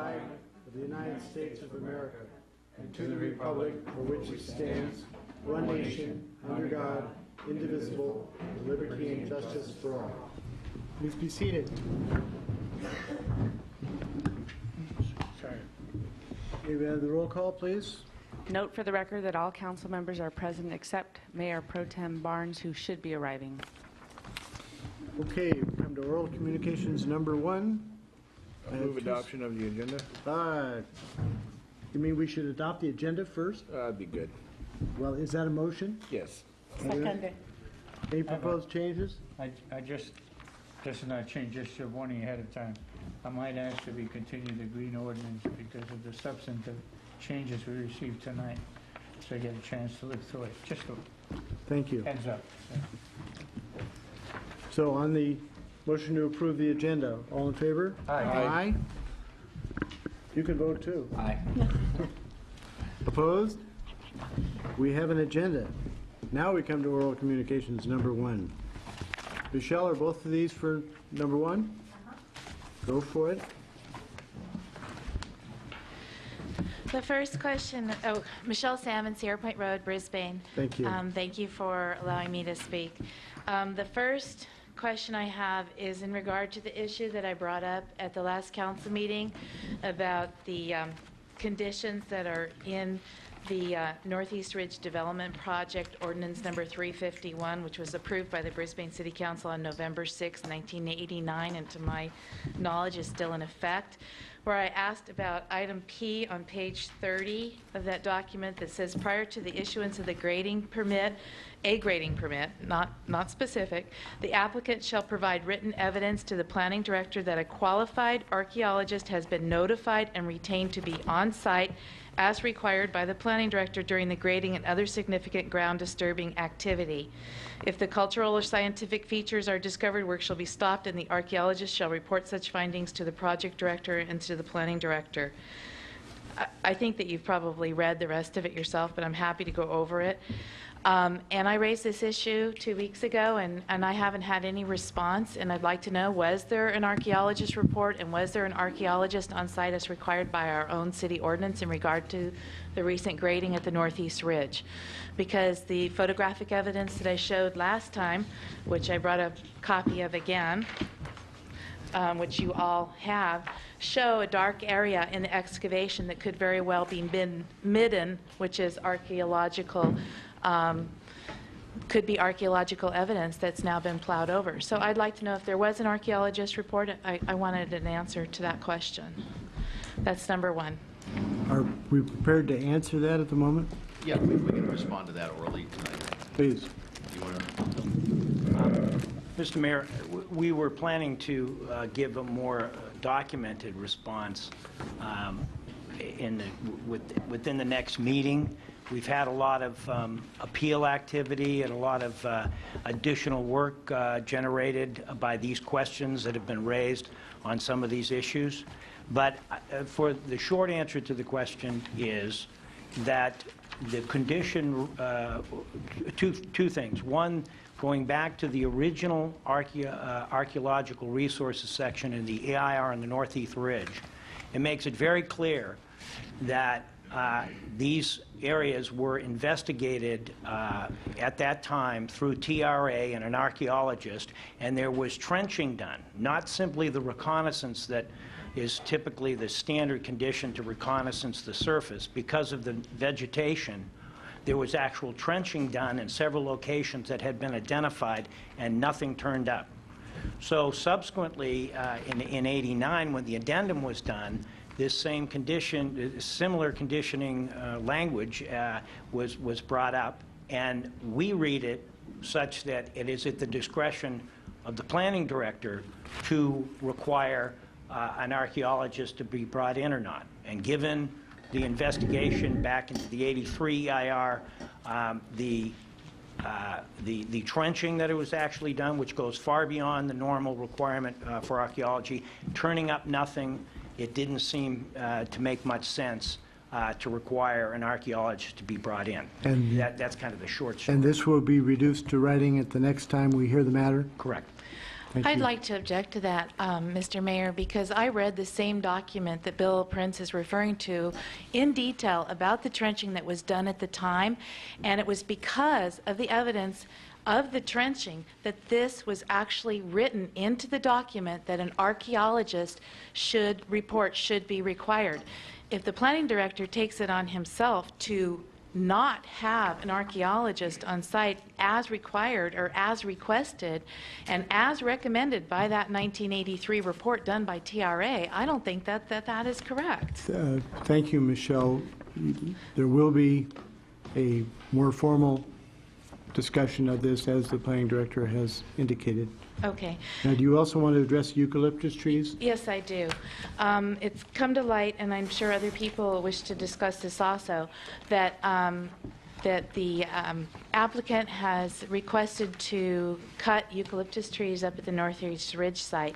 flag of the United States of America and to the republic for which it stands, one nation, under God, indivisible, with liberty and justice for all. Please be seated. Sorry. May we have the roll call, please? Note for the record that all council members are present except Mayor Pro Tem Barnes, who should be arriving. Okay, we come to oral communications number 1. I move adoption of the agenda. You mean we should adopt the agenda first? That'd be good. Well, is that a motion? Yes. Second. Any proposed changes? I just not change, just a warning ahead of time. I might ask that we continue the green ordinance because of the substantive changes we received tonight, so I get a chance to look through it. Just a Thank you. heads up. So on the motion to approve the agenda, all in favor? Aye. Aye. You can vote too. Aye. Opposed? We have an agenda. Now we come to oral communications number 1. Michelle, are both of these for number 1? Go for it. The first question, Michelle Salmon, Sierra Point Road, Brisbane. Thank you. Thank you for allowing me to speak. The first question I have is in regard to the issue that I brought up at the last council meeting about the conditions that are in the Northeast Ridge Development Project Ordinance number 351, which was approved by the Brisbane City Council on November 6, 1989, and to my knowledge is still in effect, where I asked about item P on page 30 of that document that says prior to the issuance of the grading permit, a grading permit, not specific, the applicant shall provide written evidence to the planning director that a qualified archaeologist has been notified and retained to be on site as required by the planning director during the grading and other significant ground disturbing activity. If the cultural or scientific features are discovered, work shall be stopped and the archaeologist shall report such findings to the project director and to the planning director. I think that you've probably read the rest of it yourself, but I'm happy to go over it. And I raised this issue 2 weeks ago, and I haven't had any response, and I'd like to know, was there an archaeologist report, and was there an archaeologist on site as required by our own city ordinance in regard to the recent grading at the Northeast Ridge? Because the photographic evidence that I showed last time, which I brought a copy of again, which you all have, show a dark area in the excavation that could very well be midden, which is archaeological, could be archaeological evidence that's now been plowed over. So I'd like to know if there was an archaeologist report. I wanted an answer to that question. That's number 1. Are we prepared to answer that at the moment? Yeah, we can respond to that orally tonight. Please. You want to? Mr. Mayor, we were planning to give a more documented response within the next meeting. We've had a lot of appeal activity and a lot of additional work generated by these questions that have been raised on some of these issues. But for the short answer to the question is that the condition, two things. One, going back to the original archaeological resources section in the AIR on the Northeast Ridge, it makes it very clear that these areas were investigated at that time through TRA and an archaeologist, and there was trenching done, not simply the reconnaissance that is typically the standard condition to reconnaissance the surface. Because of the vegetation, there was actual trenching done in several locations that had been identified, and nothing turned up. So subsequently, in '89, when the addendum was done, this same condition, similar conditioning language was brought up, and we read it such that it is at the discretion of the planning director to require an archaeologist to be brought in or not. And given the investigation back into the '83 EIR, the trenching that it was actually done, which goes far beyond the normal requirement for archaeology, turning up nothing, it didn't seem to make much sense to require an archaeologist to be brought in. And that's kind of the short story. And this will be reduced to writing at the next time we hear the matter? Correct. Thank I'd you. like to object to that, Mr. Mayor, because I read the same document that Bill Prince is referring to in detail about the trenching that was done at the time, and it was because of the evidence of the trenching that this was actually written into the document that an archaeologist should be required. If the planning director takes it on himself to not have an archaeologist on site as required or as requested and as recommended by that 1983 report done by TRA, I don't think that is correct. Thank you, Michelle. There will be a more formal discussion of this, as the planning director has indicated. Okay. Now, do you also want to address eucalyptus trees? Yes, I do. It's come to light, and I'm sure other people wish to discuss this also, that the applicant has requested to cut eucalyptus trees up at the Northeast Ridge site.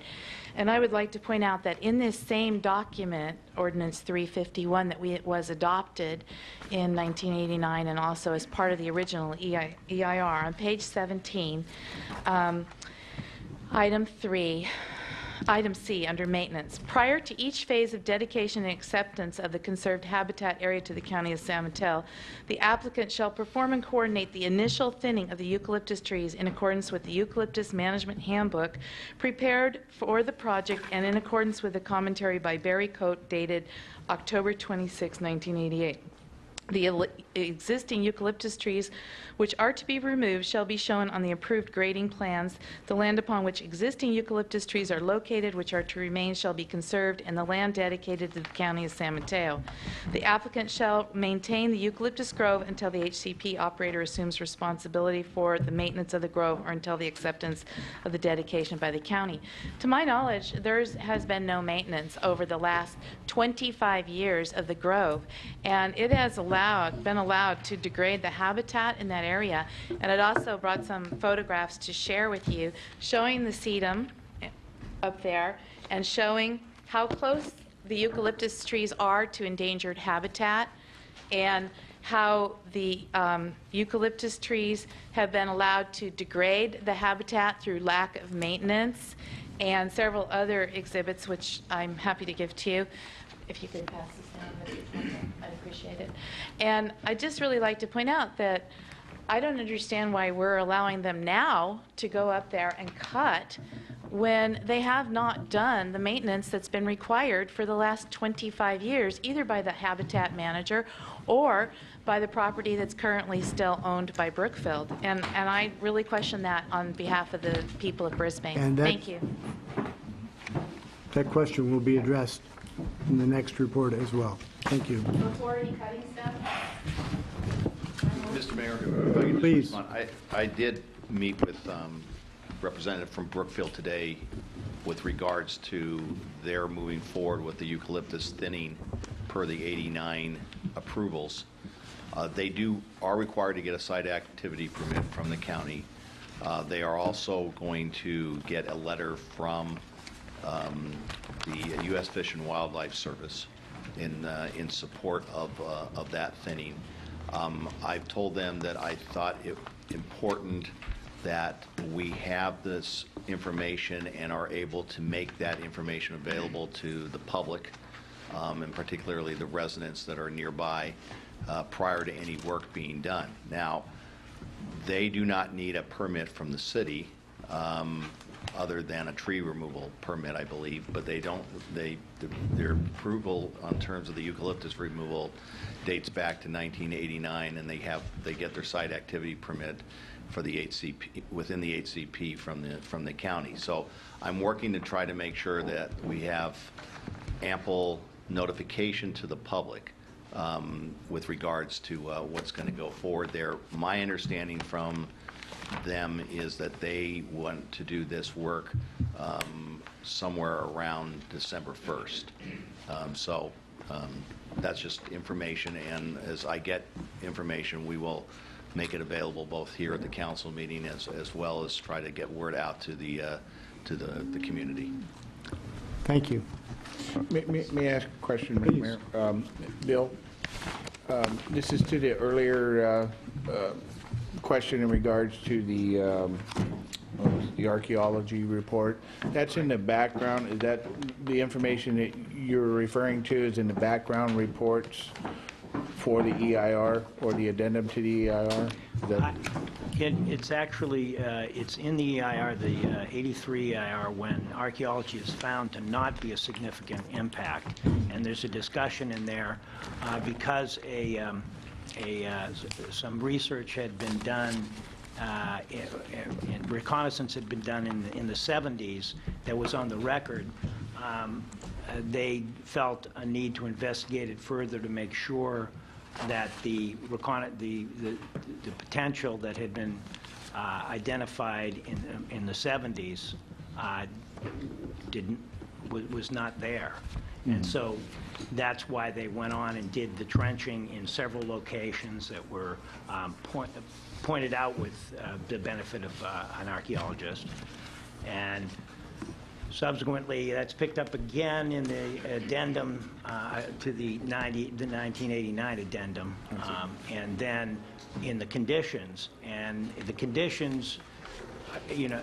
And I would like to point out that in this same document, Ordinance 351, that was adopted in 1989 and also as part of the original EIR, on page 17, Item C, under maintenance. Prior to each phase of dedication and acceptance of the conserved habitat area to the County of San Mateo, the applicant shall perform and coordinate the initial thinning of the eucalyptus trees in accordance with the Eucalyptus Management Handbook prepared for the project and in accordance with the commentary by Barry Coate dated October 26, 1988. The existing eucalyptus trees which are to be removed shall be shown on the approved grading plans. The land upon which existing eucalyptus trees are located, which are to remain, shall be conserved, and the land dedicated to the County of San Mateo. The applicant shall maintain the eucalyptus grove until the HCP operator assumes responsibility for the maintenance of the grove or until the acceptance of the dedication by the county. To my knowledge, there has been no maintenance over the last 25 years of the grove, and it has been allowed to degrade the habitat in that area. And it also brought some photographs to share with you showing the sedum up there and showing how close the eucalyptus trees are to endangered habitat and how the eucalyptus trees have been allowed to degrade the habitat through lack of maintenance, and several other exhibits which I'm happy to give to you. If you could pass this down, Mr. Thompson, I'd appreciate it. And I'd just really like to point out that I don't understand why we're allowing them now to go up there and cut when they have not done the maintenance that's been required for the last 25 years, either by the habitat manager or by the property that's currently still owned by Brookfield. And I really question that on behalf of the people of Brisbane. And Thank you. That question will be addressed in the next report as well. Thank you. Before any cutting stuff? Mr. Mayor, if I could just Please. respond. I did meet with representative from Brookfield today with regards to their moving forward with the eucalyptus thinning per the 89 approvals. They are required to get a site activity permit from the county. They are also going to get a letter from the U.S. Fish and Wildlife Service in support of that thinning. I've told them that I thought it important that we have this information and are able to make that information available to the public, and particularly the residents that are nearby, prior to any work being done. Now, they do not need a permit from the city, other than a tree removal permit, I believe, but their approval on terms of the eucalyptus removal dates back to 1989, and they get their site activity permit for the HCP within the HCP from the county. So I'm working to try to make sure that we have ample notification to the public with regards to what's going to go forward there. My understanding from them is that they want to do this work somewhere around December 1st. That's just information, and as I get information, we will make it available both here at the council meeting as well as try to get word out to the community. Thank you. May I ask a question, Please. Mayor? Bill, this is to the earlier question in regards to the the archaeology report. That's in the background. Is that the information that you're referring to is in the background reports for the EIR or the addendum to the EIR? Is that- It's actually, it's in the EIR, the 83 EIR, when archaeology is found to not be a significant impact. And there's a discussion in there because some research had been done and reconnaissance had been done in the 70s that was on the record. They felt a need to investigate it further to make sure that the potential that had been identified in the 70s was not there. And so that's why they went on and did the trenching in several locations that were pointed out with the benefit of an archaeologist. And subsequently, that's picked up again in the addendum to the 1989 addendum, and then in the conditions. And the conditions, you know,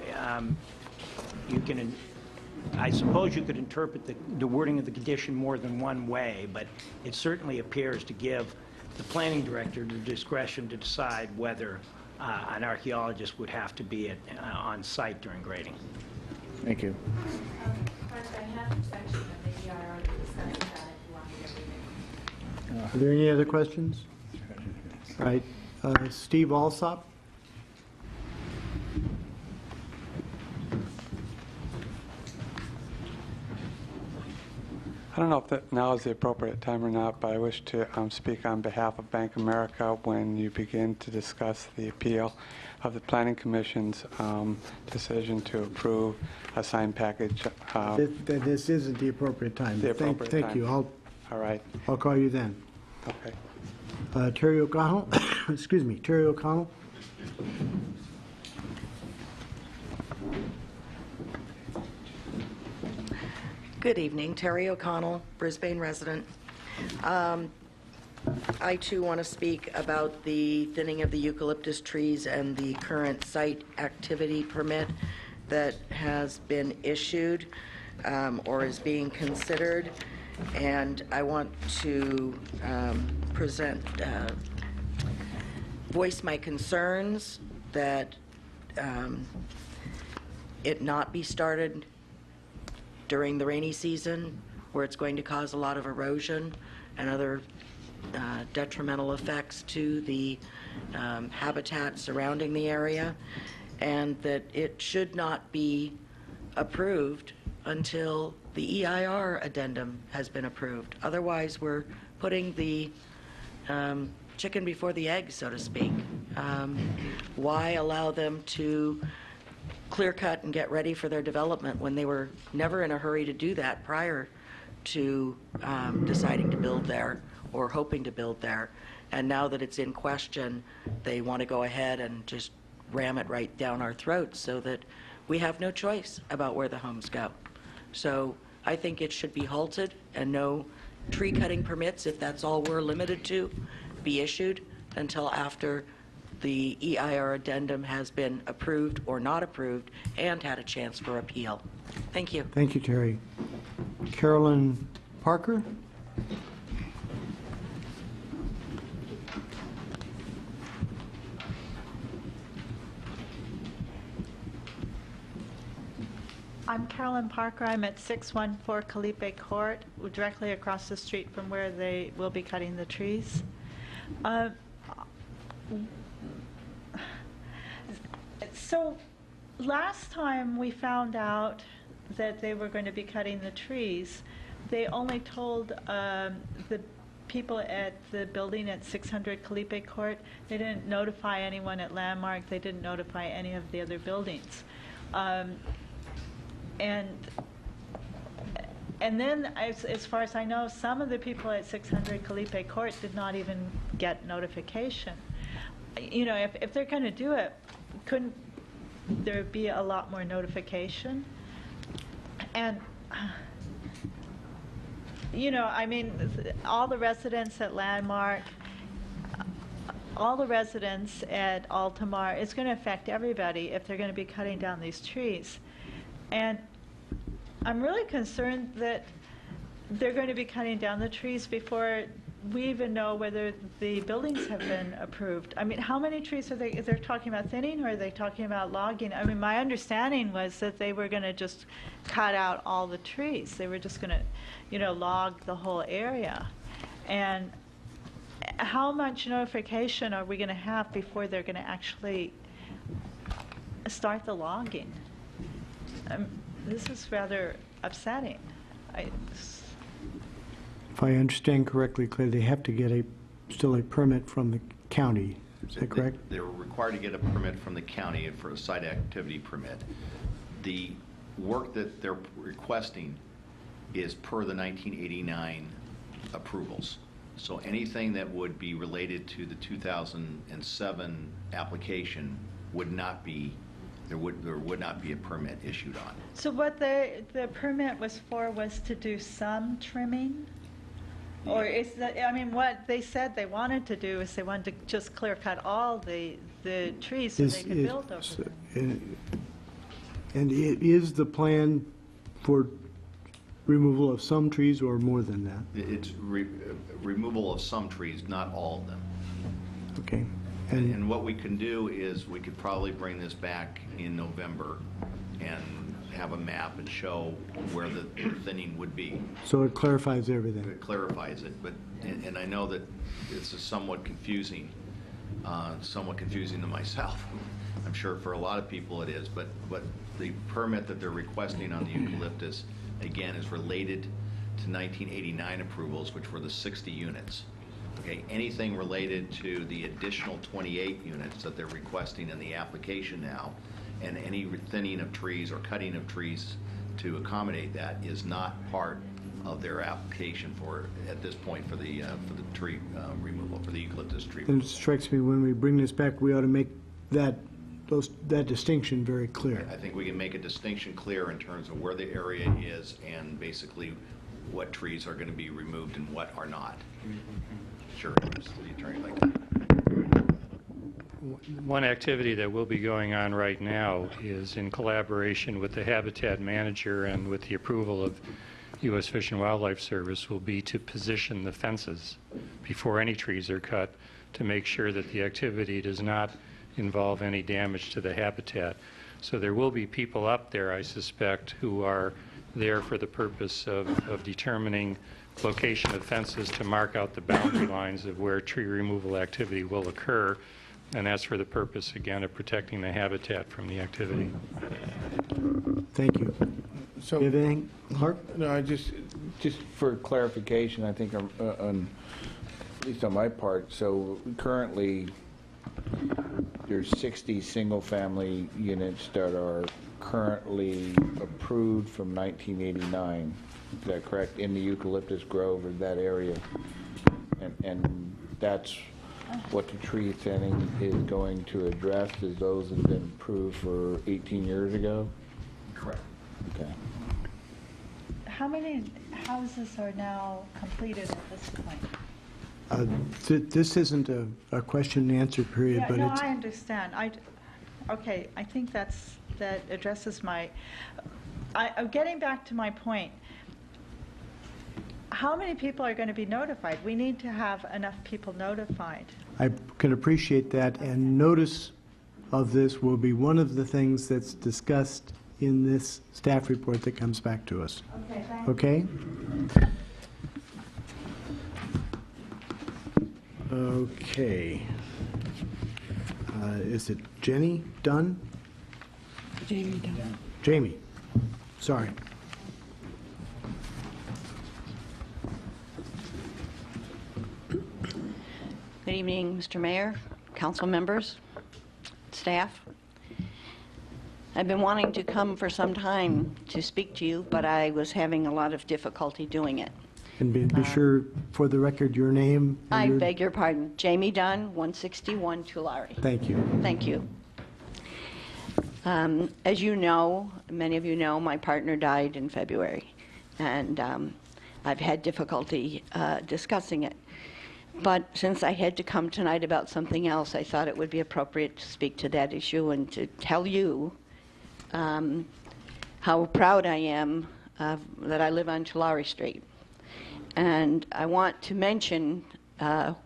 I suppose you could interpret the wording of the condition more than one way, but it certainly appears to give the planning director the discretion to decide whether an archaeologist would have to be on site during grading. Thank you. Mark, I have a section of the EIR that discusses that if you want to get it. Are there any other questions? All right, Steve Alsop? I don't know if that now is the appropriate time or not, but I wish to speak on behalf of Bank of America when you begin to discuss the appeal of the Planning Commission's decision to approve a sign package. This isn't the appropriate time. The appropriate Thank time. you. All right. I'll call you then. Okay. Terry O'Connell, excuse me, Terry O'Connell. Good evening, Terry O'Connell, Brisbane resident. I too want to speak about the thinning of the eucalyptus trees and the current site activity permit that has been issued or is being considered. And I want to voice my concerns that it not be started during the rainy season, where it's going to cause a lot of erosion and other detrimental effects to the habitat surrounding the area, and that it should not be approved until the EIR addendum has been approved. Otherwise, we're putting the chicken before the egg, so to speak. Why allow them to clear cut and get ready for their development when they were never in a hurry to do that prior to deciding to build there or hoping to build there? And now that it's in question, they want to go ahead and just ram it right down our throats so that we have no choice about where the homes go. So I think it should be halted and no tree cutting permits, if that's all we're limited to, be issued until after the EIR addendum has been approved or not approved and had a chance for appeal. Thank you. Thank you, Terry. Carolyn Parker? I'm Carolyn Parker. I'm at 614 Calipe Court, directly across the street from where they will be cutting the trees. So last time we found out that they were going to be cutting the trees, they only told the people at the building at 600 Calipe Court. They didn't notify anyone at Landmark. They didn't notify any of the other buildings. And then, as far as I know, some of the people at 600 Calipe Court did not even get notification. You know, if they're going to do it, couldn't there be a lot more notification? And, you know, I mean, all the residents at Landmark, all the residents at Altamar. It's going to affect everybody if they're going to be cutting down these trees. And I'm really concerned that they're going to be cutting down the trees before we even know whether the buildings have been approved. I mean, how many trees are they're talking about thinning, or are they talking about logging? I mean, my understanding was that they were going to just cut out all the trees. They were just going to, you know, log the whole area. And how much notification are we going to have before they're going to actually start the logging? This is rather upsetting. If I understand correctly, Claire, they have to get still a permit from the county. Is that correct? They're required to get a permit from the county for a site activity permit. The work that they're requesting is per the 1989 approvals. So anything that would be related to the 2007 application would not be, there would not be a permit issued on. So what the permit was for was to do some trimming? Or is that, I mean, what they said they wanted to do is they wanted to just clear cut all the trees so they could build over them. And is the plan for removal of some trees or more than that? It's removal of some trees, not all of them. Okay. And what we can do is we could probably bring this back in November and have a map and show where the thinning would be. So it clarifies everything. It clarifies it, but and I know that this is somewhat confusing to myself. I'm sure for a lot of people it is, but the permit that they're requesting on the eucalyptus, again, is related to 1989 approvals, which were the 60 units. Okay, anything related to the additional 28 units that they're requesting in the application now, and any thinning of trees or cutting of trees to accommodate that is not part of their application for, at this point, for the tree removal, for the eucalyptus tree And removal. it strikes me when we bring this back, we ought to make that distinction very clear. I think we can make a distinction clear in terms of where the area is and basically what trees are going to be removed and what are not. Sure, Mr. City Attorney, like that. One activity that will be going on right now is in collaboration with the Habitat Manager and with the approval of U.S. Fish and Wildlife Service will be to position the fences before any trees are cut to make sure that the activity does not involve any damage to the habitat. So there will be people up there, I suspect, who are there for the purpose of determining location of fences to mark out the boundary lines of where tree removal activity will occur. And that's for the purpose, again, of protecting the habitat from the activity. Thank you. So, You have anything, Clark? no, I just for clarification, I think on at least on my part, so currently there's 60 single-family units that are currently approved from 1989. Is that correct? In the Eucalyptus Grove or that area? And that's what the tree thinning is going to address, is those that have been approved for 18 years ago? Correct. Okay. How many houses are now completed at this point? This isn't a question and answer period, Yeah, but no, it's... I understand. Okay, I think that addresses my... getting back to my point, how many people are going to be notified? We need to have enough people notified. I can appreciate that, and notice of this will be one of the things that's discussed in this staff report that comes back to us. Okay, thank you. Okay? Okay. Is it Jenny Dunn? Jamie Dunn. Jamie. Sorry. Good evening, Mr. Mayor, council members, staff. I've been wanting to come for some time to speak to you, but I was having a lot of difficulty doing it. And be sure, for the record, your name. And I your... beg your pardon. Jamie Dunn, 161 Tulare. Thank you. Thank you. As you know, many of you know, my partner died in February, and I've had difficulty discussing it. But since I had to come tonight about something else, I thought it would be appropriate to speak to that issue and to tell you how proud I am that I live on Tulare Street. And I want to mention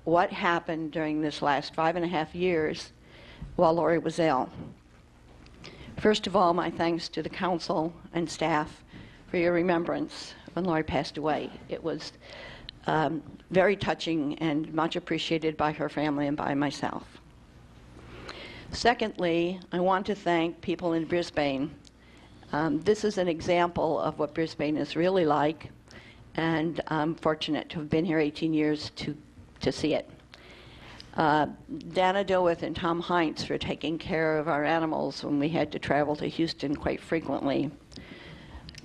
what happened during this last 5.5 years while Lori was ill. First of all, my thanks to the council and staff for your remembrance when Lori passed away. It was very touching and much appreciated by her family and by myself. Secondly, I want to thank people in Brisbane. This is an example of what Brisbane is really like, and I'm fortunate to have been here 18 years to see it. Dana Dowith and Tom Heinz for taking care of our animals when we had to travel to Houston quite frequently.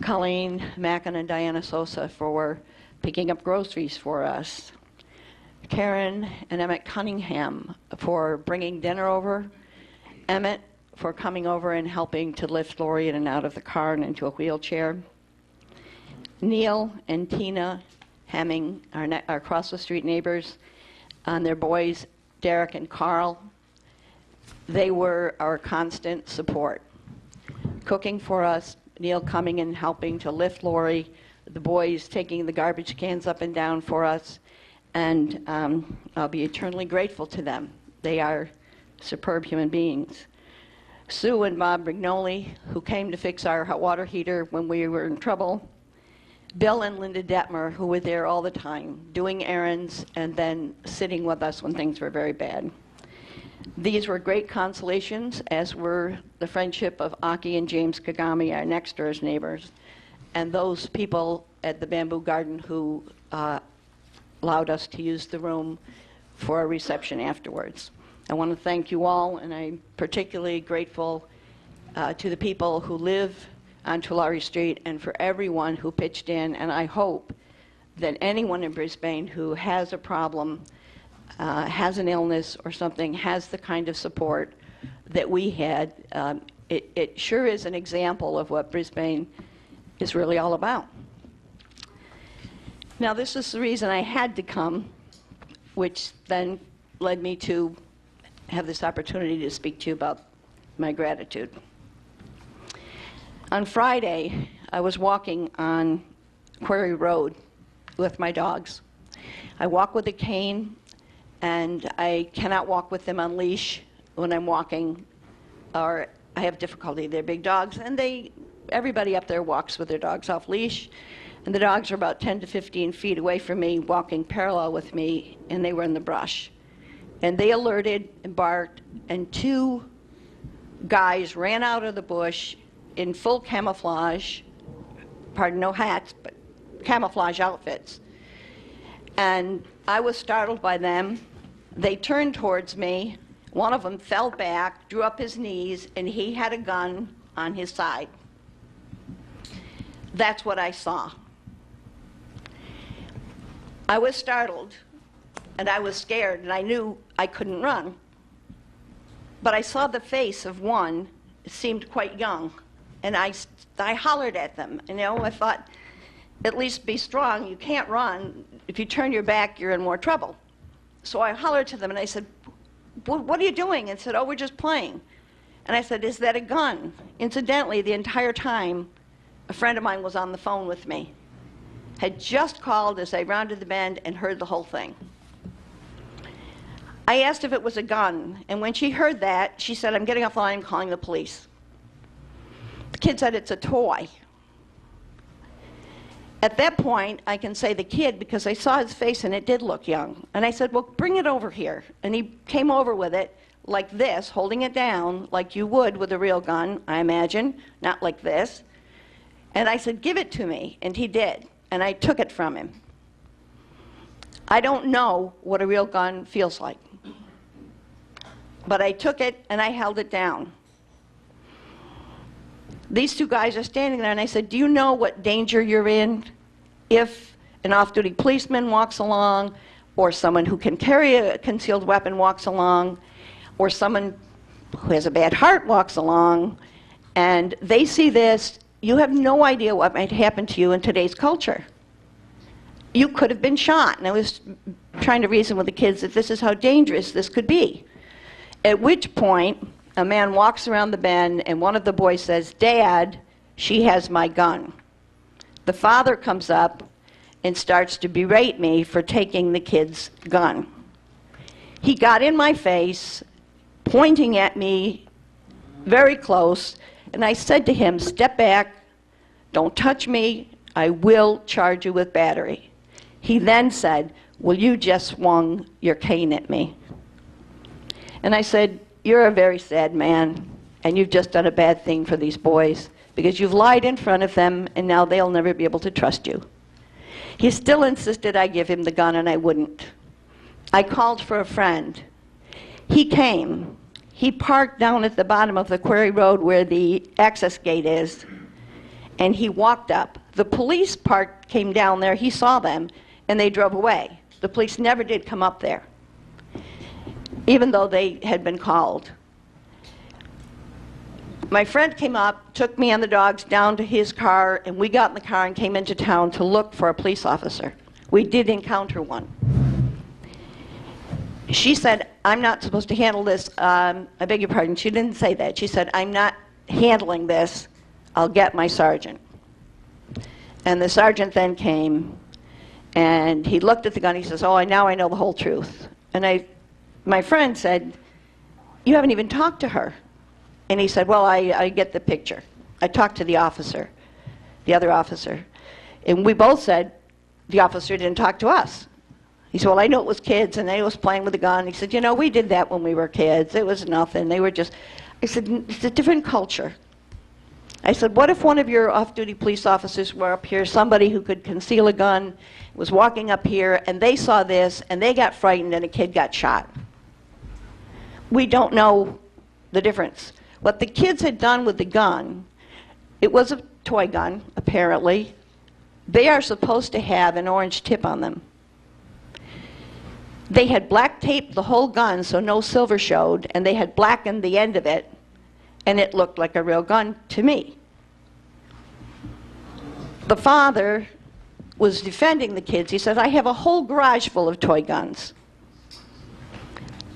Colleen Mackin and Diana Sosa for picking up groceries for us. Karen and Emmett Cunningham for bringing dinner over. Emmett for coming over and helping to lift Lori in and out of the car and into a wheelchair. Neil and Tina Hemming, our across the street neighbors, and their boys, Derek and Carl. They were our constant support. Cooking for us, Neil coming and helping to lift Lori, the boys taking the garbage cans up and down for us, and I'll be eternally grateful to them. They are superb human beings. Sue and Bob Brignoli, who came to fix our hot water heater when we were in trouble. Bill and Linda Detmer, who were there all the time, doing errands and then sitting with us when things were very bad. These were great consolations, as were the friendship of Aki and James Kagami, our next door neighbors, and those people at the Bamboo Garden who allowed us to use the room for a reception afterwards. I want to thank you all, and I'm particularly grateful to the people who live on Tulare Street and for everyone who pitched in, and I hope that anyone in Brisbane who has a problem, has an illness or something, has the kind of support that we had. It sure is an example of what Brisbane is really all about. Now, this is the reason I had to come, which then led me to have this opportunity to speak to you about my gratitude. On Friday, I was walking on Quarry Road with my dogs. I walk with a cane, and I cannot walk with them on leash when I'm walking, or I have difficulty. They're big dogs, and everybody up there walks with their dogs off leash, and the dogs are about 10 to 15 feet away from me, walking parallel with me, and they were in the brush. And they alerted and barked, and 2 guys ran out of the bush in full camouflage, pardon, no hats, but camouflage outfits. And I was startled by them. They turned towards me. One of them fell back, drew up his knees, and he had a gun on his side. That's what I saw. I was startled, and I was scared, and I knew I couldn't run. But I saw the face of one. It seemed quite young, and I hollered at them. You know, I thought, at least be strong. You can't run. If you turn your back, you're in more trouble. So I hollered to them, and I said, what are you doing? And said, oh, we're just playing. And I said, is that a gun? Incidentally, the entire time, a friend of mine was on the phone with me, had just called as I rounded the bend and heard the whole thing. I asked if it was a gun, and when she heard that, she said, I'm getting off the line and calling the police. The kid said, it's a toy. At that point, I can say the kid, because I saw his face and it did look young. And I said, well, bring it over here. And he came over with it like this, holding it down like you would with a real gun, I imagine, not like this. And I said, give it to me. And he did. And I took it from him. I don't know what a real gun feels like. But I took it and I held it down. These 2 guys are standing there, and I said, do you know what danger you're in if an off-duty policeman walks along, or someone who can carry a concealed weapon walks along, or someone who has a bad heart walks along, and they see this? You have no idea what might happen to you in today's culture. You could have been shot. And I was trying to reason with the kids that this is how dangerous this could be. At which point, a man walks around the bend, and one of the boys says, "Dad, she has my gun." The father comes up and starts to berate me for taking the kid's gun. He got in my face, pointing at me very close, and I said to him, "Step back, don't touch me, I will charge you with battery." He then said, "Well, you just swung your cane at me." And I said, "You're a very sad man, and you've just done a bad thing for these boys, because you've lied in front of them, and now they'll never be able to trust you." He still insisted I give him the gun, and I wouldn't. I called for a friend. He came. He parked down at the bottom of the Quarry Road where the access gate is, and he walked up. The police came down there, he saw them, and they drove away. The police never did come up there, even though they had been called. My friend came up, took me and the dogs down to his car, and we got in the car and came into town to look for a police officer. We did encounter one. She said, "I'm not supposed to handle this." I beg your pardon, she didn't say that. She said, "I'm not handling this. I'll get my sergeant." And the sergeant then came, and he looked at the gun. He says, "Oh, now I know the whole truth." And my friend said, "You haven't even talked to her." And he said, "Well, I get the picture. I talked to the officer, the other officer." And we both said, "The officer didn't talk to us." He said, "Well, I know it was kids, and they was playing with a gun." He said, "You know, we did that when we were kids. It was nothing. They were just..." I said, "It's a different culture." I said, "What if one of your off-duty police officers were up here, somebody who could conceal a gun, was walking up here, and they saw this, and they got frightened, and a kid got shot?" We don't know the difference. What the kids had done with the gun, it was a toy gun, apparently. They are supposed to have an orange tip on them. They had black taped the whole gun so no silver showed, and they had blackened the end of it, and it looked like a real gun to me. The father was defending the kids. He said, "I have a whole garage full of toy guns."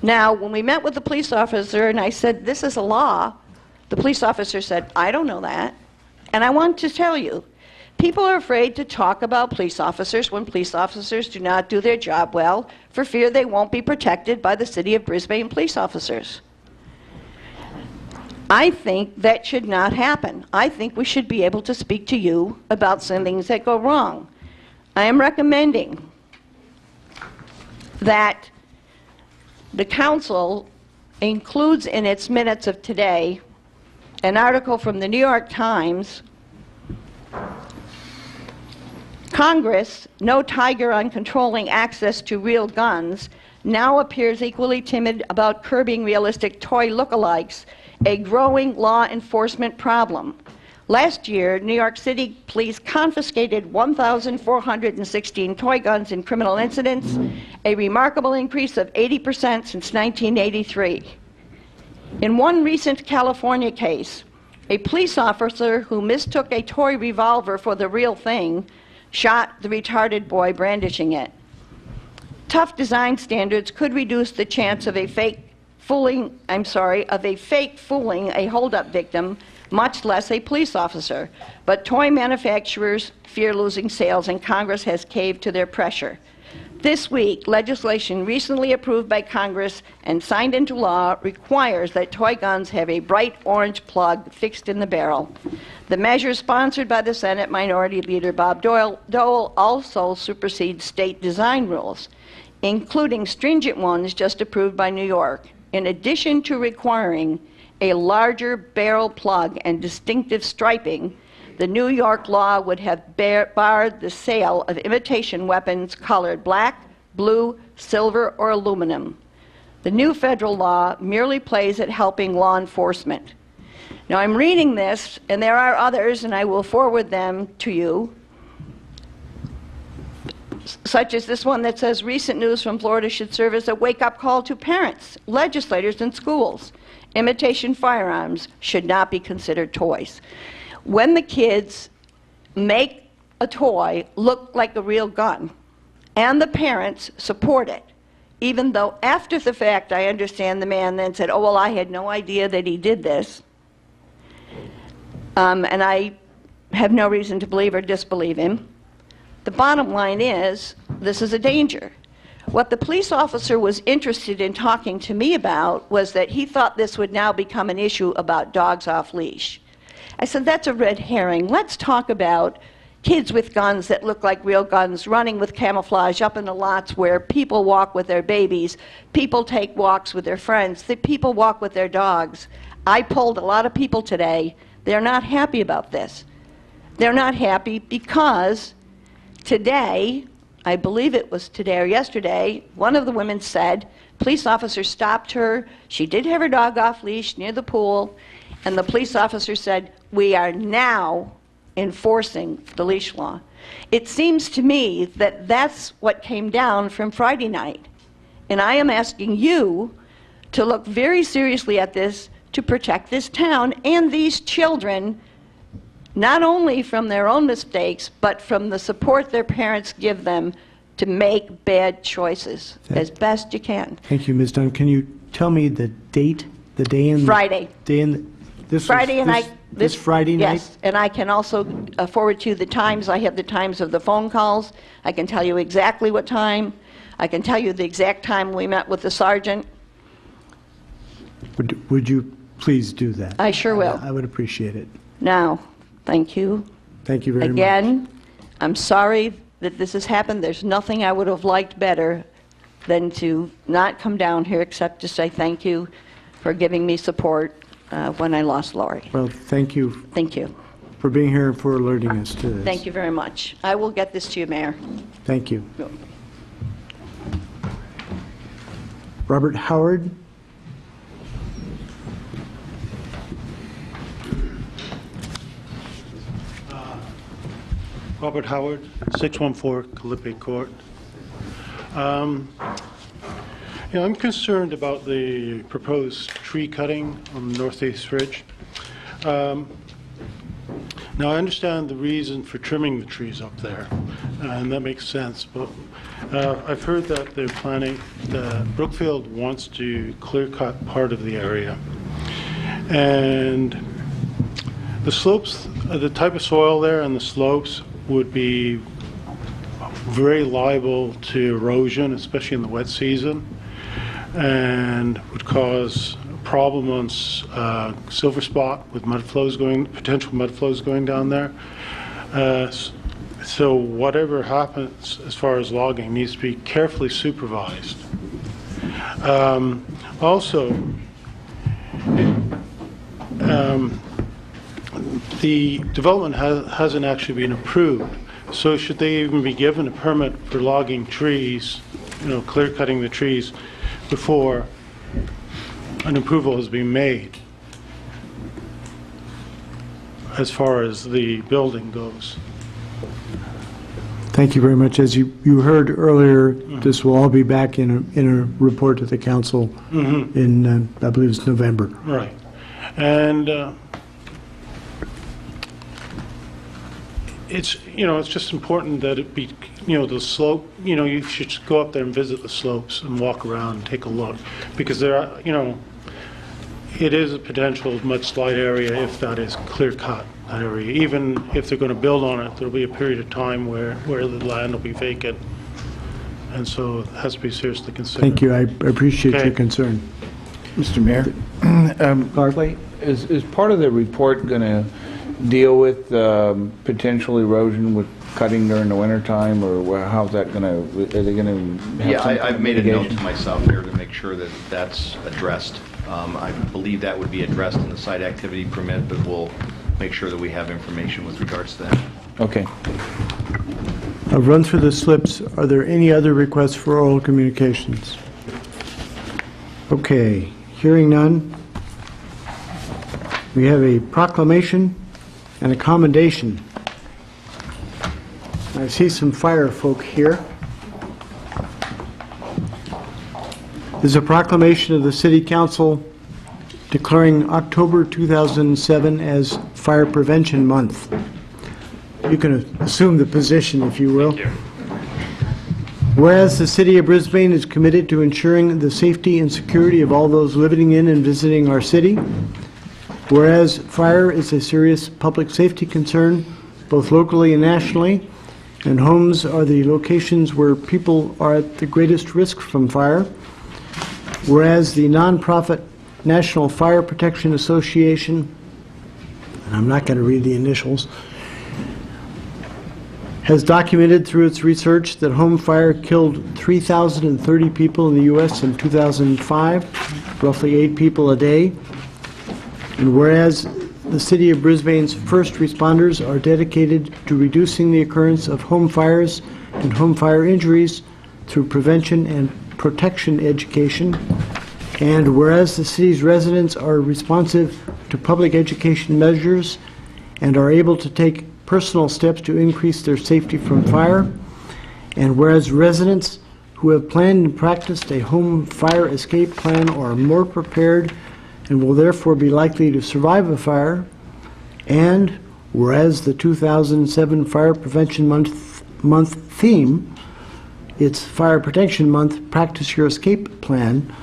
Now, when we met with the police officer and I said, "This is a law," the police officer said, "I don't know that." And I want to tell you, people are afraid to talk about police officers when police officers do not do their job well, for fear they won't be protected by the City of Brisbane police officers. I think that should not happen. I think we should be able to speak to you about some things that go wrong. I am recommending that the council includes in its minutes of today an article from the New York Times, "Congress, no tiger on controlling access to real guns, now appears equally timid about curbing realistic toy lookalikes, a growing law enforcement problem." Last year, New York City police confiscated 1,416 toy guns in criminal incidents, a remarkable increase of 80% since 1983. In one recent California case, a police officer who mistook a toy revolver for the real thing shot the retarded boy brandishing it. Tough design standards could reduce the chance of a fake fooling a holdup victim, much less a police officer. But toy manufacturers fear losing sales, and Congress has caved to their pressure. This week, legislation recently approved by Congress and signed into law requires that toy guns have a bright orange plug fixed in the barrel. The measure, sponsored by the Senate Minority Leader Bob Dole, also supersedes state design rules, including stringent ones just approved by New York. In addition to requiring a larger barrel plug and distinctive striping, the New York law would have barred the sale of imitation weapons colored black, blue, silver, or aluminum. The new federal law merely plays at helping law enforcement. Now, I'm reading this, and there are others, and I will forward them to you, such as this one that says, "Recent news from Florida should serve as a wake-up call to parents, legislators, and schools. Imitation firearms should not be considered toys." When the kids make a toy look like a real gun, and the parents support it, even though after the fact, I understand the man then said, oh, well, I had no idea that he did this. And I have no reason to believe or disbelieve him. The bottom line is, this is a danger. What the police officer was interested in talking to me about was that he thought this would now become an issue about dogs off leash. I said, that's a red herring. Let's talk about kids with guns that look like real guns, running with camouflage up in the lots where people walk with their babies, people take walks with their friends, the people walk with their dogs. I polled a lot of people today. They're not happy about this. They're not happy because today, I believe it was today or yesterday, one of the women said, police officer stopped her. She did have her dog off leash near the pool, and the police officer said, we are now enforcing the leash law. It seems to me that that's what came down from Friday night. And I am asking you to look very seriously at this to protect this town and these children, not only from their own mistakes, but from the support their parents give them to make bad choices as best you can. Thank you, Ms. Dunn. Can you tell me the date, the day in? Friday. Day in, this Friday, was, and this Friday night? Yes, and I can also forward to you the times. I have the times of the phone calls. I can tell you exactly what time. I can tell you the exact time we met with the sergeant. Would you please do that? I sure will. I would appreciate it. Now, thank you. Thank you very much. Again, I'm sorry that this has happened. There's nothing I would have liked better than to not come down here except to say thank you for giving me support when I lost Lori. Well, thank you. Thank you. For being here and for alerting us to this. Thank you very much. I will get this to you, Mayor. Thank you. Robert Howard. Robert Howard, 614 Calippe Court. I'm concerned about the proposed tree cutting on the Northeast Ridge. Now, I understand the reason for trimming the trees up there, and that makes sense, but I've heard that they're planning, that Brookfield wants to clear-cut part of the area. And the slopes, the type of soil there and the slopes would be very liable to erosion, especially in the wet season, and would cause a problem on Silver Spot with mud flows going, potential mud flows going down there. So whatever happens as far as logging needs to be carefully supervised. Also, the development hasn't actually been approved, so should they even be given a permit for logging trees, clear cutting the trees before an approval has been made as far as the building goes? Thank you very much. As you heard earlier, this will all be back in a report to the council in, I believe it's November. Right. And it's just important that it be, the slope, you should go up there and visit the slopes and walk around and take a look, because there are, it is a potential mudslide area if that is clear cut, that area. Even if they're going to build on it, there'll be a period of time where the land will be vacant, and so it has to be seriously considered. Thank you. I appreciate your concern. Mr. Mayor, is part of the report going to deal with potential erosion with cutting during the wintertime, or how's that going to, are they going to have some I've made a note mitigation? to myself here to make sure that that's addressed. I believe that would be addressed in the site activity permit, but we'll make sure that we have information with regards to that. Okay. I'll run through the slips. Are there any other requests for oral communications? Okay, hearing none. We have a proclamation and a commendation. I see some fire folk here. This is a proclamation of the City Council declaring October 2007 as Fire Prevention Month. You can assume the position, if you will. Thank you. Whereas the City of Brisbane is committed to ensuring the safety and security of all those living in and visiting our city. Whereas fire is a serious public safety concern, both locally and nationally, and homes are the locations where people are at the greatest risk from fire. Whereas the nonprofit National Fire Protection Association, and I'm not going to read the initials, has documented through its research that home fire killed 3,030 people in the U.S. in 2005, roughly 8 people a day. And whereas the City of Brisbane's first responders are dedicated to reducing the occurrence of home fires and home fire injuries through prevention and protection education. And whereas the city's residents are responsive to public education measures and are able to take personal steps to increase their safety from fire, and whereas residents who have planned and practiced a home fire escape plan are more prepared and will therefore be likely to survive a fire, and whereas the 2007 Fire Prevention Month theme, its Fire Protection Month Practice Your Escape Plan,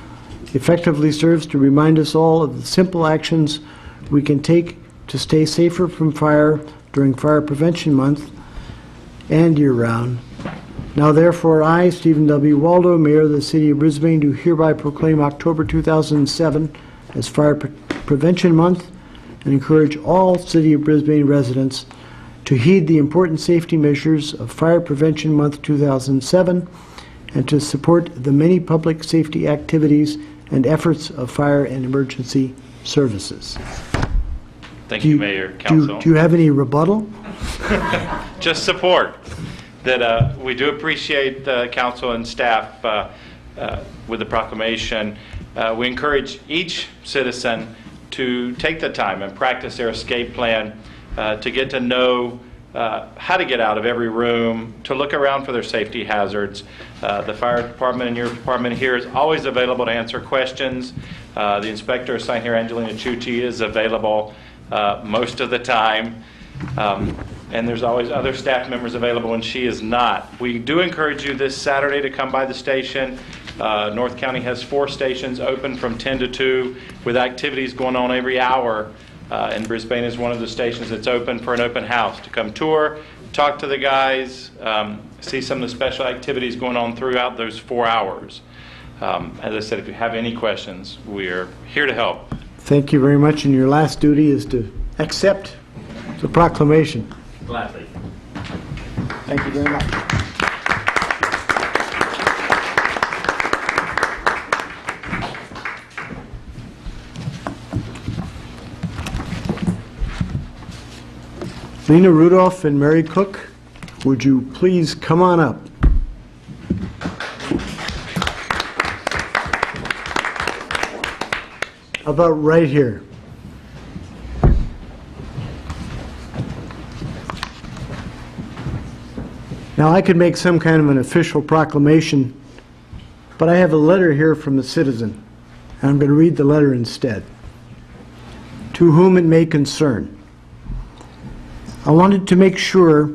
effectively serves to remind us all of the simple actions we can take to stay safer from fire during Fire Prevention Month and year-round. Now therefore, I, Stephen W. Waldo, Mayor of the City of Brisbane, do hereby proclaim October 2007 as Fire Prevention Month and encourage all City of Brisbane residents to heed the important safety measures of Fire Prevention Month 2007 and to support the many public safety activities and efforts of fire and emergency services. Thank you, Mayor, Council. Do you have any rebuttal? Just support that we do appreciate the Council and staff with the proclamation. We encourage each citizen to take the time and practice their escape plan, to get to know how to get out of every room, to look around for their safety hazards. The fire department and your department here is always available to answer questions. The inspector assigned here, Angelina Chucci, is available most of the time. And there's always other staff members available when she is not. We do encourage you this Saturday to come by the station. North County has 4 stations open from 10 to 2 with activities going on every hour. And Brisbane is one of the stations that's open for an open house to come tour, talk to the guys, see some of the special activities going on throughout those 4 hours. As I said, if you have any questions, we're here to help. Thank you very much. And your last duty is to accept the proclamation. Gladly. Thank you very much. Lena Rudolph and Mary Cook, would you please come on up? How about right here? Now, I could make some kind of an official proclamation, but I have a letter here from a citizen, and I'm going to read the letter instead. To whom it may concern. I wanted to make sure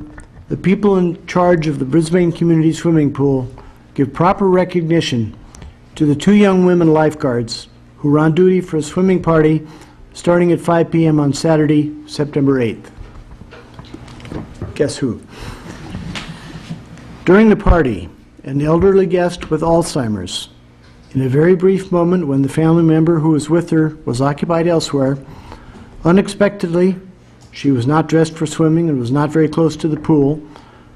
the people in charge of the Brisbane Community Swimming Pool give proper recognition to the 2 young women lifeguards who were on duty for a swimming party starting at 5 p.m. on Saturday, September 8th. Guess who? During the party, an elderly guest with Alzheimer's, in a very brief moment when the family member who was with her was occupied elsewhere, unexpectedly, she was not dressed for swimming and was not very close to the pool,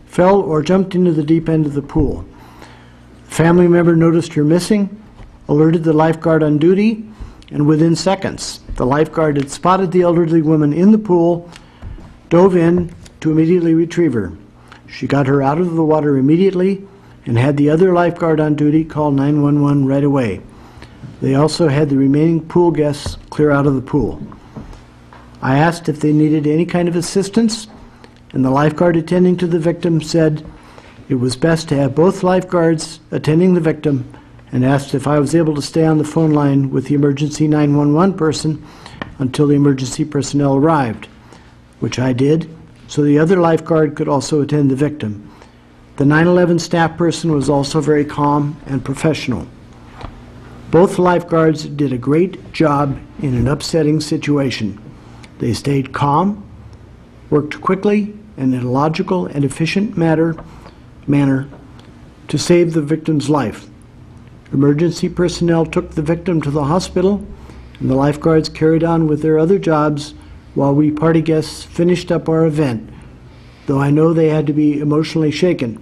fell or jumped into the deep end of the pool. The family member noticed her missing, alerted the lifeguard on duty, and within seconds, the lifeguard had spotted the elderly woman in the pool, dove in to immediately retrieve her. She got her out of the water immediately and had the other lifeguard on duty call 911 right away. They also had the remaining pool guests clear out of the pool. I asked if they needed any kind of assistance, and the lifeguard attending to the victim said it was best to have both lifeguards attending the victim, and asked if I was able to stay on the phone line with the emergency 911 person until the emergency personnel arrived, which I did, so the other lifeguard could also attend the victim. The 9/11 staff person was also very calm and professional. Both lifeguards did a great job in an upsetting situation. They stayed calm, worked quickly and in a logical and efficient manner to save the victim's life. Emergency personnel took the victim to the hospital, and the lifeguards carried on with their other jobs while we party guests finished up our event, though I know they had to be emotionally shaken.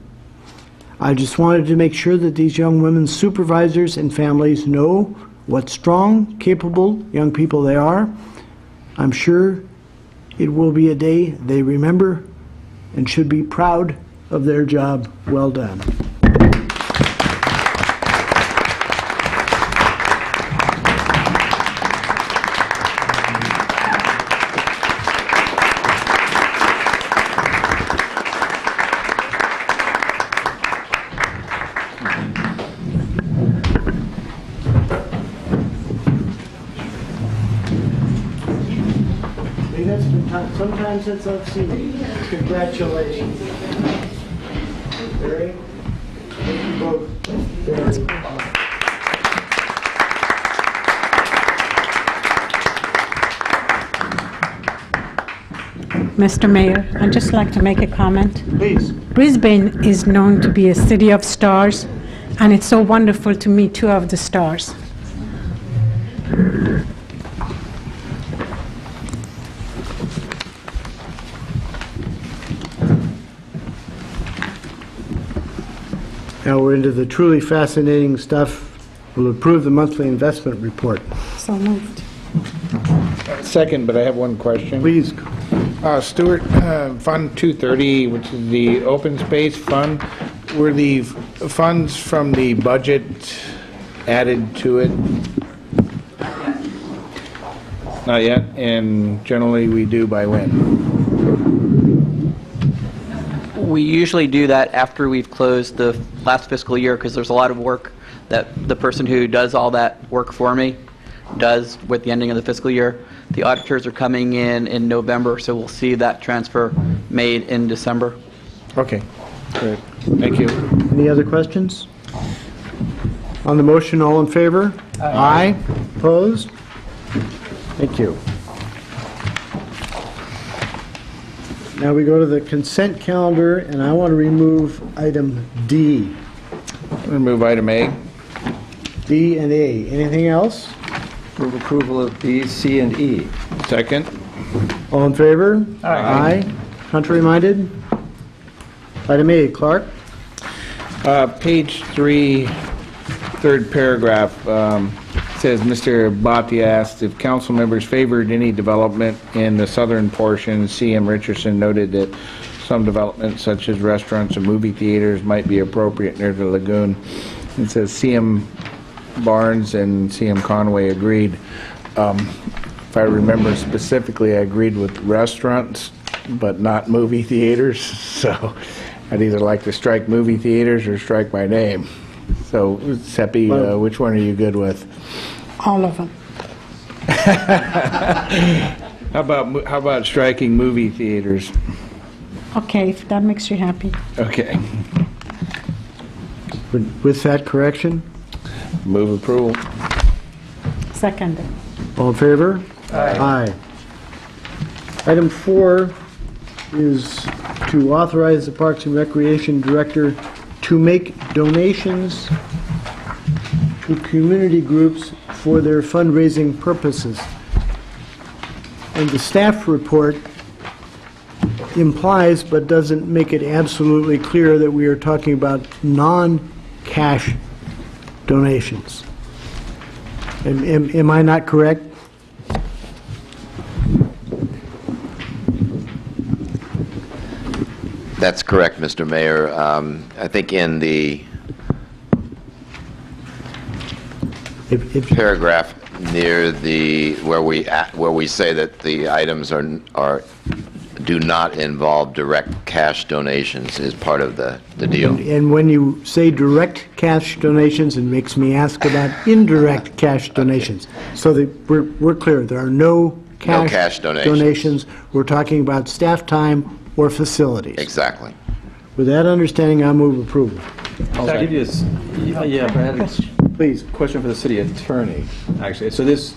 I just wanted to make sure that these young women's supervisors and families know what strong, capable young people they are. I'm sure it will be a day they remember and should be proud of their job well done. Sometimes since I've seen you. Congratulations. Barry, thank you both very much. Mr. Mayor, I'd just like to make a comment. Please. Brisbane is known to be a city of stars, and it's so wonderful to meet two of the stars. Now we're into the truly fascinating stuff. We'll approve the monthly investment report. So moved. Second, but I have one question. Please. Stuart, Fund 230, which is the open space fund, were the funds from the budget added to it? Not yet, and generally we do by when? We usually do that after we've closed the last fiscal year, because there's a lot of work that the person who does all that work for me does with the ending of the fiscal year. The auditors are coming in November, so we'll see that transfer made in December. Okay, great. Thank you. Any other questions? On the motion, all in favor? Aye. Opposed? Thank you. Now we go to the consent calendar, and I want to remove item D. Remove item A. D and A. Anything else? Move approval of B, C, and E. Second. All in favor? Aye. Aye. Contrary minded? Item A, Clark. Page 3, third paragraph, says Mr. Bhatia asked if council members favored any development in the southern portion. C.M. Richardson noted that some developments such as restaurants and movie theaters might be appropriate near the lagoon. It says C.M. Barnes and C.M. Conway agreed. If I remember specifically, I agreed with restaurants, but not movie theaters. So I'd either like to strike movie theaters or strike my name. So, Seppi, which one are you good with? All of them. How about striking movie theaters? Okay, if that makes you happy. Okay. With that correction? Move approval. Seconded. All in favor? Aye. Item 4 is to authorize the Parks and Recreation Director to make donations to community groups for their fundraising purposes. And the staff report implies but doesn't make it absolutely clear that we are talking about non-cash donations. Am I not correct? That's correct, Mr. Mayor. I think in the paragraph near the where we say that the items do not involve direct cash donations is part of the deal. And when you say direct cash donations, it makes me ask about indirect cash donations. So that we're clear, there are no cash donations. We're talking about staff time or facilities. Exactly. With that understanding, I move approval. I'll give you this. Yeah, but I had a Please. question for the city attorney, actually. So this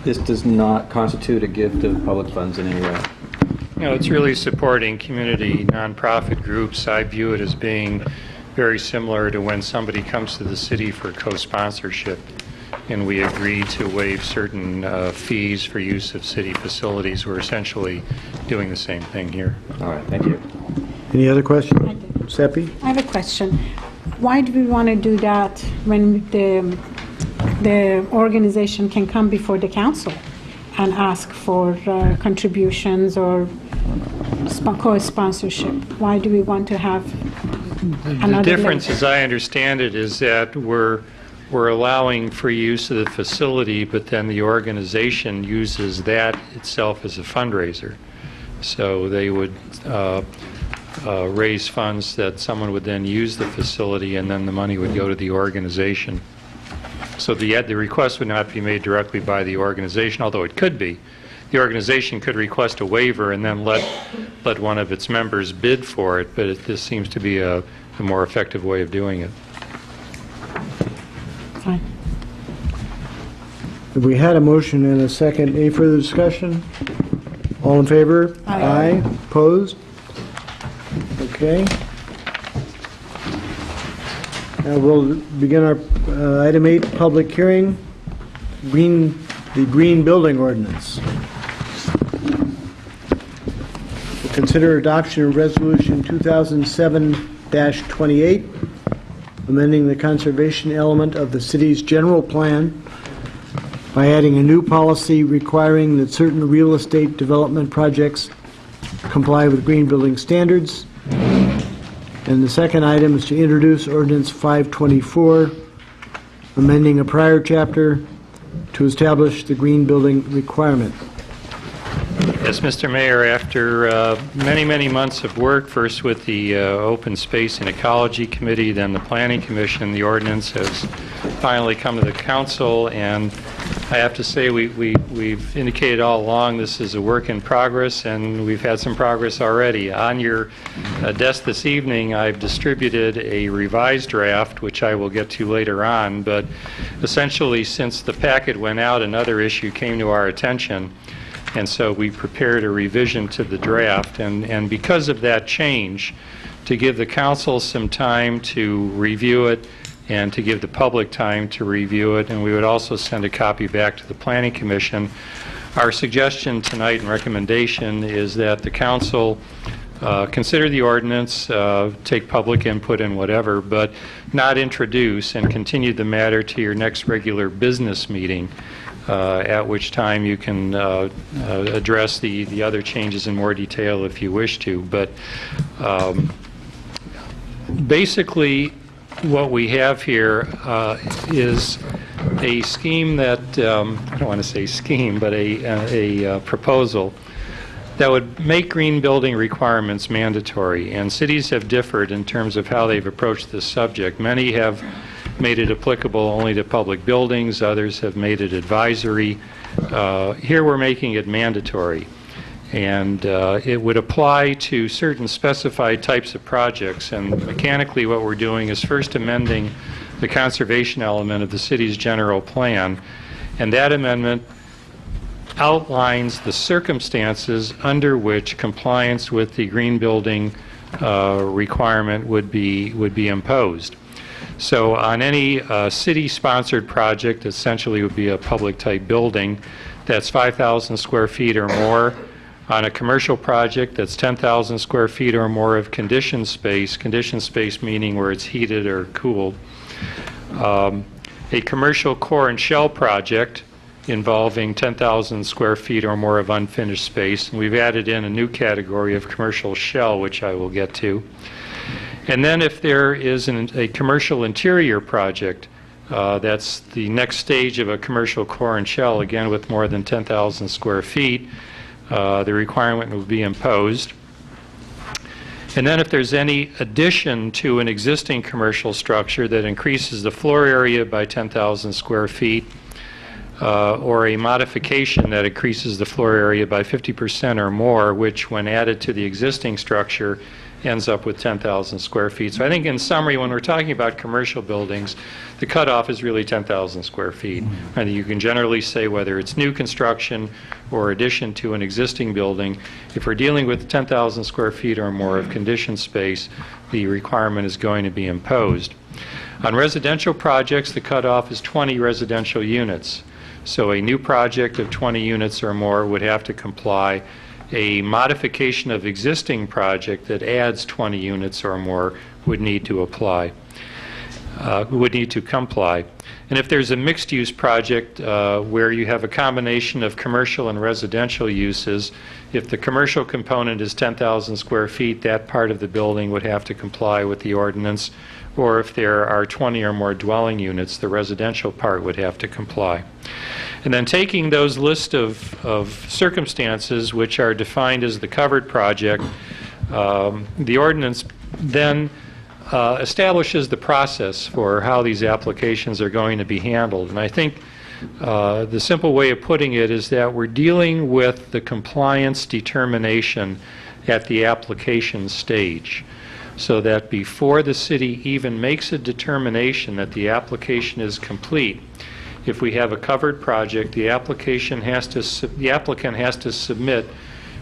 does not constitute a gift of public funds in any way? No, it's really supporting community nonprofit groups. I view it as being very similar to when somebody comes to the city for co-sponsorship, and we agree to waive certain fees for use of city facilities. We're essentially doing the same thing here. All right, thank you. Any other questions? Seppi? I have a question. Why do we want to do that when the organization can come before the council and ask for contributions or co-sponsorship? Why do we want to have another? The difference, as I understand it, is that we're allowing for use of the facility, but then the organization uses that itself as a fundraiser. So they would raise funds that someone would then use the facility, and then the money would go to the organization. So the request would not be made directly by the organization, although it could be. The organization could request a waiver and then let one of its members bid for it, but this seems to be a more effective way of doing it. Fine. We had a motion and a second. Any further discussion? All in favor? Aye. Opposed? Okay. Now we'll begin our item 8 public hearing. The Green Building Ordinance. We'll consider adoption of Resolution 2007-28, amending the conservation element of the city's general plan by adding a new policy requiring that certain real estate development projects comply with green building standards. And the second item is to introduce Ordinance 524, amending a prior chapter to establish the green building requirement. Yes, Mr. Mayor, after many months of work, first with the Open Space and Ecology Committee, then the Planning Commission, the ordinance has finally come to the council, and I have to say we've indicated all along this is a work in progress, and we've had some progress already. On your desk this evening, I've distributed a revised draft, which I will get to later on, but essentially since the packet went out, another issue came to our attention, and so we prepared a revision to the draft, and because of that change, to give the council some time to review it and to give the public time to review it, and we would also send a copy back to the Planning Commission. Our suggestion tonight and recommendation is that the council consider the ordinance, take public input and whatever, but not introduce and continue the matter to your next regular business meeting, at which time you can address the other changes in more detail if you wish to. But basically, what we have here is a scheme that, I don't want to say scheme, but a proposal that would make green building requirements mandatory. And cities have differed in terms of how they've approached this subject. Many have made it applicable only to public buildings, others have made it advisory. Here we're making it mandatory. And it would apply to certain specified types of projects. And mechanically what we're doing is first amending the conservation element of the city's general plan. And that amendment outlines the circumstances under which compliance with the green building requirement would be imposed. So on any city-sponsored project, essentially would be a public-type building that's 5,000 square feet or more. On a commercial project that's 10,000 square feet or more of conditioned space meaning where it's heated or cooled. A commercial core and shell project involving 10,000 square feet or more of unfinished space. And we've added in a new category of commercial shell, which I will get to. And then if there is a commercial interior project, that's the next stage of a commercial core and shell, again with more than 10,000 square feet, the requirement will be imposed. And then if there's any addition to an existing commercial structure that increases the floor area by 10,000 square feet, or a modification that increases the floor area by 50% or more, which when added to the existing structure ends up with 10,000 square feet. So I think in summary, when we're talking about commercial buildings, the cutoff is really 10,000 square feet. And you can generally say whether it's new construction or addition to an existing building, if we're dealing with 10,000 square feet or more of conditioned space, the requirement is going to be imposed. On residential projects, the cutoff is 20 residential units. So a new project of 20 units or more would have to comply. A modification of existing project that adds 20 units or more would need to apply, would need to comply. And if there's a mixed-use project where you have a combination of commercial and residential uses, if the commercial component is 10,000 square feet, that part of the building would have to comply with the ordinance. Or if there are 20 or more dwelling units, the residential part would have to comply. And then taking those list of circumstances which are defined as the covered project, the ordinance then establishes the process for how these applications are going to be handled. And I think the simple way of putting it is that we're dealing with the compliance determination at the application stage, so that before the city even makes a determination that the application is complete, if we have a covered project, the applicant has to submit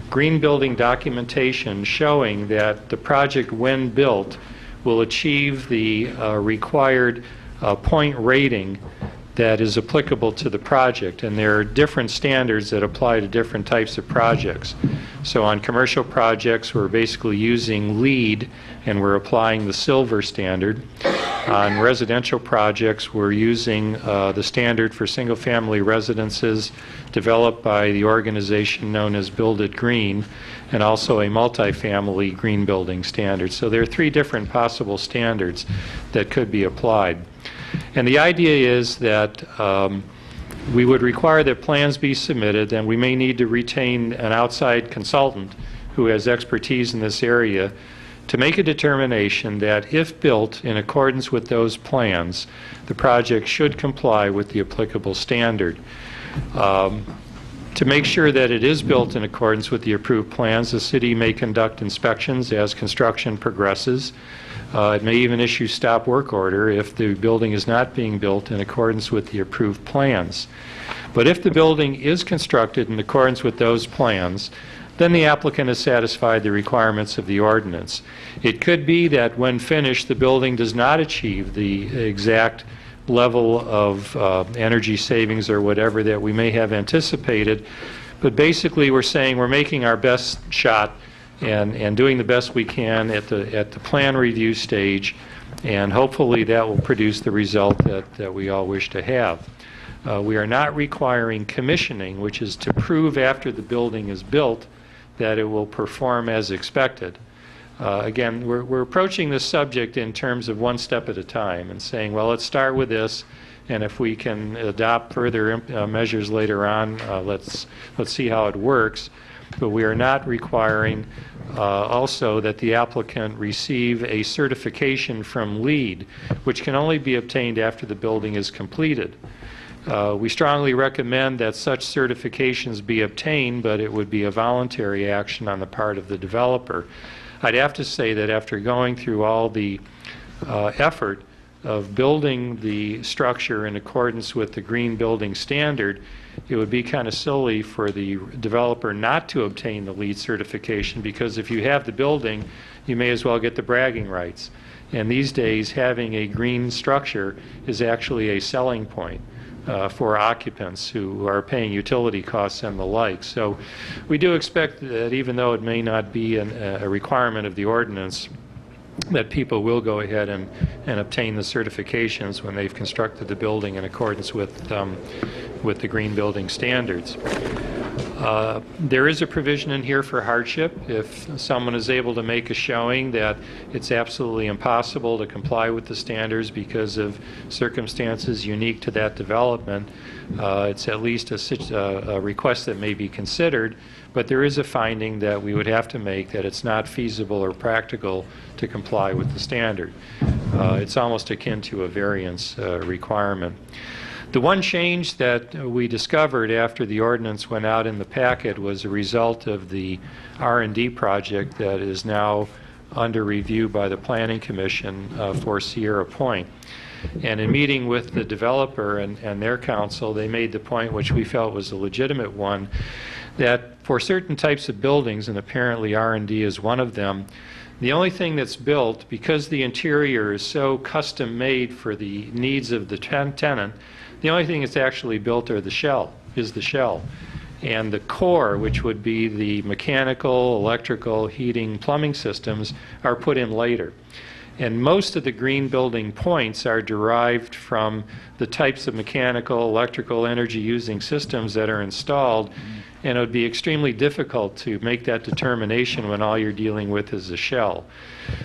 green building documentation showing that the project, when built, will achieve the required point rating that is applicable to the project. And there are different standards that apply to different types of projects. So on commercial projects, we're basically using LEED, and we're applying the silver standard. On residential projects, we're using the standard for single-family residences developed by the organization known as Build It Green, and also a multifamily green building standard. So there are three different possible standards that could be applied. And the idea is that we would require that plans be submitted, and we may need to retain an outside consultant who has expertise in this area to make a determination that if built in accordance with those plans, the project should comply with the applicable standard. To make sure that it is built in accordance with the approved plans, the city may conduct inspections as construction progresses. It may even issue stop work order if the building is not being built in accordance with the approved plans. But if the building is constructed in accordance with those plans, then the applicant has satisfied the requirements of the ordinance. It could be that when finished, the building does not achieve the exact level of energy savings or whatever that we may have anticipated, but basically we're saying we're making our best shot and doing the best we can at the plan review stage, and hopefully that will produce the result that we all wish to have. We are not requiring commissioning, which is to prove after the building is built that it will perform as expected. Again, we're approaching this subject in terms of one step at a time and saying, well, let's start with this, and if we can adopt further measures later on, let's see how it works. But we are not requiring also that the applicant receive a certification from LEED, which can only be obtained after the building is completed. We strongly recommend that such certifications be obtained, but it would be a voluntary action on the part of the developer. I'd have to say that after going through all the effort of building the structure in accordance with the green building standard, it would be kind of silly for the developer not to obtain the LEED certification, because if you have the building, you may as well get the bragging rights. And these days, having a green structure is actually a selling point for occupants who are paying utility costs and the like. So we do expect that even though it may not be a requirement of the ordinance, that people will go ahead and obtain the certifications when they've constructed the building in accordance with the green building standards. There is a provision in here for hardship. If someone is able to make a showing that it's absolutely impossible to comply with the standards because of circumstances unique to that development, it's at least a request that may be considered, but there is a finding that we would have to make that it's not feasible or practical to comply with the standard. It's almost akin to a variance requirement. The one change that we discovered after the ordinance went out in the packet was a result of the R&D project that is now under review by the Planning Commission for Sierra Point. And in meeting with the developer and their counsel, they made the point, which we felt was a legitimate one, that for certain types of buildings, and apparently R&D is one of them, the only thing that's built, because the interior is so custom made for the needs of the tenant, the only thing that's actually built is the shell. And the core, which would be the mechanical, electrical, heating, plumbing systems, are put in later. And most of the green building points are derived from the types of mechanical, electrical, energy-using systems that are installed, and it would be extremely difficult to make that determination when all you're dealing with is a shell.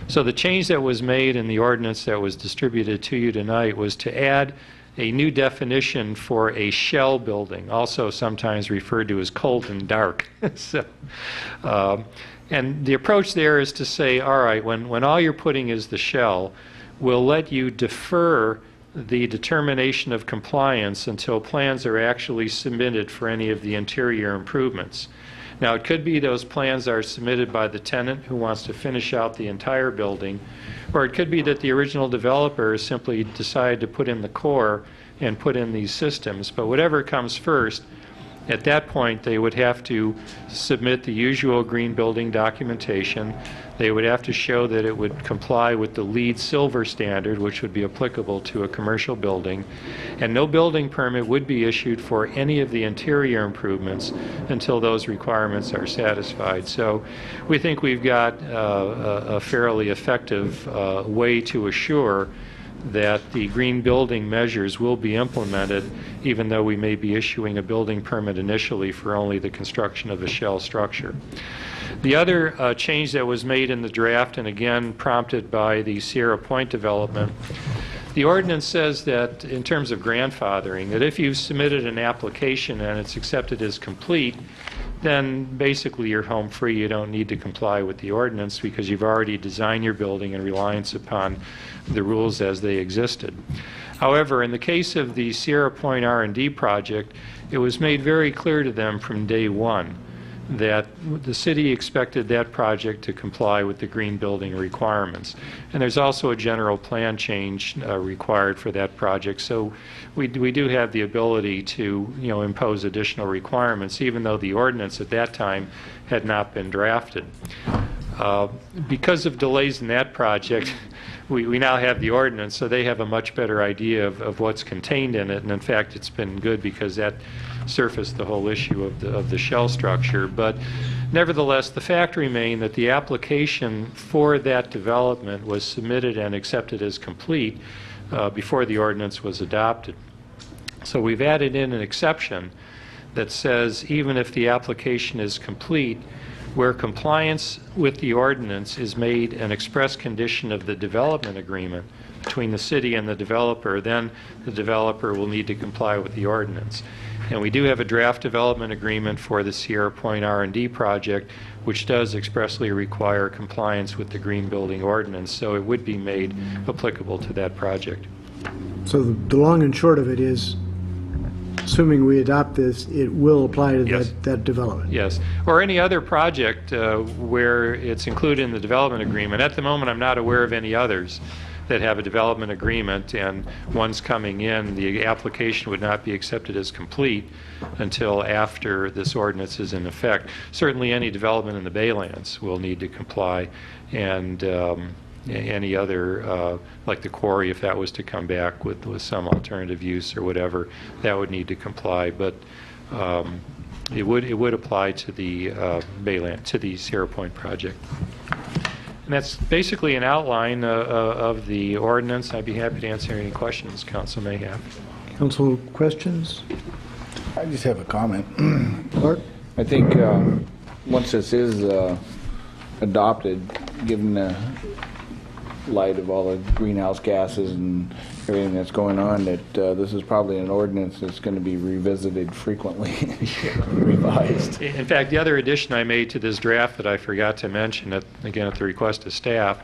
So the change that was made in the ordinance that was distributed to you tonight was to add a new definition for a shell building, also sometimes referred to as cold and dark. And the approach there is to say, all right, when all you're putting is the shell, we'll let you defer the determination of compliance until plans are actually submitted for any of the interior improvements. Now, it could be those plans are submitted by the tenant who wants to finish out the entire building, or it could be that the original developer simply decided to put in the core and put in these systems. But whatever comes first, at that point, they would have to submit the usual green building documentation. They would have to show that it would comply with the LEED Silver standard, which would be applicable to a commercial building. And no building permit would be issued for any of the interior improvements until those requirements are satisfied. So we think we've got a fairly effective way to assure that the green building measures will be implemented, even though we may be issuing a building permit initially for only the construction of a shell structure. The other change that was made in the draft, and again prompted by the Sierra Point development, the ordinance says that in terms of grandfathering, that if you've submitted an application and it's accepted as complete, then basically you're home free. You don't need to comply with the ordinance because you've already designed your building in reliance upon the rules as they existed. However, in the case of the Sierra Point R&D project, it was made very clear to them from day one that the city expected that project to comply with the green building requirements. And there's also a general plan change required for that project. So we do have the ability to, impose additional requirements, even though the ordinance at that time had not been drafted. Because of delays in that project, we now have the ordinance, so they have a much better idea of what's contained in it. And in fact, it's been good because that surfaced the whole issue of the shell structure. But nevertheless, the fact remained that the application for that development was submitted and accepted as complete before the ordinance was adopted. So we've added in an exception that says even if the application is complete, where compliance with the ordinance is made an express condition of the development agreement between the city and the developer, then the developer will need to comply with the ordinance. And we do have a draft development agreement for the Sierra Point R&D project, which does expressly require compliance with the green building ordinance, so it would be made applicable to that project. So the long and short of it is, assuming we adopt this, it will apply to that development. Yes, or any other project where it's included in the development agreement. At the moment, I'm not aware of any others that have a development agreement, and one's coming in, the application would not be accepted as complete until after this ordinance is in effect. Certainly any development in the Baylands will need to comply, and any other, like the quarry, if that was to come back with some alternative use or whatever, that would need to comply. But it would apply to the Bayland, to the Sierra Point project. And that's basically an outline of the ordinance. I'd be happy to answer any questions council may have. Council questions? I just have a comment. Clark? I think once this is adopted, given the light of all the greenhouse gases and everything that's going on, that this is probably an ordinance that's going to be revisited frequently, revised. In fact, the other addition I made to this draft that I forgot to mention, again at the request of staff,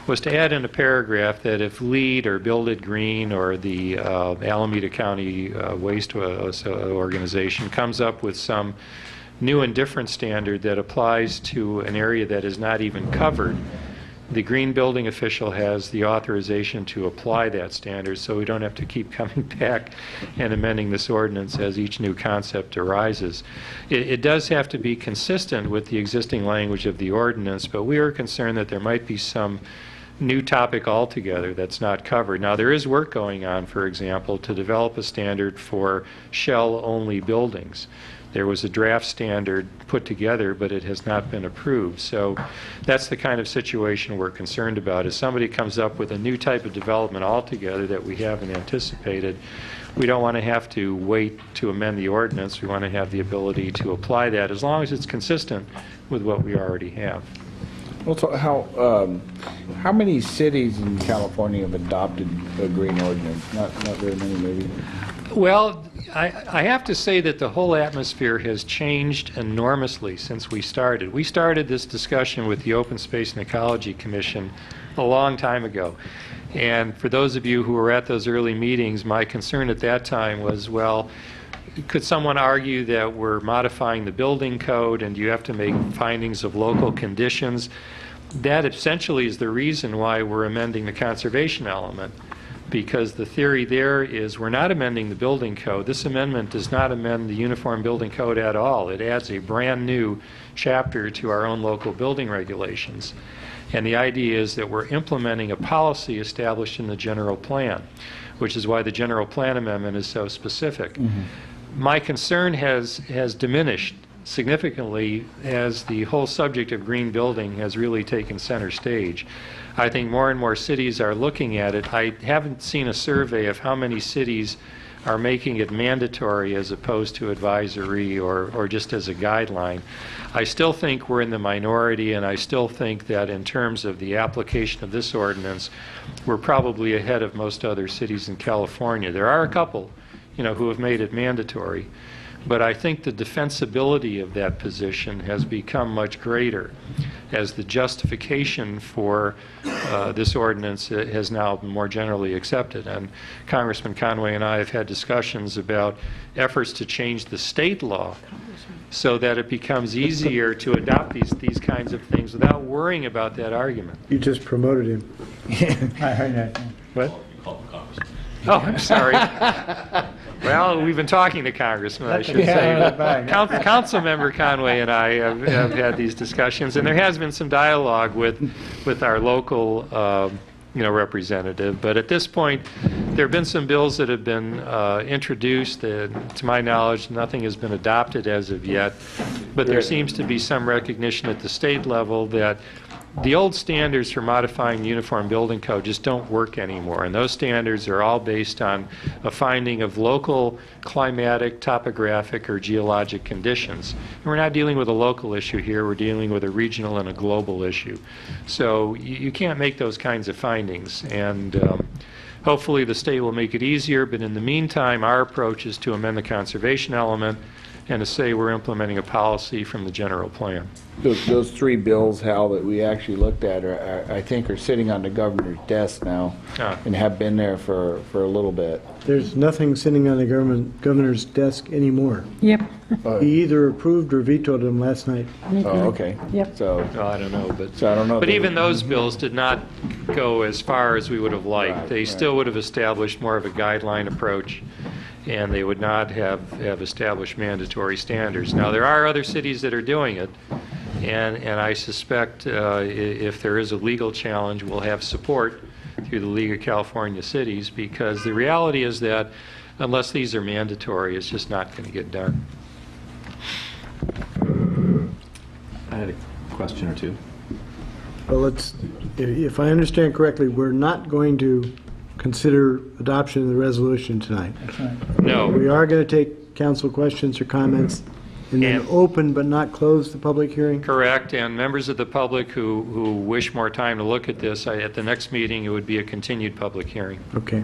was to add in a paragraph that if LEED or Build It Green or the Alameda County Waste Organization comes up with some new and different standard that applies to an area that is not even covered the green building official has the authorization to apply that standard, so we don't have to keep coming back and amending this ordinance as each new concept arises. It does have to be consistent with the existing language of the ordinance, but we are concerned that there might be some new topic altogether that's not covered. Now, there is work going on, for example, to develop a standard for shell-only buildings. There was a draft standard put together, but it has not been approved. So that's the kind of situation we're concerned about. If somebody comes up with a new type of development altogether that we haven't anticipated, we don't want to have to wait to amend the ordinance. We want to have the ability to apply that as long as it's consistent with what we already have. Also, how many cities in California have adopted a green ordinance? Not very many, maybe. Well, I have to say that the whole atmosphere has changed enormously since we started. We started this discussion with the Open Space and Ecology Commission a long time ago. And for those of you who were at those early meetings, my concern at that time was, well, could someone argue that we're modifying the building code and you have to make findings of local conditions? That essentially is the reason why we're amending the conservation element, because the theory there is we're not amending the building code. This amendment does not amend the Uniform Building Code at all. It adds a brand new chapter to our own local building regulations. And the idea is that we're implementing a policy established in the general plan, which is why the general plan amendment is so specific. Mm-hmm. My concern has diminished significantly as the whole subject of green building has really taken center stage. I think more and more cities are looking at it. I haven't seen a survey of how many cities are making it mandatory as opposed to advisory or just as a guideline. I still think we're in the minority, and I still think that in terms of the application of this ordinance, we're probably ahead of most other cities in California. There are a couple, who have made it mandatory. But I think the defensibility of that position has become much greater as the justification for this ordinance has now been more generally accepted. And Congressman Conway and I have had discussions about efforts to change the state law so that it becomes easier to adopt these kinds of things without worrying about that argument. You just promoted him. I heard that. What? Oh, I'm sorry. Well, we've been talking to Congressman, I should say. Council Member Conway and I have had these discussions, and there has been some dialogue with our local representative. But at this point, there have been some bills that have been introduced. To my knowledge, nothing has been adopted as of yet. But there seems to be some recognition at the state level that the old standards for modifying the Uniform Building Code just don't work anymore, and those standards are all based on a finding of local climatic, topographic, or geologic conditions. And we're not dealing with a local issue here, we're dealing with a regional and a global issue. So you can't make those kinds of findings, and hopefully the state will make it easier, but in the meantime, our approach is to amend the conservation element and to say we're implementing a policy from the general plan. Those three bills, Hal, that we actually looked at, I think are sitting on the governor's desk now and have been there for a little bit. There's nothing sitting on the governor's desk anymore. Yep. He either approved or vetoed them last night. Oh, okay. Yep. So I don't know, but I don't know. But even those bills did not go as far as we would have liked. Right, they still would have established more of a guideline approach, and they would not have established mandatory standards. Now, there are other cities that are doing it, and I suspect if there is a legal challenge, we'll have support through the League of California Cities, because the reality is that unless these are mandatory, it's just not going to get done. I had a question or two. Well, if I understand correctly, we're not going to consider adoption of the resolution tonight. That's right. No. We are going to take council questions or comments and then open but not close the public hearing? Correct, and members of the public who wish more time to look at this, at the next meeting, it would be a continued public hearing. Okay.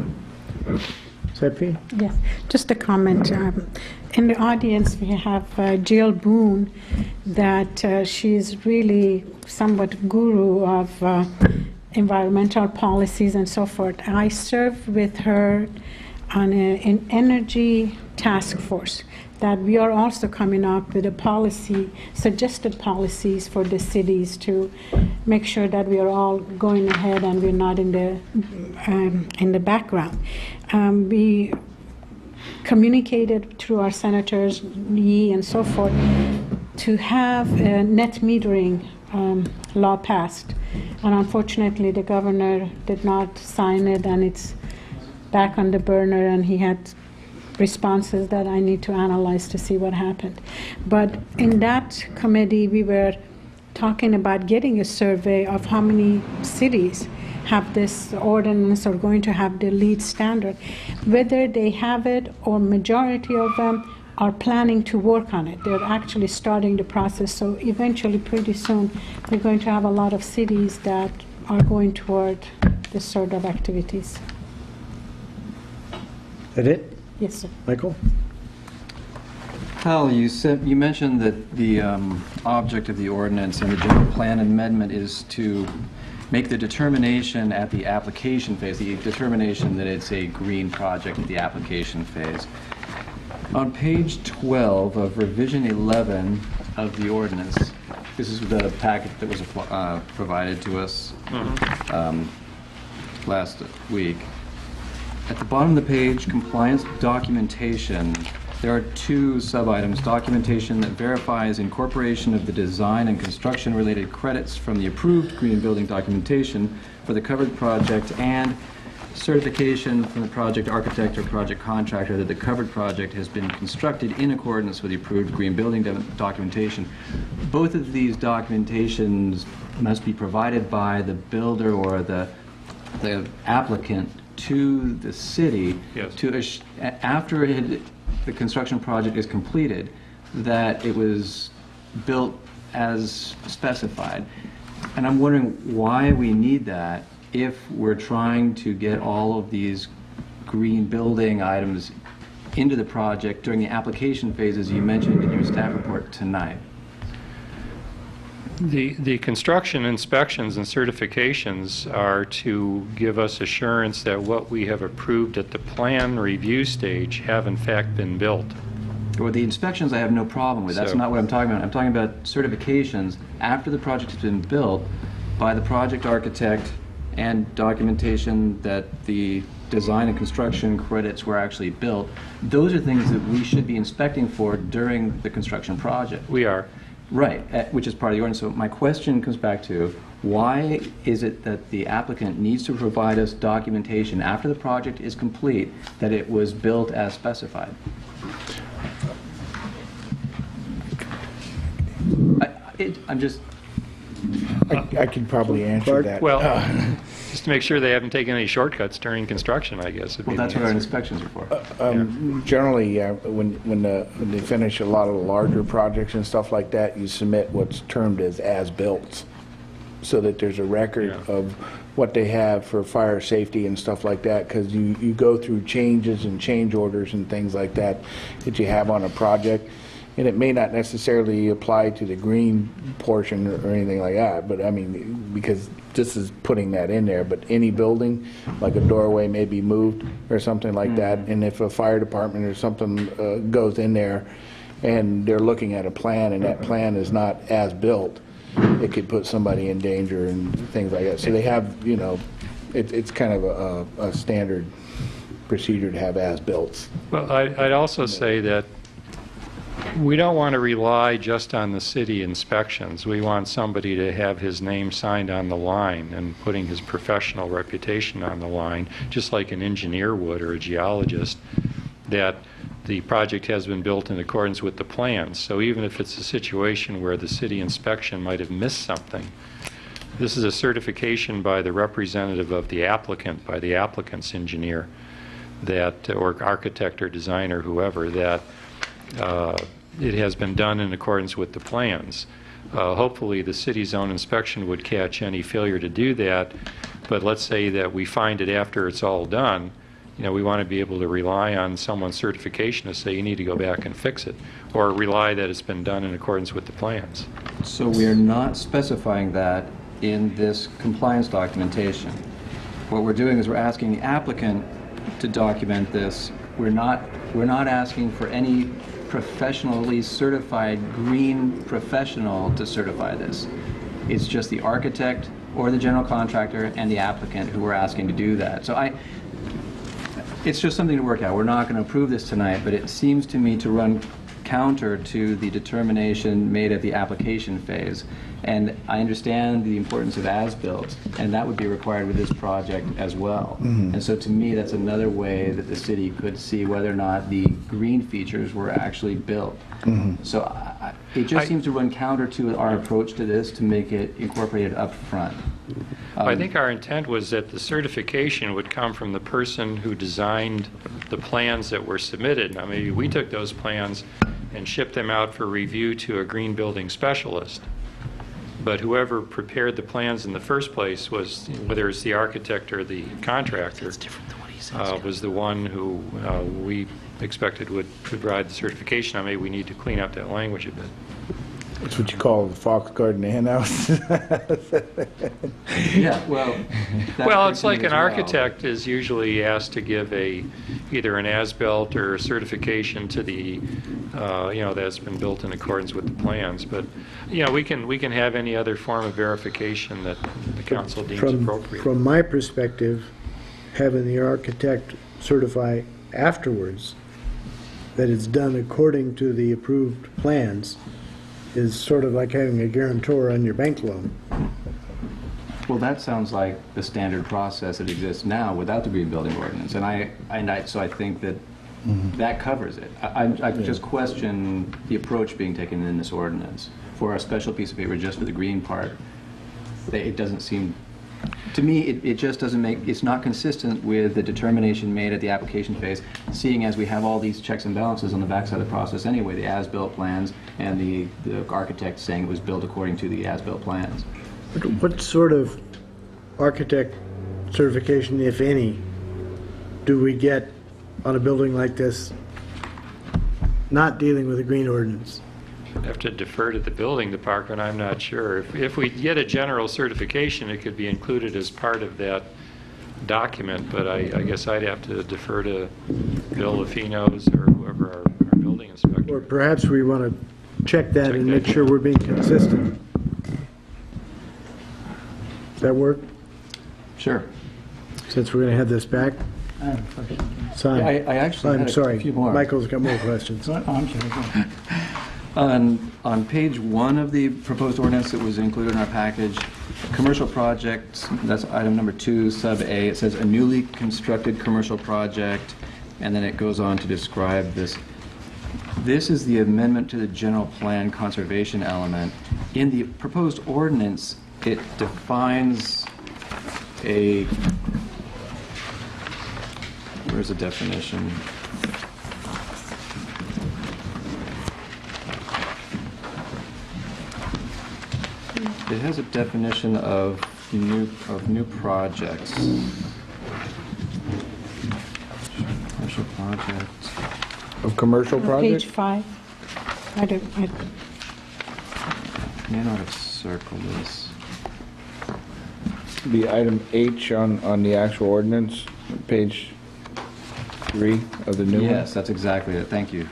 Seppi? Yes, just a comment. In the audience, we have Jill Boone, that she's really somewhat guru of environmental policies and so forth. I served with her on an energy task force that we are also coming up with a policy, suggested policies for the cities to make sure that we are all going ahead and we're not in the background. We communicated through our senators, Yee and so forth, to have a net metering law passed. And unfortunately, the governor did not sign it, and it's back on the burner, and he had responses that I need to analyze to see what happened. But in that committee, we were talking about getting a survey of how many cities have this ordinance or going to have the lead standard. Whether they have it or majority of them are planning to work on it. They're actually starting the process. So eventually, pretty soon, we're going to have a lot of cities that are going toward this sort of activities. That it? Yes, sir. Michael? Hal, you mentioned that the object of the ordinance and the general plan amendment is to make the determination at the application phase, the determination that it's a green project at the application phase. On page 12 of revision 11 of the ordinance, this is the packet that was provided to us last week. At the bottom of the page, compliance documentation, there are two sub-items: documentation that verifies incorporation of the design and construction-related credits from the approved green building documentation for the covered project, and certification from the project architect or project contractor that the covered project has been constructed in accordance with the approved green building documentation. Both of these documentations must be provided by the builder or the applicant to the city. Yes. To after the construction project is completed, that it was built as specified. And I'm wondering why we need that if we're trying to get all of these green building items into the project during the application phase, as you mentioned in your staff report tonight. The construction inspections and certifications are to give us assurance that what we have approved at the plan review stage have in fact been built. Well, the inspections I have no problem with. That's not what I'm talking about. I'm talking about certifications after the project has been built by the project architect and documentation that the design and construction credits were actually built. Those are things that we should be inspecting for during the construction project. We are. Right, which is part of the ordinance. So my question comes back to, why is it that the applicant needs to provide us documentation after the project is complete that it was built as specified? I can probably answer that. Well, just to make sure they haven't taken any shortcuts during construction, I guess. Well, that's what our inspections are for. Generally, when they finish a lot of the larger projects and stuff like that, you submit what's termed as built, so that there's a record of what they have for fire safety and stuff like that, because you go through changes and change orders and things like that you have on a project. And it may not necessarily apply to the green portion or anything like that, but I mean, because this is putting that in there, but any building, like a doorway may be moved or something like that, and if a fire department or something goes in there and they're looking at a plan and that plan is not as built, it could put somebody in danger and things like that. So they have, it's kind of a standard procedure to have as-built. Well, I'd also say that we don't want to rely just on the city inspections. We want somebody to have his name signed on the line and putting his professional reputation on the line, just like an engineer would or a geologist, that the project has been built in accordance with the plans. So even if it's a situation where the city inspection might have missed something, this is a certification by the representative of the applicant, by the applicant's engineer, that, or architect or designer, whoever, that it has been done in accordance with the plans. Hopefully the city's own inspection would catch any failure to do that, but let's say that we find it after it's all done. We want to be able to rely on someone's certification to say you need to go back and fix it, or rely that it's been done in accordance with the plans. So we are not specifying that in this compliance documentation. What we're doing is we're asking the applicant to document this. We're not asking for any professionally certified green professional to certify this. It's just the architect or the general contractor and the applicant who are asking to do that. So it's just something to work out. We're not going to approve this tonight, but it seems to me to run counter to the determination made at the application phase. And I understand the importance of as-built, and that would be required with this project as well. And so to me, that's another way that the city could see whether or not the green features were actually built. So it just seems to run counter to our approach to this to make it incorporated up front. I think our intent was that the certification would come from the person who designed the plans that were submitted. Now, maybe we took those plans and shipped them out for review to a green building specialist. But whoever prepared the plans in the first place was, whether it's the architect or the contractor, was the one who we expected would provide the certification. Now, maybe we need to clean up that language a bit. That's what you call the fox guarding the hen house. Yeah, well. Well, it's like an architect is usually asked to give either an as-built or a certification to the, that's been built in accordance with the plans. But, we can have any other form of verification that the council deems appropriate. From my perspective, having the architect certify afterwards that it's done according to the approved plans is sort of like having a guarantor on your bank loan. Well, that sounds like the standard process that exists now without the green building ordinance, so I think that that covers it. I just question the approach being taken in this ordinance for a special piece of paper just for the green part. It doesn't seem, to me, it just doesn't make, it's not consistent with the determination made at the application phase, seeing as we have all these checks and balances on the backside of the process anyway, the as-built plans and the architect saying it was built according to the as-built plans. What sort of architect certification, if any, do we get on a building like this not dealing with a green ordinance? I'd have to defer to the building department. I'm not sure. If we get a general certification, it could be included as part of that document, but I guess I'd have to defer to Bill if he knows, or whoever our building inspector. Or perhaps we want to check that and make sure we're being consistent. Does that work? Sure. Since we're going to have this back? I have a question. Simon. Yeah, I actually had a few more. Michael's got more questions. I'm sorry. On page 1 of the proposed ordinance that was included in our package, commercial projects, that's item number 2, sub A, it says a newly constructed commercial project, and then it goes on to describe this. This is the amendment to the general plan conservation element. In the proposed ordinance, it defines where's the definition? It has a definition of new projects. Commercial projects. Of commercial projects? Page 5. I may not have circled this. The item H on the actual ordinance, page 3 of the new one? Yes, that's exactly it. Thank you.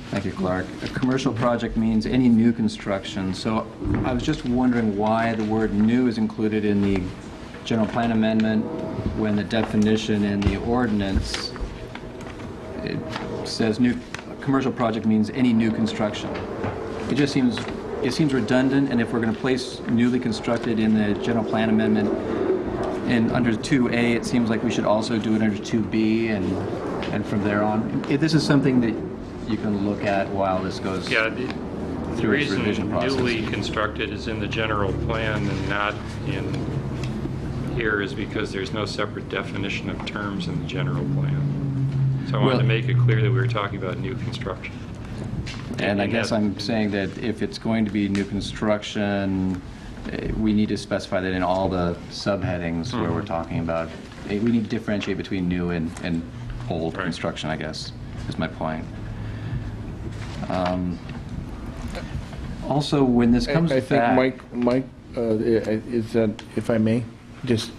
Thank you, Clark. A commercial project means any new construction. So I was just wondering why the word new is included in the general plan amendment when the definition in the ordinance, it says commercial project means any new construction. It just seems redundant, and if we're going to place newly constructed in the general plan amendment and under 2A, it seems like we should also do it under 2B and from there on. This is something that you can look at while this goes through its revision process. The reason newly constructed is in the general plan and not in here is because there's no separate definition of terms in the general plan. So I wanted to make it clear that we were talking about new construction. And I guess I'm saying that if it's going to be new construction, we need to specify that in all the subheadings where we're talking about. We need to differentiate between new and old construction, I guess, is my point. Also, when this comes I back... think Mike, is that, if I may, just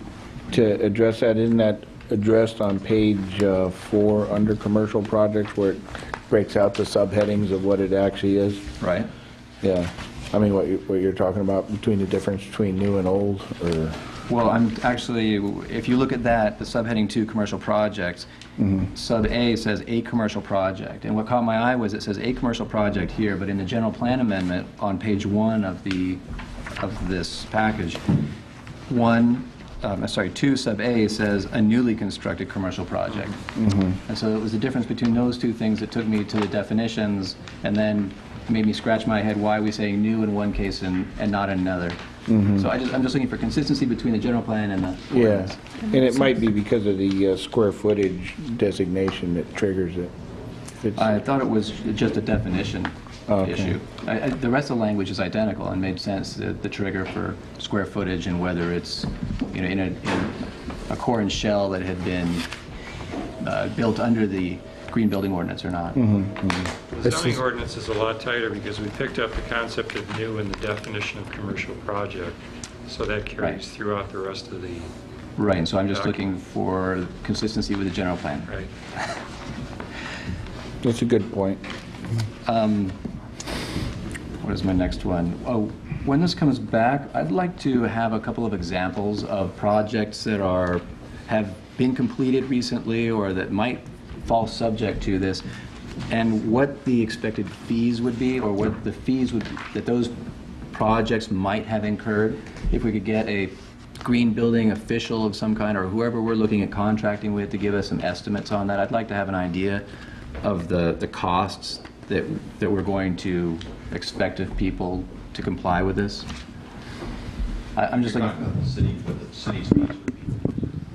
to address that, isn't that addressed on page 4 under commercial projects where it breaks out the subheadings of what it actually is. Right. Yeah. I mean, what you're talking about between the difference between new and old, or? Well, I'm actually, if you look at that, the subheading 2, commercial projects, sub A says a commercial project. And what caught my eye was it says a commercial project here, but in the general plan amendment on page 1 of this package, 2 sub A says a newly constructed commercial project. And so it was the difference between those two things that took me to the definitions and then made me scratch my head why we say new in one case and not in another. So I'm just looking for consistency between the general plan and the ordinance. And it might be because of the square footage designation that triggers it. I thought it was just a definition issue. The rest of the language is identical and made sense, the trigger for square footage and whether it's in a core and shell that had been built under the green building ordinance or not. The zoning ordinance is a lot tighter because we picked up the concept of new in the definition of commercial project, so that carries throughout the rest of the Right, and so I'm just looking for consistency with the general plan. Right. That's a good point. What is my next one? Oh, when this comes back, I'd like to have a couple of examples of projects that have been completed recently or that might fall subject to this, and what the expected fees would be, or what the fees would that those projects might have incurred. If we could get a green building official of some kind, or whoever we're looking at contracting with, to give us some estimates on that. I'd like to have an idea of the costs that we're going to expect of people to comply with this. I'm just looking. About the city, what the city's fees would be.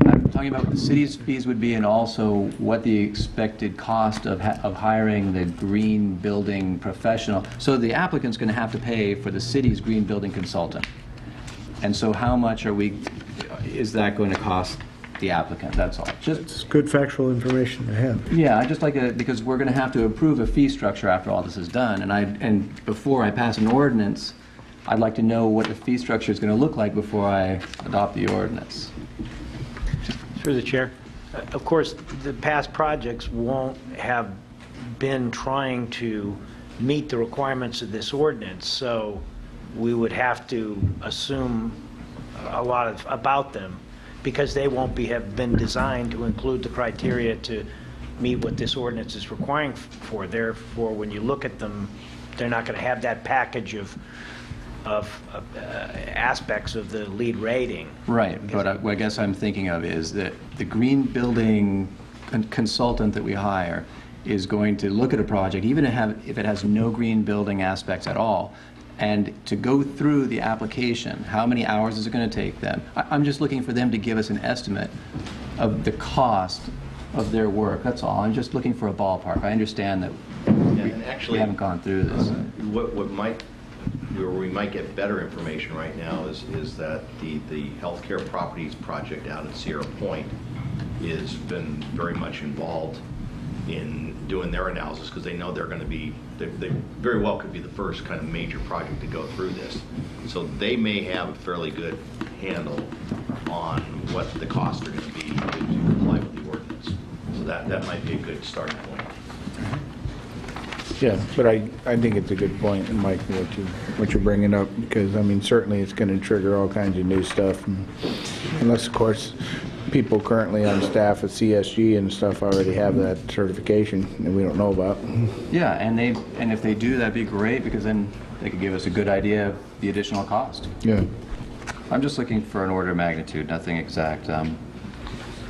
I'm talking about what the city's fees would be, and also what the expected cost of hiring the green building professional. So the applicant's going to have to pay for the city's green building consultant. And so how much is that going to cost the applicant? That's all. It's good factual information to have. Yeah, I just like it because we're going to have to approve a fee structure after all this is done. And before I pass an ordinance, I'd like to know what the fee structure is going to look like before I adopt the ordinance. Through the chair. Of course, the past projects won't have been trying to meet the requirements of this ordinance, so we would have to assume a lot about them because they won't have been designed to include the criteria to meet what this ordinance is requiring for. Therefore, when you look at them, they're not going to have that package of aspects of the lead rating. Right, but what I guess I'm thinking of is that the green building consultant that we hire is going to look at a project, even if it has no green building aspects at all, and to go through the application. How many hours is it going to take them? I'm just looking for them to give us an estimate of the cost of their work. That's all. I'm just looking for a ballpark. I understand that we haven't gone through this. Where we might get better information right now is that the healthcare properties project out at Sierra Point has been very much involved in doing their analysis because they know they're going to be, they very well could be the first kind of major project to go through this. So they may have a fairly good handle on what the costs are going to be to comply with the ordinance. So that might be a good starting point. Yeah, but I think it's a good point, Mike, what you're bringing up, because, I mean, certainly it's going to trigger all kinds of new stuff, unless, of course, people currently on staff at CSG and stuff already have that certification that we don't know about. Yeah, and if they do, that'd be great, because then they could give us a good idea of the additional cost. Yeah. I'm just looking for an order of magnitude, nothing exact.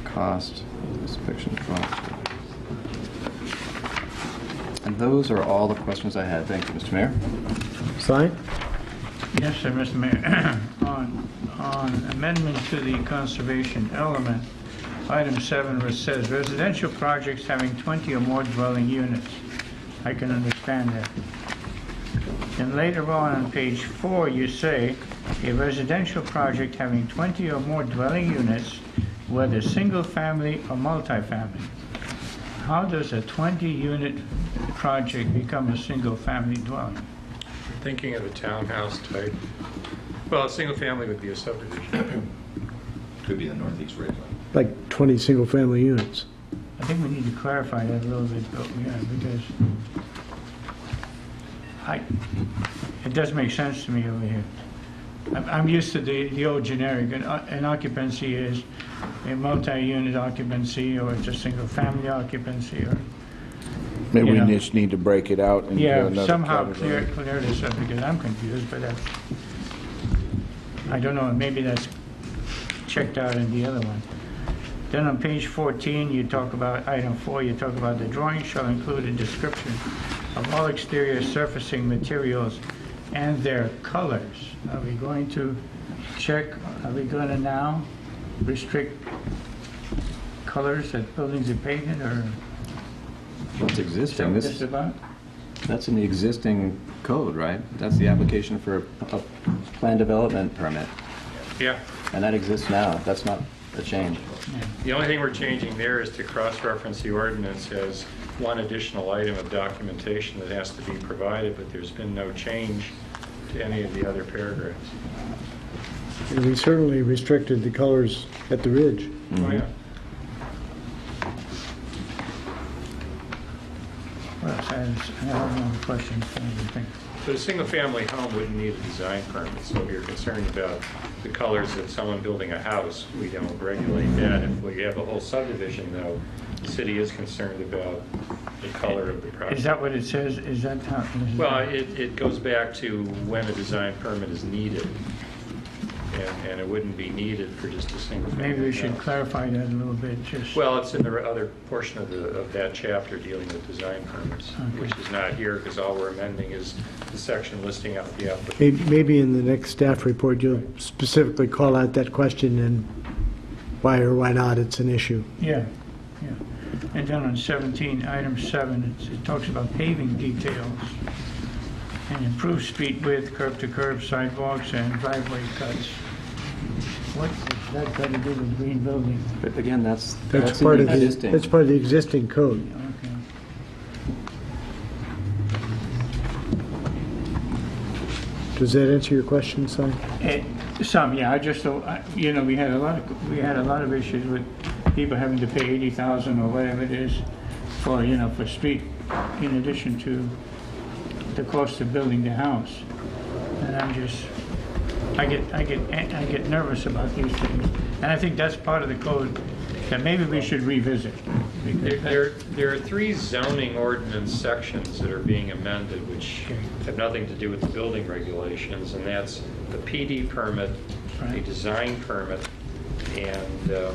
Cost, inspection cost. And those are all the questions I had. Thank you, Mr. Mayor. Sign? Yes, sir, Mr. Mayor. On amendment to the conservation element, item 7, which says residential projects having 20 or more dwelling units. I can understand that. And later on page 4, you say a residential project having 20 or more dwelling units, whether single family or multifamily. How does a 20-unit project become a single-family dwelling? Thinking of a townhouse type. Well, a single family would be a subdivision. Could be the Northeast Ridgeline. Like 20 single-family units. I think we need to clarify that a little bit, but because it doesn't make sense to me over here. I'm used to the old generic. An occupancy is a multi-unit occupancy, or it's a single-family occupancy, or Maybe we just need to break it out into another somehow category. clear this up, because I'm confused, but I don't know, maybe that's checked out in the other one. Then on page 14, you talk about, item 4, you talk about the drawing shall include a description of all exterior surfacing materials and their colors. Are we going to are we going to now restrict colors that buildings are painted, or? What's existing? Just about? That's in the existing code, right? That's the application for a plan development permit. Yeah. And that exists now. That's not a change. The only thing we're changing there is to cross-reference the ordinance as one additional item of documentation that has to be provided, but there's been no change to any of the other paragraphs. And we certainly restricted the colors at the ridge. Oh, yeah. Well, I have no questions. But a single-family home wouldn't need a design permit, so if you're concerned about the colors of someone building a house, we don't regulate that. If we have a whole subdivision, though, the city is concerned about the color of the property. Is that what it says? Is that how? Well, it goes back to when a design permit is needed, and it wouldn't be needed for just a single family. Maybe we should house. clarify that a little bit, just. Well, it's in the other portion of that chapter dealing with design permits, which is not here, because all we're amending is the section listing out the application. Maybe in the next staff report, you'll specifically call out that question and why or why not it's an issue. Yeah, yeah. And then on 17, item 7, it talks about paving details and improved street width, curb-to-curb sidewalks, and driveway cuts. What has that got to do with green building? But again, that's part in of the existing. that's part of the existing code. Okay. Does that answer your question, Si? Some, yeah. I just, you know, we had a lot of issues with people having to pay $80,000 or whatever it is for, you know, for street, in addition to the cost of building the house. And I get nervous about these things, and I think that's part of the code that maybe we should revisit. There are 3 zoning ordinance sections that are being amended, which have nothing to do with the building regulations, and that's the PD permit, the design permit, and the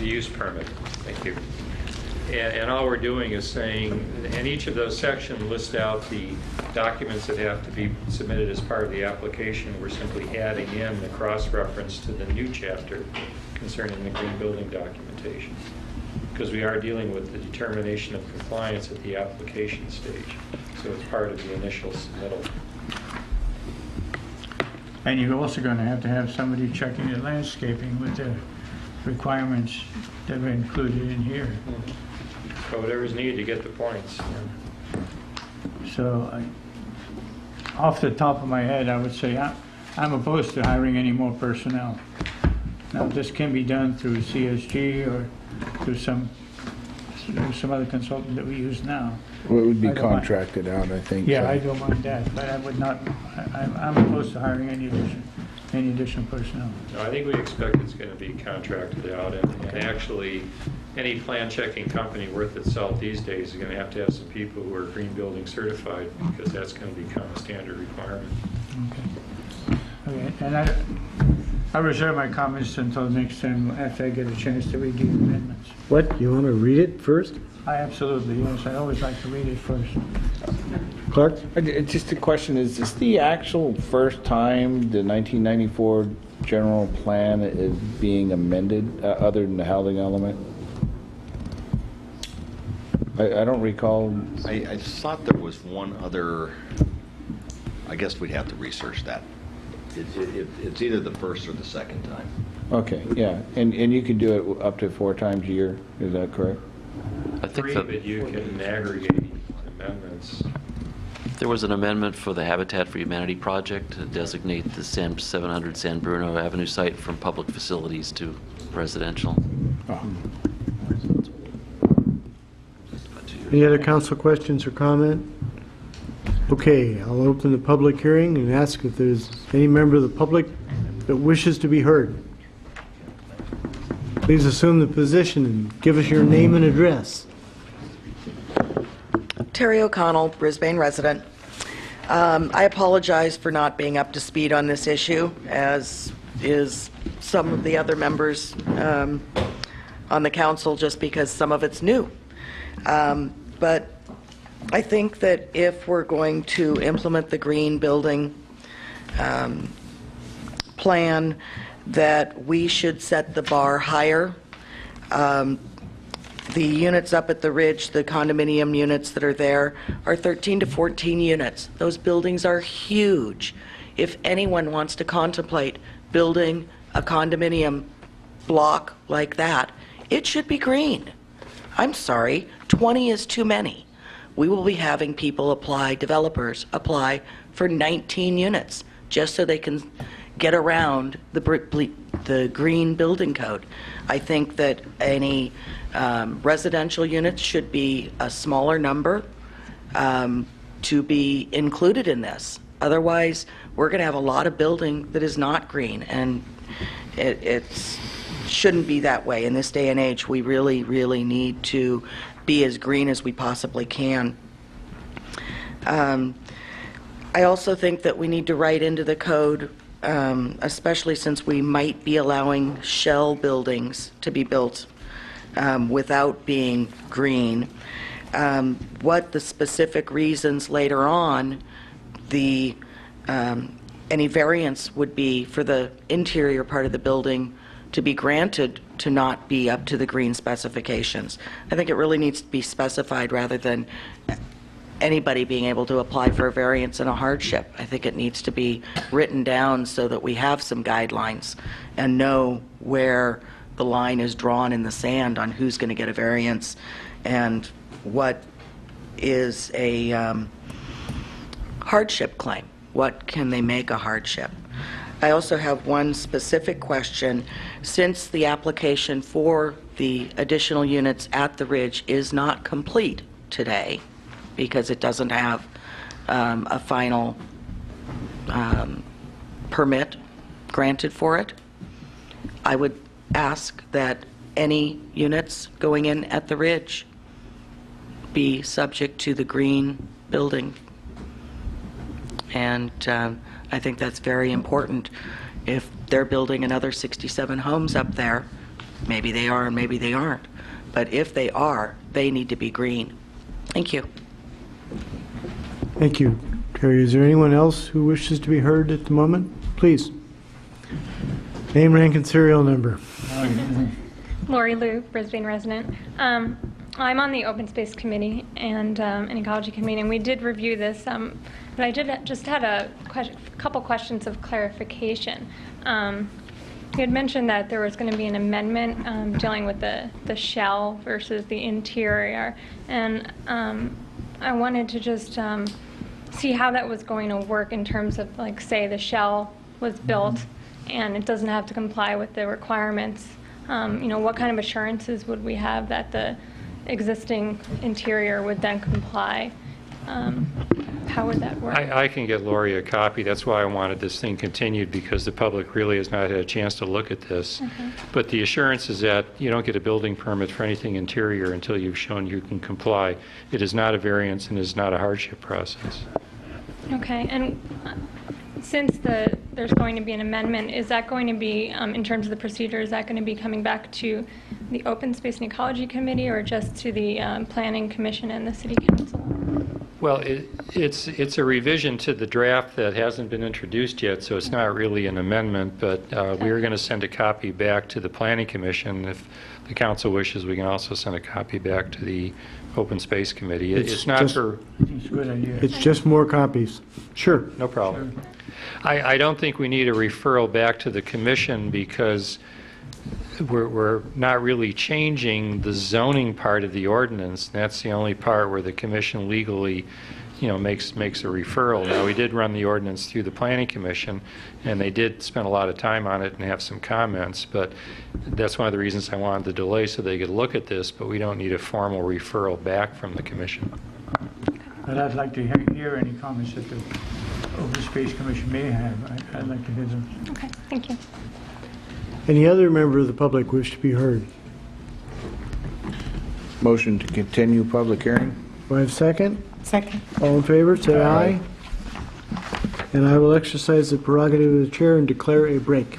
use permit. Thank you. And all we're doing is saying, and each of those sections list out the documents that have to be submitted as part of the application. We're simply adding in the cross-reference to the new chapter concerning the green building documentation, because we are dealing with the determination of compliance at the application stage. So it's part of the initial submittal. And you're also going to have somebody checking the landscaping with the requirements that are included in here. So whatever's needed to get the points. So, off the top of my head, I would say I'm opposed to hiring any more personnel. Now, this can be done through CSG or through some other consultant that we use now. Well, it would be I don't mind. contracted out, I think. Yeah, so. I don't mind that, but I would not, I'm opposed to hiring any additional personnel. No, I think we expect it's going to be contracted out, and actually, any plan checking company worth its salt these days is going to have some people who are green building certified, because that's going to become a standard requirement. Okay, and I reserve my comments until next time after I get a chance to read the amendments. What, you want to read it first? I absolutely, yes, I always like to read it first. Clark? Just a question, is this the actual first time the 1994 general plan is being amended, other than the housing element? I don't recall. I thought there was one other, I guess we'd have to research that. It's either the first or the second time. Okay, yeah, and you could do it up to 4 times a year, is that correct? I think but you can aggregate amendments. There was an amendment for the Habitat for Humanity project to designate the 700 San Bruno Avenue site from public facilities to residential. Any other council questions or comment? Okay, I'll open the public hearing and ask if there's any member of the public that wishes to be heard. Please assume the position and give us your name and address. Terry O'Connell, Brisbane resident. I apologize for not being up to speed on this issue, as is some of the other members on the council, just because some of it's new. But I think that if we're going to implement the green building plan, that we should set the bar higher. The units up at the Ridge, the condominium units that are there, are 13 to 14 units. Those buildings are huge. If anyone wants to contemplate building a condominium block like that, it should be green. I'm sorry, 20 is too many. We will be having people apply, developers apply for 19 units just so they can get around the green building code. I think that any residential units should be a smaller number to be included in this. Otherwise, we're going to have a lot of building that is not green, and it shouldn't be that way. In this day and age, we really, really need to be as green as we possibly can. I also think that we need to write into the code, especially since we might be allowing shell buildings to be built without being green, what the specific reasons later on any variance would be for the interior part of the building to be granted to not be up to the green specifications. I think it really needs to be specified rather than anybody being able to apply for a variance and a hardship. I think it needs to be written down so that we have some guidelines and know where the line is drawn in the sand on who's going to get a variance and what is a hardship claim. What can they make a hardship? I also have one specific question. Since the application for the additional units at the Ridge is not complete today because it doesn't have a final permit granted for it, I would ask that any units going in at the Ridge be subject to the green building. And I think that's very important. If they're building another 67 homes up there, maybe they are and maybe they aren't. But if they are, they need to be green. Thank you. Thank you, Terry. Is there anyone else who wishes to be heard at the moment? Please. Name, rank, and serial number. Lori Liu, Brisbane resident. I'm on the Open Space Committee and an Ecology Committee, and we did review this, but I just had a couple questions of clarification. You had mentioned that there was going to be an amendment dealing with the shell versus the interior, and I wanted to just see how that was going to work in terms of, like, say the shell was built and it doesn't have to comply with the requirements. What kind of assurances would we have that the existing interior would then comply? How would that work? I can get Lori a copy. That's why I wanted this thing continued, because the public really has not had a chance to look at this. Okay. But the assurance is that you don't get a building permit for anything interior until you've shown you can comply. It is not a variance and is not a hardship process. Okay, and since there's going to be an amendment, is that going to be, in terms of the procedure, is that going to be coming back to the Open Space and Ecology Committee or just to the Planning Commission and the City Council? Well, it's a revision to the draft that hasn't been introduced yet, so it's not really an amendment, but we are going to send a copy back to the Planning Commission. If the council wishes, we can also send a copy back to the Open Space Committee. It's not for... It's a good idea. It's just more copies. Sure. No problem. Sure. I don't think we need a referral back to the commission because we're not really changing the zoning part of the ordinance. That's the only part where the commission legally makes a referral. Now, we did run the ordinance through the Planning Commission, and they did spend a lot of time on it and have some comments, but that's one of the reasons I wanted to delay so they could look at this, but we don't need a formal referral back from the commission. But I'd like to hear any comments that the Open Space Commission may have. I'd like to hear them. Okay, thank you. Any other member of the public wish to be heard? Motion to continue public hearing. Do I have a second? Second. All in favor, say aye. And I will exercise the prerogative of the chair and declare a break.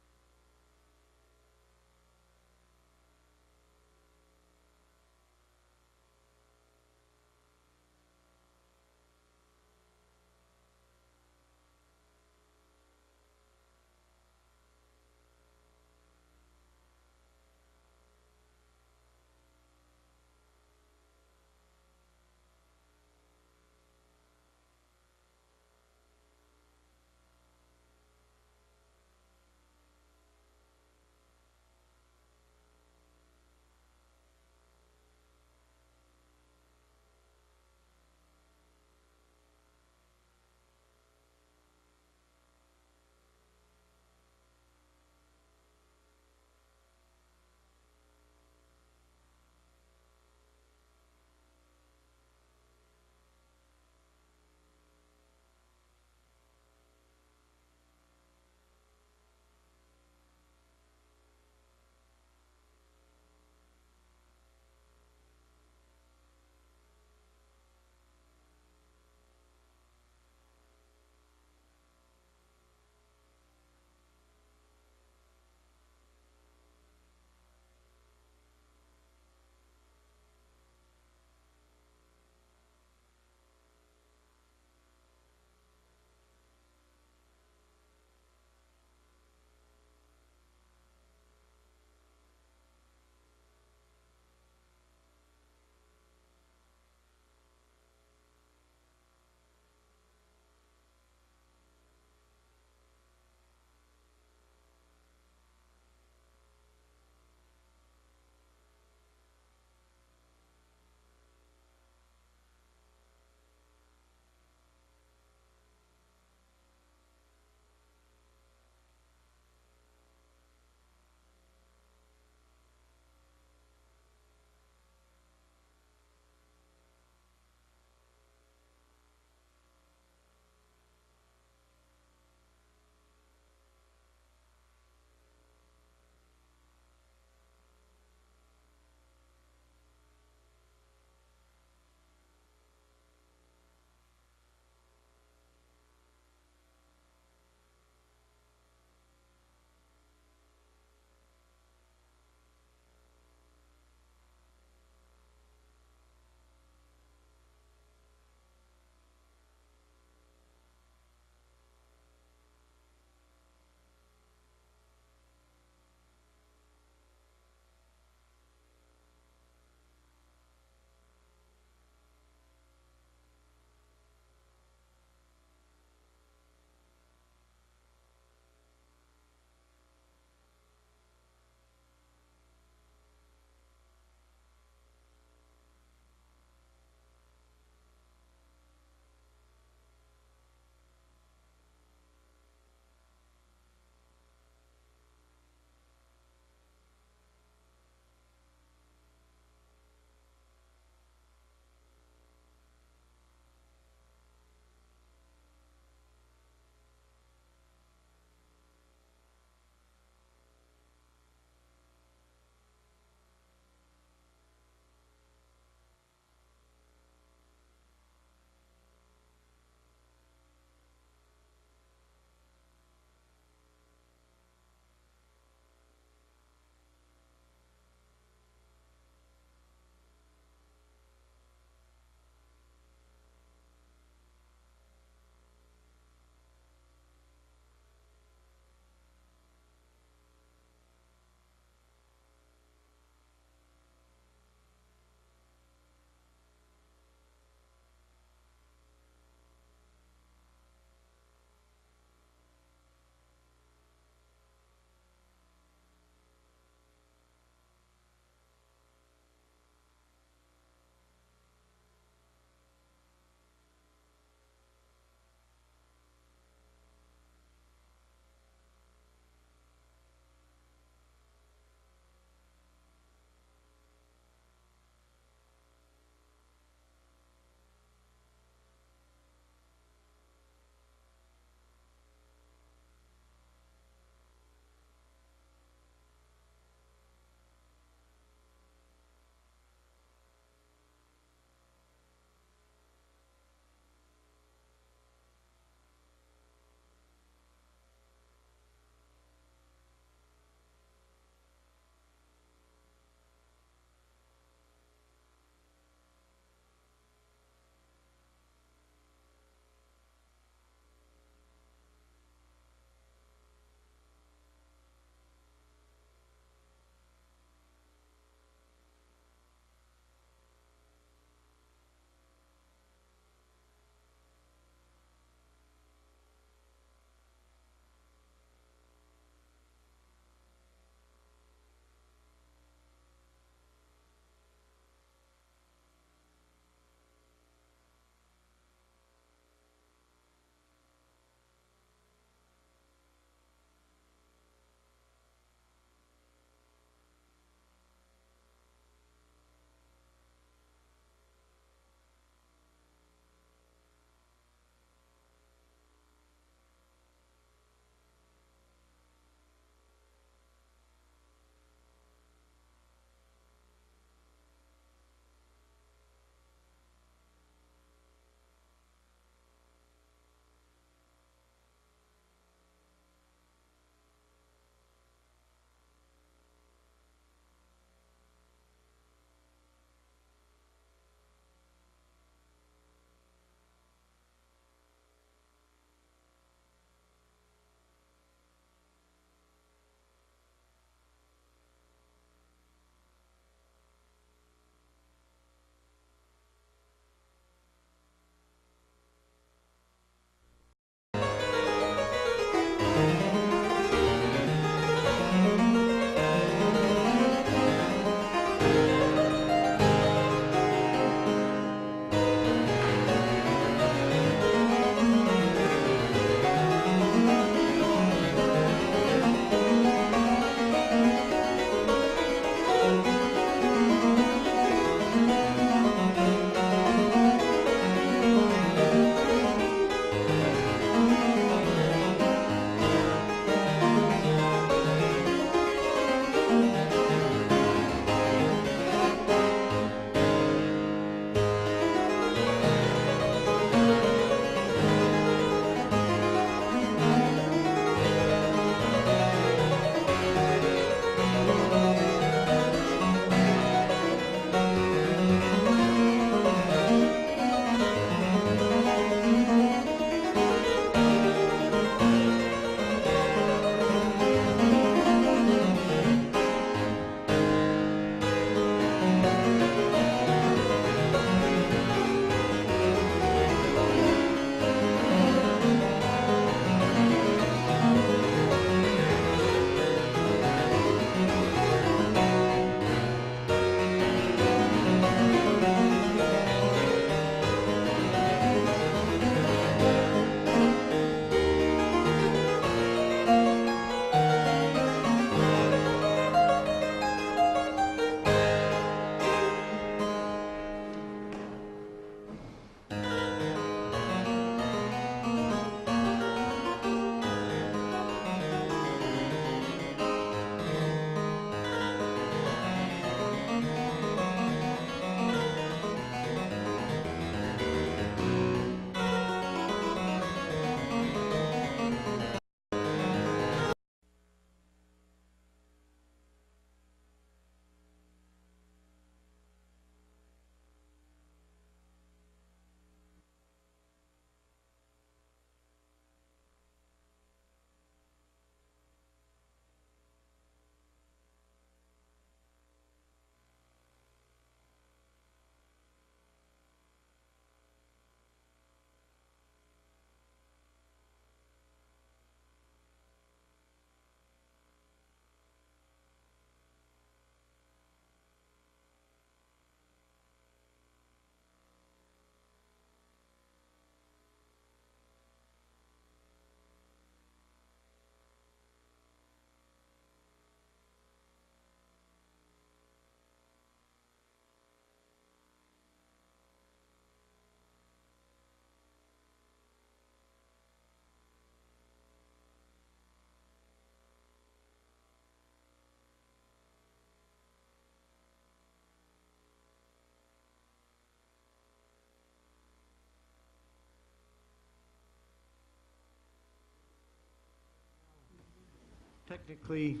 technically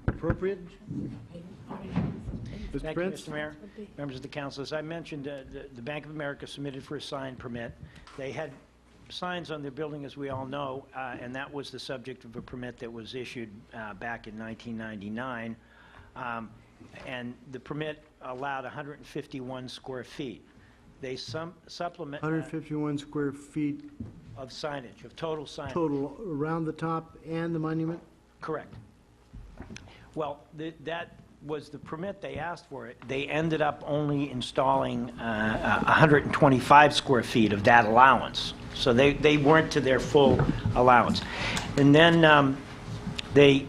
appropriate. Mr. Thank Prince? you, Mr. Mayor, members of the council. As I mentioned, the Bank of America submitted for a sign permit. They had signs on their building, as we all know, and that was the subject of a permit that was issued back in 1999. And the permit allowed 151 square feet. They supplement 151 square feet of signage, of total signage. total around the top and the monument? Correct. Well, that was the permit they asked for it. They ended up only installing 125 square feet of that allowance. So they weren't to their full allowance. And then they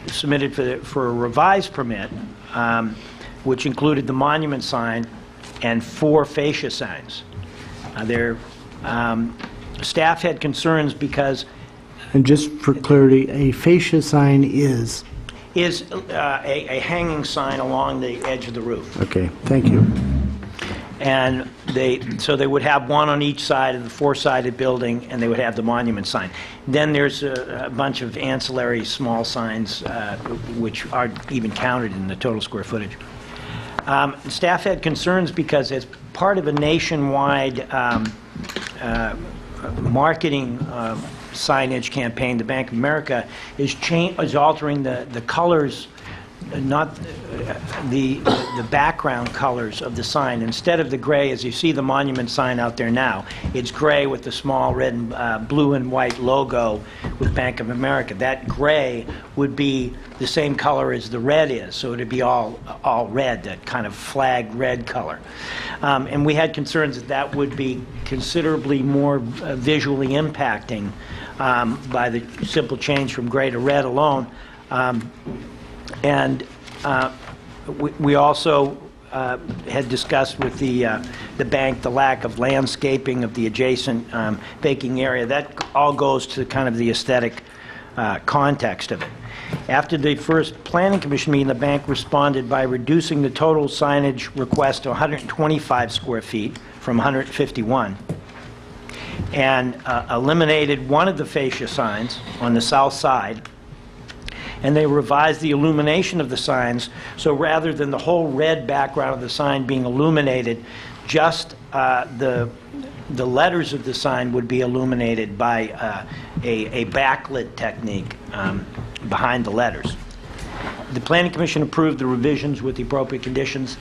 submitted for a revised permit, which included the monument sign and 4 fascia signs. Their staff had concerns because... And just for clarity, a fascia sign is? Is a hanging sign along the edge of the roof. Okay, thank you. And so they would have one on each side of the 4-sided building, and they would have the monument sign. Then there's a bunch of ancillary small signs, which aren't even counted in the total square footage. Staff had concerns because as part of a nationwide marketing signage campaign, the Bank of America is altering the colors, not the background colors of the sign. Instead of the gray, as you see the monument sign out there now, it's gray with the small red and blue and white logo with Bank of America. That gray would be the same color as the red is, so it would be all red, that kind of flag red color. And we had concerns that would be considerably more visually impacting by the simple change from gray to red alone. And we also had discussed with the bank the lack of landscaping of the adjacent baking area. That all goes to kind of the aesthetic context of it. After the first Planning Commission meeting, the bank responded by reducing the total signage request to 125 square feet from 151, and eliminated one of the fascia signs on the south side. And they revised the illumination of the signs, so rather than the whole red background of the sign being illuminated, just the letters of the sign would be illuminated by a backlit technique behind the letters. The Planning Commission approved the revisions with the appropriate conditions,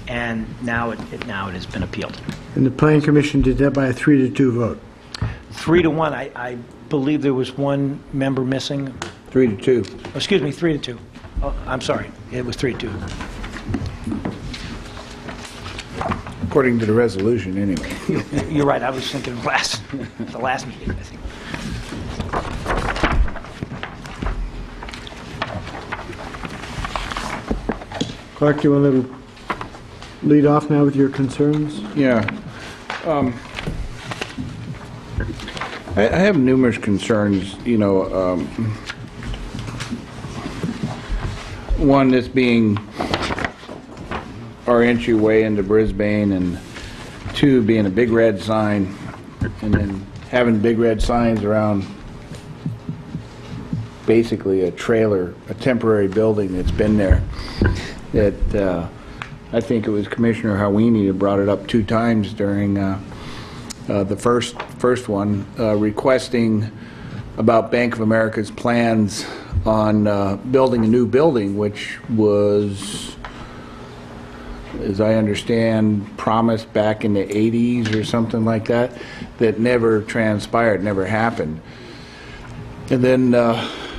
and now it has been appealed. And the Planning Commission did that by a 3-2 vote? 3-1. I believe there was one member missing. 3-2. Oh, excuse me, 3-2. Oh, I'm sorry. It was 3-2. According to the resolution, anyway. You're right. I was thinking of the last meeting, I think. Clark, do you want to lead off now with your concerns? Yeah. I have numerous concerns, one, this being our entryway into Brisbane, and 2, being a big red sign, and then having big red signs around basically a trailer, a temporary building that's been there. That I think it was Commissioner Hawini that brought it up 2 times during the first one, requesting about Bank of America's plans on building a new building, which was, as I understand, promised back in the 80s or something like that, that never transpired, never happened. And then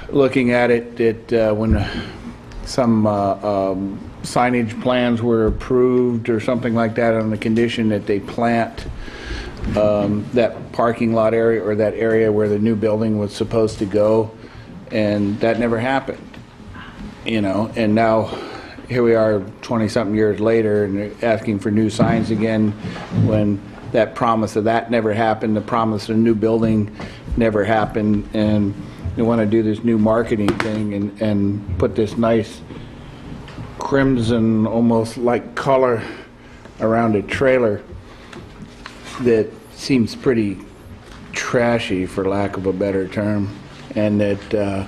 looking at it, when some signage plans were approved or something like that on the condition that they plant that parking lot area, or that area where the new building was supposed to go, and that never happened, and now here we are 20-something years later, and they're asking for new signs again, when that promise of that never happened, the promise of a new building never happened, and they want to do this new marketing thing and put this nice crimson, almost like color around a trailer that seems pretty trashy, for lack of a better term, and that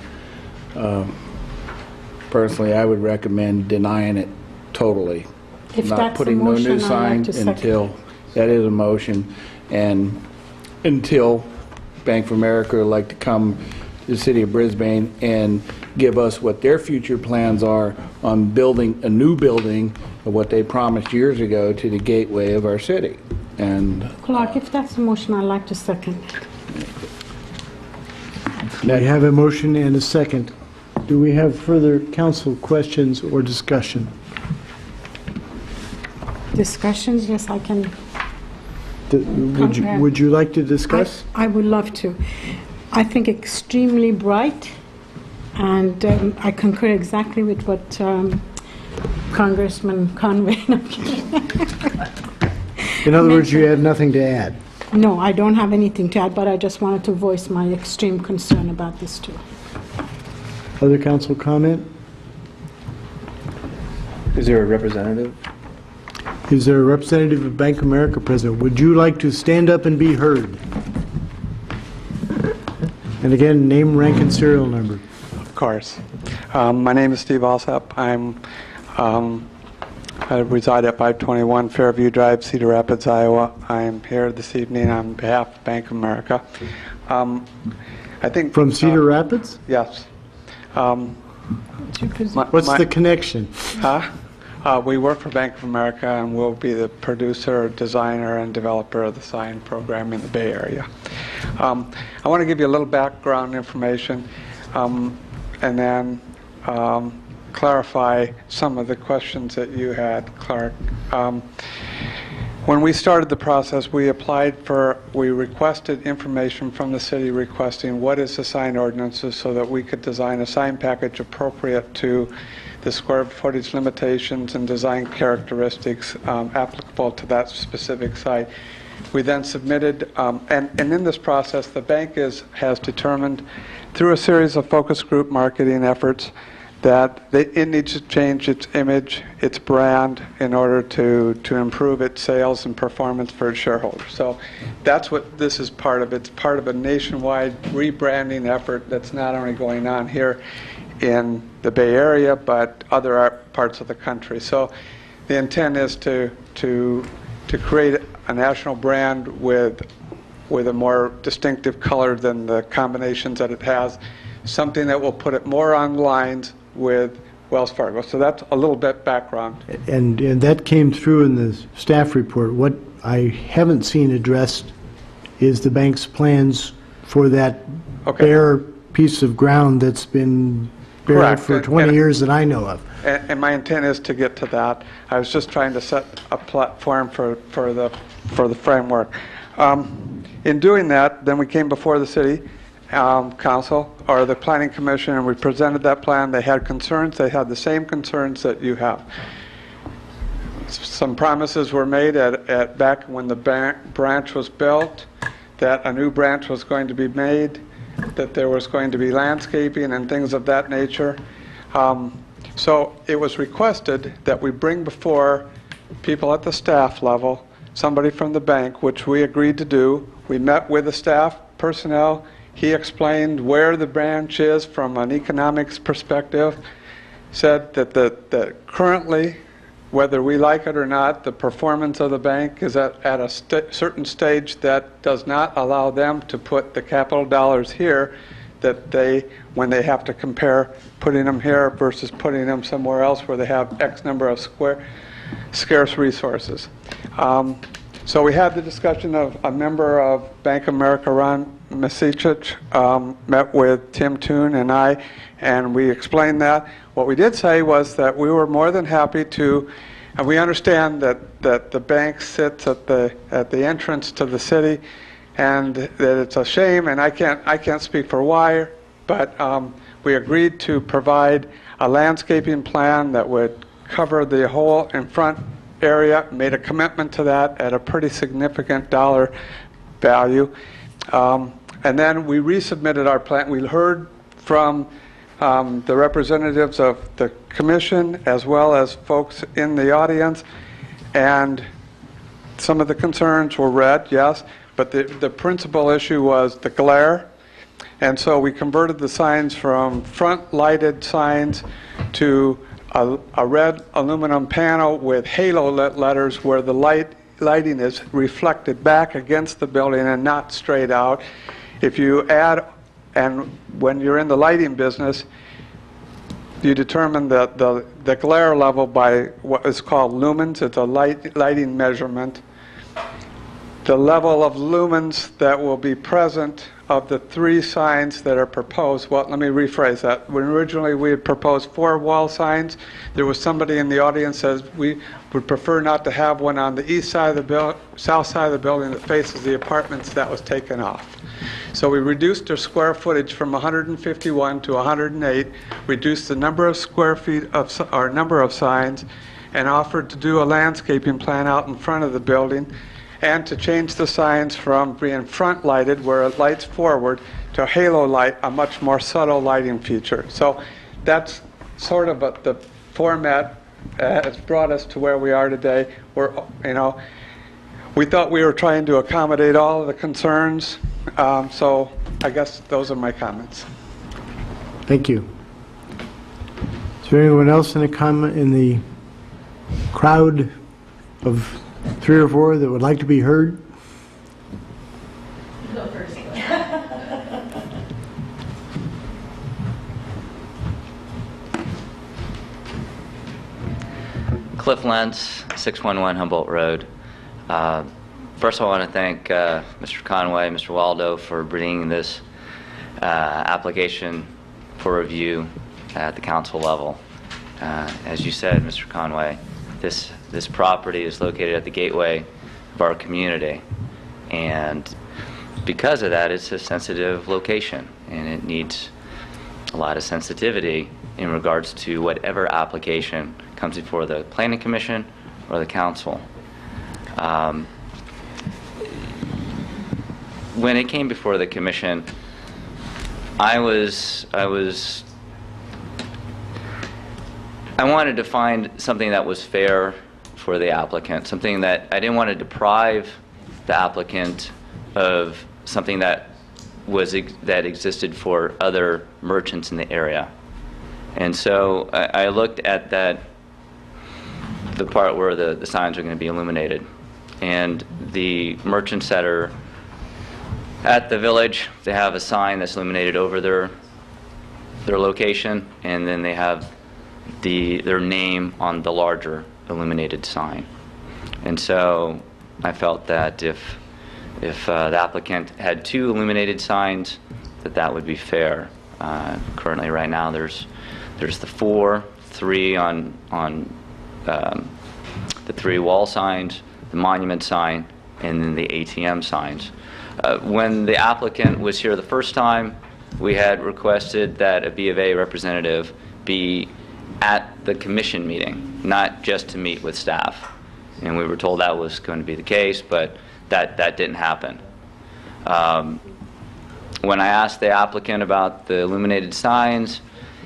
Personally, I would recommend denying it totally. If Not that's the putting no motion, new I'd like sign to second. until, that is a motion, and until Bank of America would like to come to the city of Brisbane and give us what their future plans are on building a new building of what they promised years ago to the gateway of our city. And Clark, if that's the motion, I'd like to second. We have a motion and a second. Do we have further council questions or discussion? Discussions, yes, I can. Would you like to discuss? I would love to. I think extremely bright, and I concur exactly with what Congressman Conway. In other words, you have nothing to add? No, I don't have anything to add, but I just wanted to voice my extreme concern about this too. Other council comment? Is there a representative? Is there a representative of Bank of America present? Would you like to stand up and be heard? And again, name, rank, and serial number. Of course. My name is Steve Alsop. I reside at 521 Fairview Drive, Cedar Rapids, Iowa. I'm here this evening on behalf of Bank of America. I think from Cedar Rapids? Yes. What's the connection? We work for Bank of America, and we'll be the producer, designer, and developer of the sign program in the Bay Area. I want to give you a little background information, and then clarify some of the questions that you had, Clark. When we started the process, we requested information from the city requesting what is the sign ordinances so that we could design a sign package appropriate to the square footage limitations and design characteristics applicable to that specific site. We then submitted, and in this process, the bank has determined through a series of focus group marketing efforts that it needs to change its image, its brand, in order to improve its sales and performance for its shareholders. So that's what this is part of. It's part of a nationwide rebranding effort that's not only going on here in the Bay Area, but other parts of the country. So the intent is to create a national brand with a more distinctive color than the combinations that it has, something that will put it more on lines with Wells Fargo. So that's a little bit background. And that came through in the staff report. What I haven't seen addressed is the bank's plans for that bare piece of ground that's been bare for 20 years that I know of. And my intent is to get to that. I was just trying to set a platform for the framework. In doing that, then we came before the city council or the planning commission, and we presented that plan. They had concerns. They had the same concerns that you have. Some promises were made back when the branch was built, that a new branch was going to be made, that there was going to be landscaping and things of that nature. So it was requested that we bring before people at the staff level, somebody from the bank, which we agreed to do. We met with the staff personnel. He explained where the branch is from an economics perspective, said that currently, whether we like it or not, the performance of the bank is at a certain stage that does not allow them to put the capital dollars here, that when they have to compare putting them here versus putting them somewhere else where they have X number of scarce resources. So we had the discussion of a member of Bank of America, Ron Masichich, met with Tim Toon and I, and we explained that. What we did say was that we were more than happy to, and we understand that the bank sits at the entrance to the city, and that it's a shame, and I can't speak for why, but we agreed to provide a landscaping plan that would cover the whole in front area, made a commitment to that at a pretty significant dollar value. And then we resubmitted our plan. We heard from the representatives of the commission as well as folks in the audience, and some of the concerns were read, yes, but the principal issue was the glare, And so we converted the signs from front lighted signs to a red aluminum panel with halo lit letters where the lighting is reflected back against the building and not straight out. If you add, and when you're in the lighting business, you determine the glare level by what is called lumens. It's a lighting measurement. The level of lumens that will be present of the 3 signs that are proposed. Well, let me rephrase that. When originally we had proposed 4 wall signs, there was somebody in the audience that says we would prefer not to have one on the east side of the south side of the building that faces the apartments. That was taken off. So we reduced our square footage from 151 to 108, reduced the number of square feet of our number of signs, and offered to do a landscaping plan out in front of the building, and to change the signs from being front lighted, where it lights forward, to halo light, a much more subtle lighting feature. So that's sort of the format has brought us to where we are today. We're, we thought we were trying to accommodate all of the concerns. So I guess those are my comments. Thank you. Is there anyone else in the crowd of 3 or 4 that would like to be heard? Go first. Cliff Lentz, 611 Humboldt Road. First, I want to thank Mr. Conway, Mr. Waldo for bringing this application for review at the council level. As you said, Mr. Conway, this property is located at the gateway of our community, and because of that, it's a sensitive location, and it needs a lot of sensitivity in regards to whatever application comes before the Planning Commission or the council. When it came before the commission, I wanted to find something that was fair for the applicant, something that I didn't want to deprive the applicant of something that existed for other merchants in the area. And so I looked at the part where the signs are going to be illuminated, and the merchants that are at the village, they have a sign that's illuminated over their location, and then they have their name on the larger illuminated sign. And so I felt that if the applicant had 2 illuminated signs, that would be fair. Currently, right now, there's the 3 on the 3 wall signs, the monument sign, and then the ATM signs. When the applicant was here the first time, we had requested that a B of A representative be at the commission meeting, not just to meet with staff. And we were told that was going to be the case, but that didn't happen. When I asked the applicant about the illuminated signs,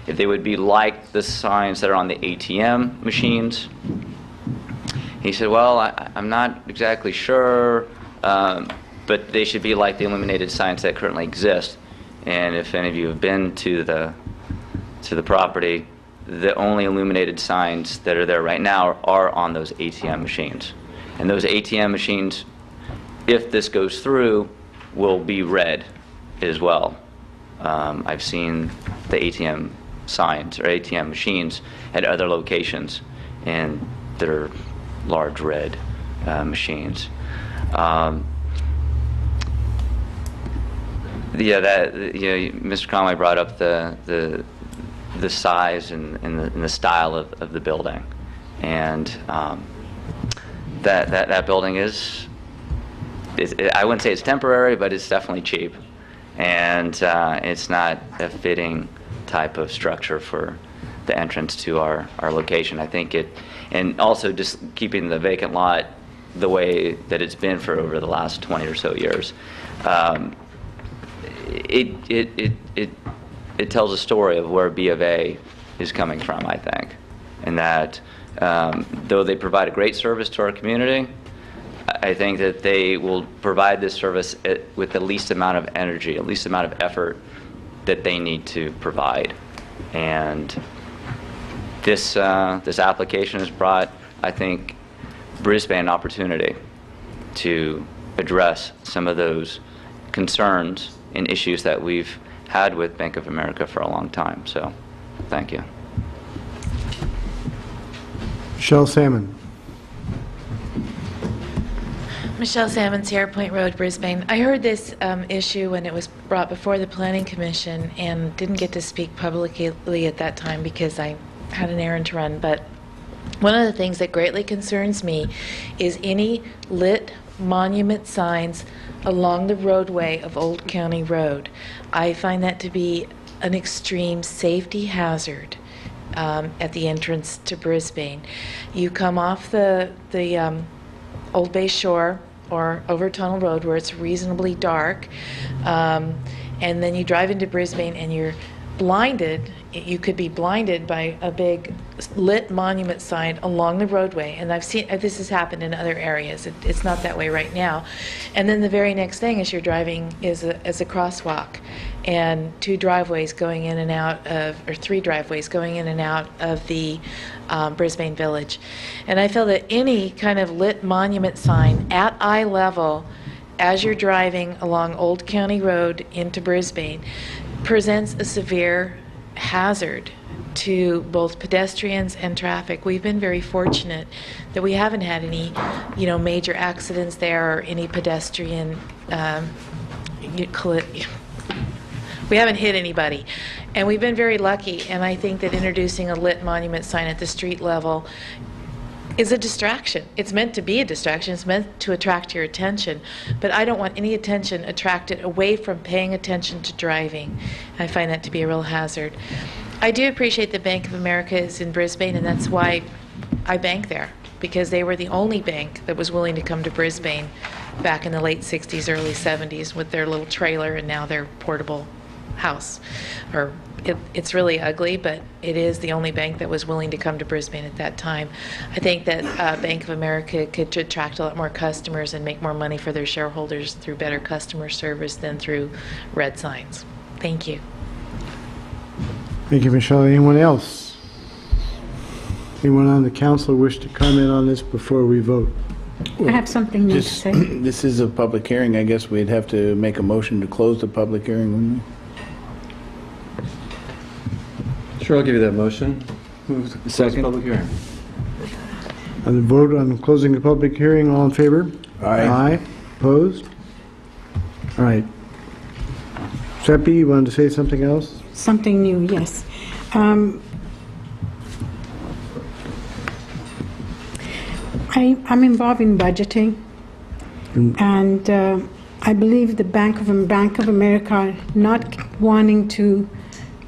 if they would be like the signs that are on the ATM machines, he said, well, I'm not exactly sure, but they should be like the illuminated signs that currently exist. And if any of you have been to the property, the only illuminated signs that are there right now are on those ATM machines. And those ATM machines, if this goes through, will be red as well. I've seen the ATM signs or ATM machines at other locations, and they're large red machines. Mr. Conway brought up the size and the style of the building, and that building is I wouldn't say it's temporary, but it's definitely cheap, and it's not a fitting type of structure for the entrance to our location. I think and also just keeping the vacant lot the way that it's been for over the last 20 or so years. It tells a story of where B of A is coming from, I think, and that though they provide a great service to our community, I think that they will provide this service with the least amount of energy, the least amount of effort that they need to provide. And this application has brought, I think, Brisbane an opportunity to address some of those concerns and issues that we've had with Bank of America for a long time. So, thank you. Michelle Salmon. Michelle Salmon, Sierra Point Road, Brisbane. I heard this issue when it was brought before the Planning Commission and didn't get to speak publicly at that time because I had an errand to run. But one of the things that greatly concerns me is any lit monument signs along the roadway of Old County Road. I find that to be an extreme safety hazard at the entrance to Brisbane. You come off the Old Bay Shore or over Tunnel Road where it's reasonably dark, and then you drive into Brisbane and you're blinded. You could be blinded by a big lit monument sign along the roadway, and I've seen this has happened in other areas. It's not that way right now. And then the very next thing as you're driving is a crosswalk, and two driveways going in and out of, or three driveways going in and out of the Brisbane Village. And I feel that any kind of lit monument sign at eye level as you're driving along Old County Road into Brisbane presents a severe hazard to both pedestrians and traffic. We've been very fortunate that we haven't had any, major accidents there or any pedestrian we haven't hit anybody. And we've been very lucky, and I think that introducing a lit monument sign at the street level is a distraction. It's meant to be a distraction. It's meant to attract your attention. But I don't want any attention attracted away from paying attention to driving. I find that to be a real hazard. I do appreciate that Bank of America is in Brisbane, and that's why I bank there, because they were the only bank that was willing to come to Brisbane back in the late 60s, early 70s with their little trailer and now their portable house. It's really ugly, but it is the only bank that was willing to come to Brisbane at that time. I think that Bank of America could attract a lot more customers and make more money for their shareholders through better customer service than through red signs. Thank you. Thank you, Michelle. Anyone else? Anyone on the council wish to comment on this before we vote? I have something new to say. This is a public hearing. I guess we'd have to make a motion to close the public hearing, wouldn't we? Sure, I'll give you that motion. Move to close the public hearing. On the vote on closing the public hearing, all in favor? Aye. Aye. Opposed? All right. Seppi, you wanted to say something else? Something new, yes. I'm involved in budgeting, and I believe the Bank of America not wanting to,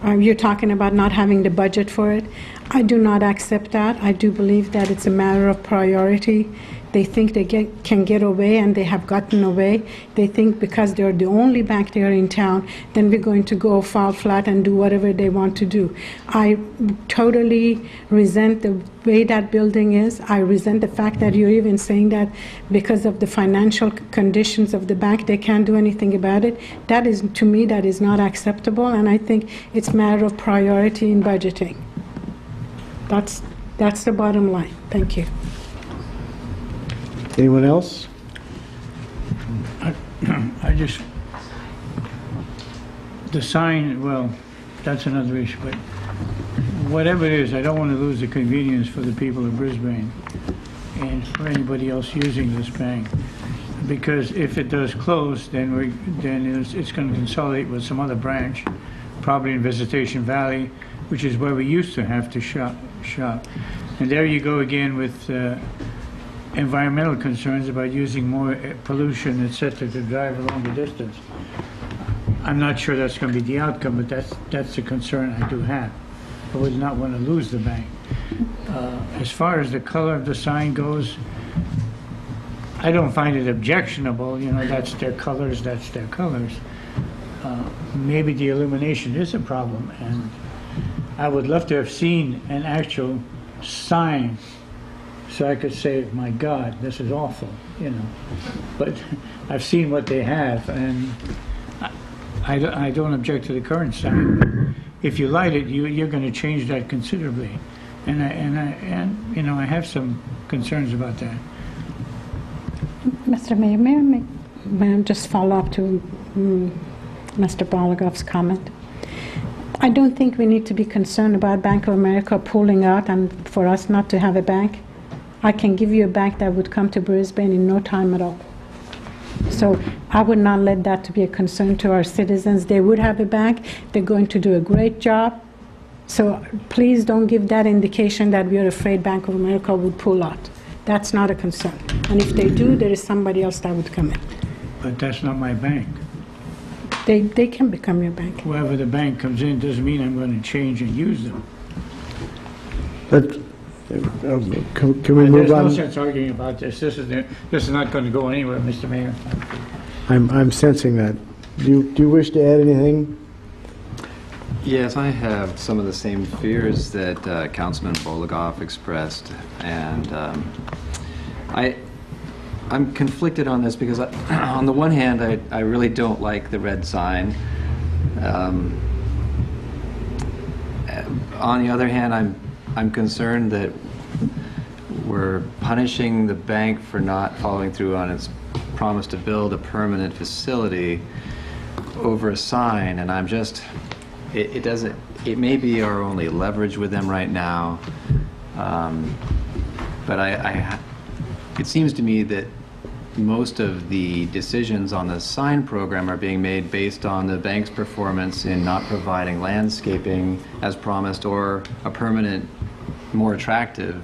you're talking about not having the budget for it. I do not accept that. I do believe that it's a matter of priority. They think they can get away, and they have gotten away. They think because they're the only bank there in town, then we're going to go fall flat and do whatever they want to do. I totally resent the way that building is. I resent the fact that you're even saying that because of the financial conditions of the bank, they can't do anything about it. That is, to me, that is not acceptable, and I think it's a matter of priority in budgeting. That's the bottom line. Thank you. Anyone else? The sign, well, that's another issue, but whatever it is, I don't want to lose the convenience for the people of Brisbane and for anybody else using this bank. Because if it does close, then it's going to consolidate with some other branch, probably in Visitation Valley, which is where we used to have to shop. And there you go again with environmental concerns about using more pollution, etc., to drive a longer distance. I'm not sure that's going to be the outcome, but that's the concern I do have. I would not want to lose the bank. As far as the color of the sign goes, I don't find it objectionable. That's their colors, that's their colors. Maybe the illumination is a problem, and I would love to have seen an actual sign so I could say, my God, this is awful, But I've seen what they have, and I don't object to the current sign, but if you light it, you're going to change that considerably. And you know, I have some concerns about that. Mr. Mayor, may I just follow up to Mr. Bologov's comment? I don't think we need to be concerned about Bank of America pulling out and for us not to have a bank. I can give you a bank that would come to Brisbane in no time at all. So I would not let that to be a concern to our citizens. They would have a bank. They're going to do a great job. So please don't give that indication that we are afraid Bank of America would pull out. That's not a concern. And if they do, there is somebody else that would come in. But that's not my bank. They can become your bank. Whoever the bank comes in doesn't mean I'm going to change and use them. But can we move on? There's no sense arguing about this. This is not going to go anywhere, Mr. Mayor. I'm sensing that. Do you wish to add anything? Yes, I have some of the same fears that Councilman Bologov expressed, and I'm conflicted on this because on the one hand, I really don't like the red sign. On the other hand, I'm concerned that we're punishing the bank for not following through on its promise to build a permanent facility over a sign, and I'm just, it may be our only leverage with them right now, but it seems to me that most of the decisions on the sign program are being made based on the bank's performance in not providing landscaping as promised or a permanent, more attractive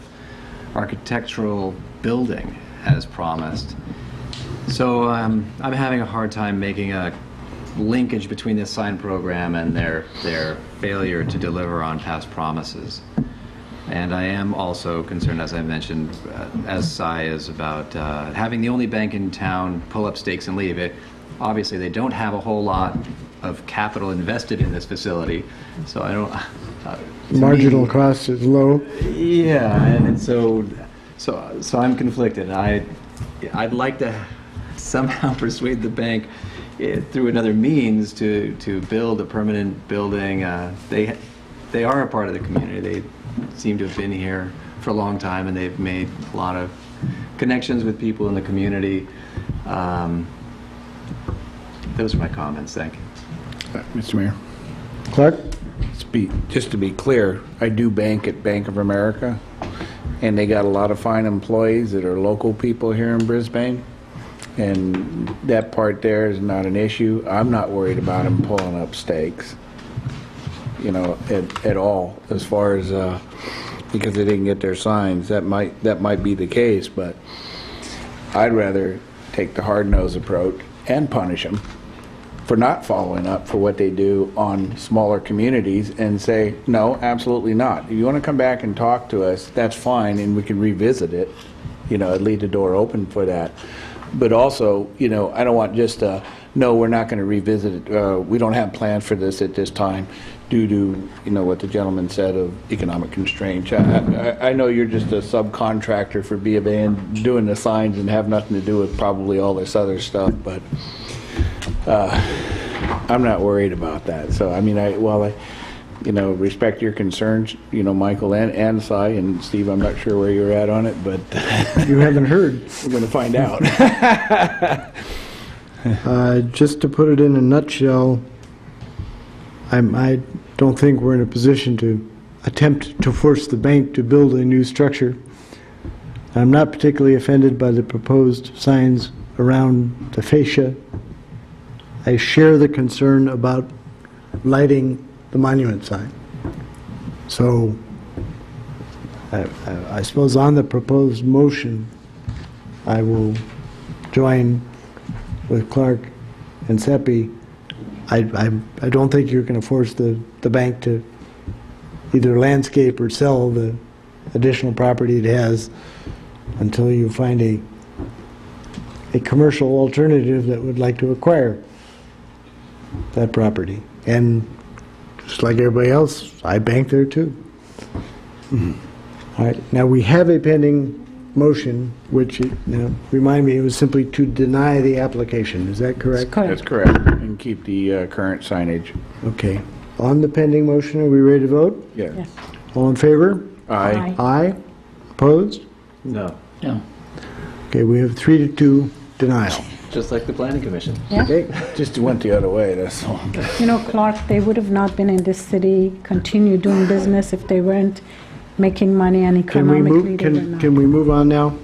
architectural building as promised. So I'm having a hard time making a linkage between this sign program and their failure to deliver on past promises. And I am also concerned, as I mentioned, as Cy is, about having the only bank in town pull up stakes and leave. Obviously, they don't have a whole lot of capital invested in this facility, so I don't... Marginal cost is low. Yeah, and so I'm conflicted. I'd like to somehow persuade the bank through another means to build a permanent building. They are a part of the community. They seem to have been here for a long time, and they've made a lot of connections with people in the community. Those are my comments. Thank you. Mr. Mayor. Clark? Just to be clear, I do bank at Bank of America, and they got a lot of fine employees that are local people here in Brisbane, and that part there is not an issue. I'm not worried about them pulling up stakes, you know, at all, as far as because they didn't get their signs. That might be the case, but I'd rather take the hard-nosed approach and punish them for not following up for what they do on smaller communities and say, no, absolutely not. If you want to come back and talk to us, that's fine, and we can revisit it. You know, I'd leave the door open for that. But also, you know, I don't want just no, we're not going to revisit it. We don't have plans for this at this time due to, you know, what the gentleman said of economic constraints. I know you're just a subcontractor for B of A and doing the signs and have nothing to do with probably all this other stuff, but I'm not worried about that. So, I mean, while I, you know, respect your concerns, you know, Michael and Cy, and Steve, I'm not sure where you're at on it, but You haven't heard. we're going to find out. Just to put it in a nutshell, I don't think we're in a position to attempt to force the bank to build a new structure. I'm not particularly offended by the proposed signs around the fascia. I share the concern about lighting the monument sign. So I suppose on the proposed motion, I will join with Clark and Seppi. I don't think you're going to force the bank to either landscape or sell the additional property it has until you find a commercial alternative that would like to acquire that property. And just like everybody else, I bank there too. All right, now we have a pending motion, which, now, remind me, it was simply to deny the application. Is that correct? That's correct. And keep the current signage. Okay. On the pending motion, are we ready to vote? Yes. All in favor? Aye. Aye. Opposed? No. No. Okay, we have 3-2 denial. Just like the planning commission. Yeah. Okay. Just went the other way, that's all. You know, Clark, they would have not been in this city, continue doing business if they weren't making money and Can we economically move, they were not. can we move on now?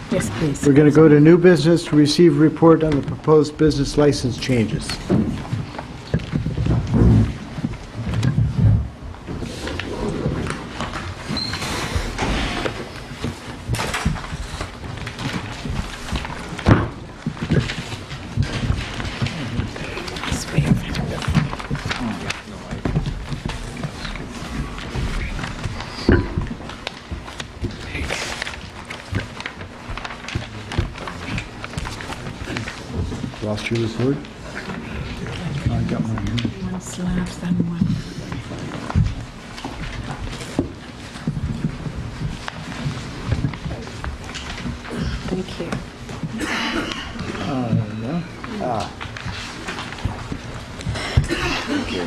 Yes, please. We're going to go to new business to receive report on the proposed business license changes. Lost your report? I got mine. One slabs and one. Thank you.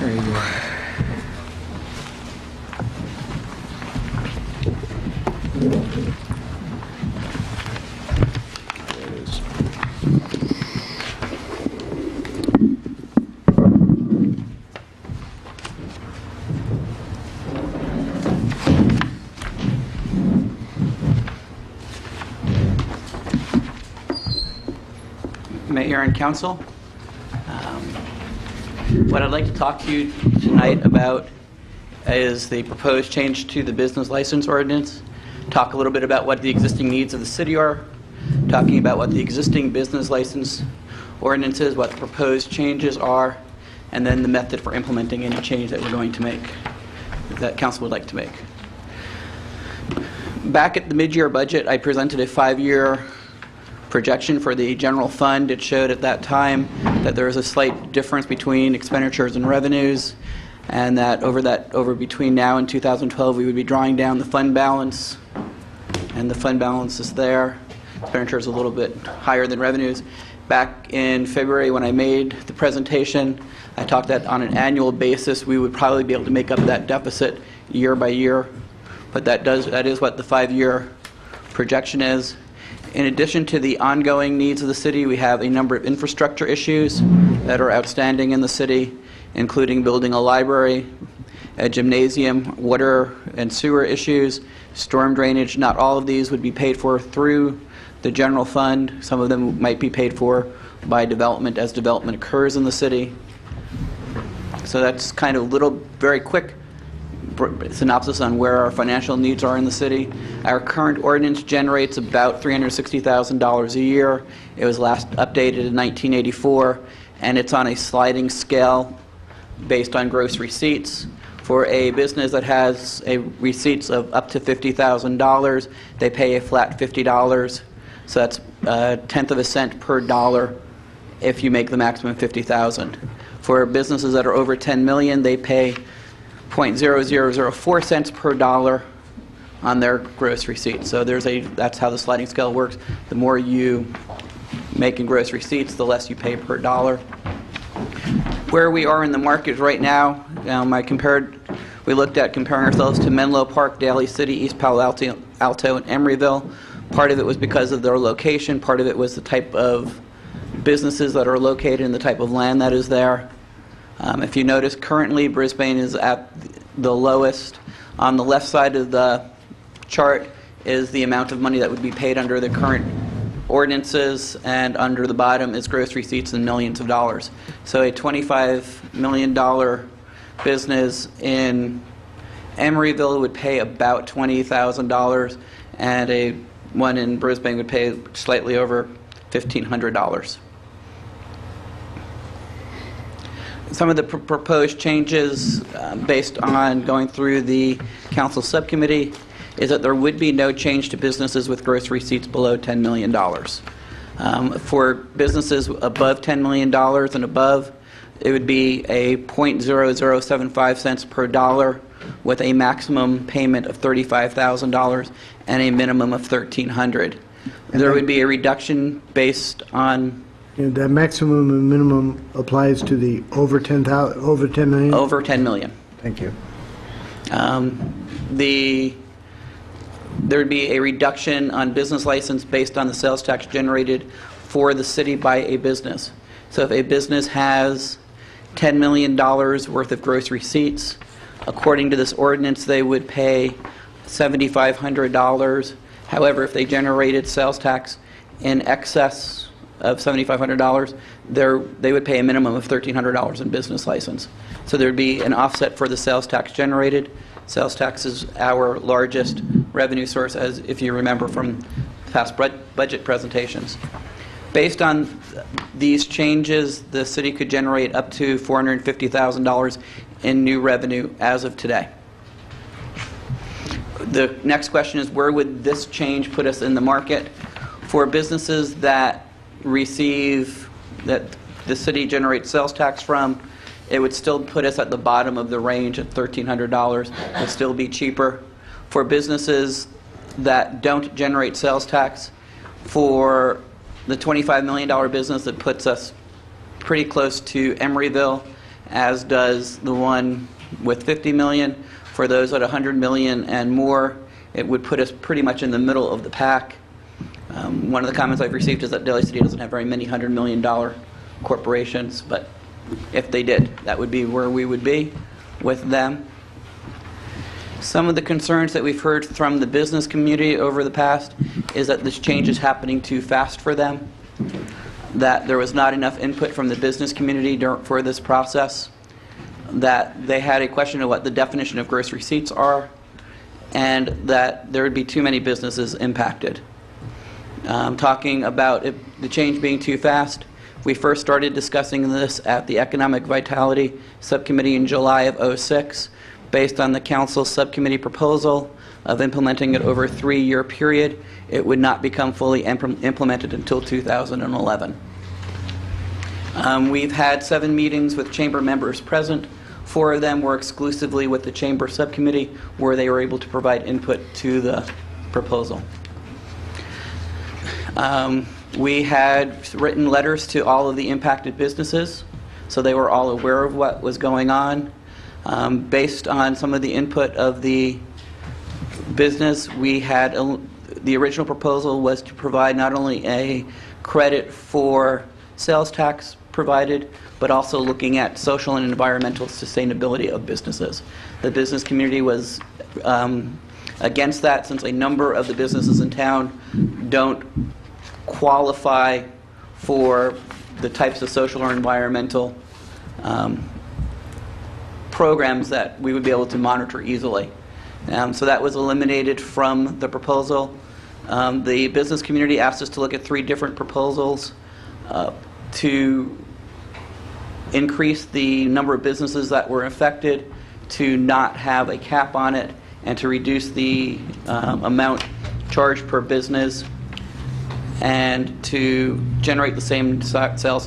There you go. Mayor and Council. What I'd like to talk to you tonight about is the proposed change to the business license ordinance, talk a little bit about what the existing needs of the city are, talking about what the existing business license ordinance is, what the proposed changes are, and then the method for implementing any change that we're going to make, that council would like to make. Back at the mid-year budget, I presented a 5-year projection for the general fund. It showed at that time that there was a slight difference between expenditures and revenues, and that over between now and 2012 we would be drawing down the fund balance, and the fund balance is there. Expenditures a little bit higher than revenues. Back in February when I made the presentation, I talked that on an annual basis we would probably be able to make up that deficit year by year, but that is what the 5-year projection is. In addition to the ongoing needs of the city, we have a number of infrastructure issues that are outstanding in the city, including building a library, a gymnasium, water and sewer issues, storm drainage. Not all of these would be paid for through the general fund. Some of them might be paid for by development as development occurs in the city. So that's kind of a little, very quick synopsis on where our financial needs are in the city. Our current ordinance generates about $360,000 a year. It was last updated in 1984, and it's on a sliding scale based on gross receipts. For a business that has receipts of up to $50,000, they pay a flat $50. So that's a tenth of a cent per dollar if you make the maximum $50,000. For businesses that are over $10 million, they pay 0.0004 cents per dollar on their gross receipts. So that's how the sliding scale works. The more you make in gross receipts, the less you pay per dollar. Where we are in the market right now, we looked at comparing ourselves to Menlo Park, Daly City, East Palo Alto, and Emeryville. Part of it was because of their location. Part of it was the type of businesses that are located and the type of land that is there. If you notice, currently Brisbane is at the lowest. On the left side of the chart is the amount of money that would be paid under the current ordinances, and under the bottom is gross receipts in millions of dollars. So a $25 million business in Emeryville would pay about $20,000, and one in Brisbane would pay slightly over $1,500. Some of the proposed changes based on going through the council subcommittee is that there would be no change to businesses with gross receipts below $10 million. For businesses above $10 million and above, it would be a 0.0075 cents per dollar with a maximum payment of $35,000 and a minimum of $1,300. There would be a reduction based on... And that maximum and minimum applies to the over 10 million? Over 10 million. Thank you. There would be a reduction on business license based on the sales tax generated for the city by a business. So if a business has $10 million worth of gross receipts, according to this ordinance, they would pay $7,500. However, if they generated sales tax in excess of $7,500, they would pay a minimum of $1,300 in business license. So there would be an offset for the sales tax generated. Sales tax is our largest revenue source, as if you remember from past budget presentations. Based on these changes, the city could generate up to $450,000 in new revenue as of today. The next question is, where would this change put us in the market? For businesses that the city generates sales tax from, it would still put us at the bottom of the range at $1,300. It would still be cheaper. For businesses that don't generate sales tax, for the $25 million business, it puts us pretty close to Emeryville, as does the one with $50 million. For those at $100 million and more, it would put us pretty much in the middle of the pack. One of the comments I've received is that Daly City doesn't have very many $100 million corporations, but if they did, that would be where we would be with them. Some of the concerns that we've heard from the business community over the past is that this change is happening too fast for them, that there was not enough input from the business community for this process, that they had a question of what the definition of gross receipts are, and that there would be too many businesses impacted. Talking about the change being too fast, we first started discussing this at the Economic Vitality Subcommittee in July of '06, based on the council subcommittee proposal of implementing it over a 3-year period. It would not become fully implemented until 2011. We've had 7 meetings with chamber members present. 4 of them were exclusively with the chamber subcommittee, where they were able to provide input to the proposal. We had written letters to all of the impacted businesses, so they were all aware of what was going on. Based on some of the input of the business, we had the original proposal was to provide not only a credit for sales tax provided, but also looking at social and environmental sustainability of businesses. The business community was against that, since a number of the businesses in town don't qualify for the types of social or environmental programs that we would be able to monitor easily. So that was eliminated from the proposal. The business community asked us to look at 3 different proposals to increase the number of businesses that were affected, to not have a cap on it, and to reduce the amount charged per business, and to generate the same sales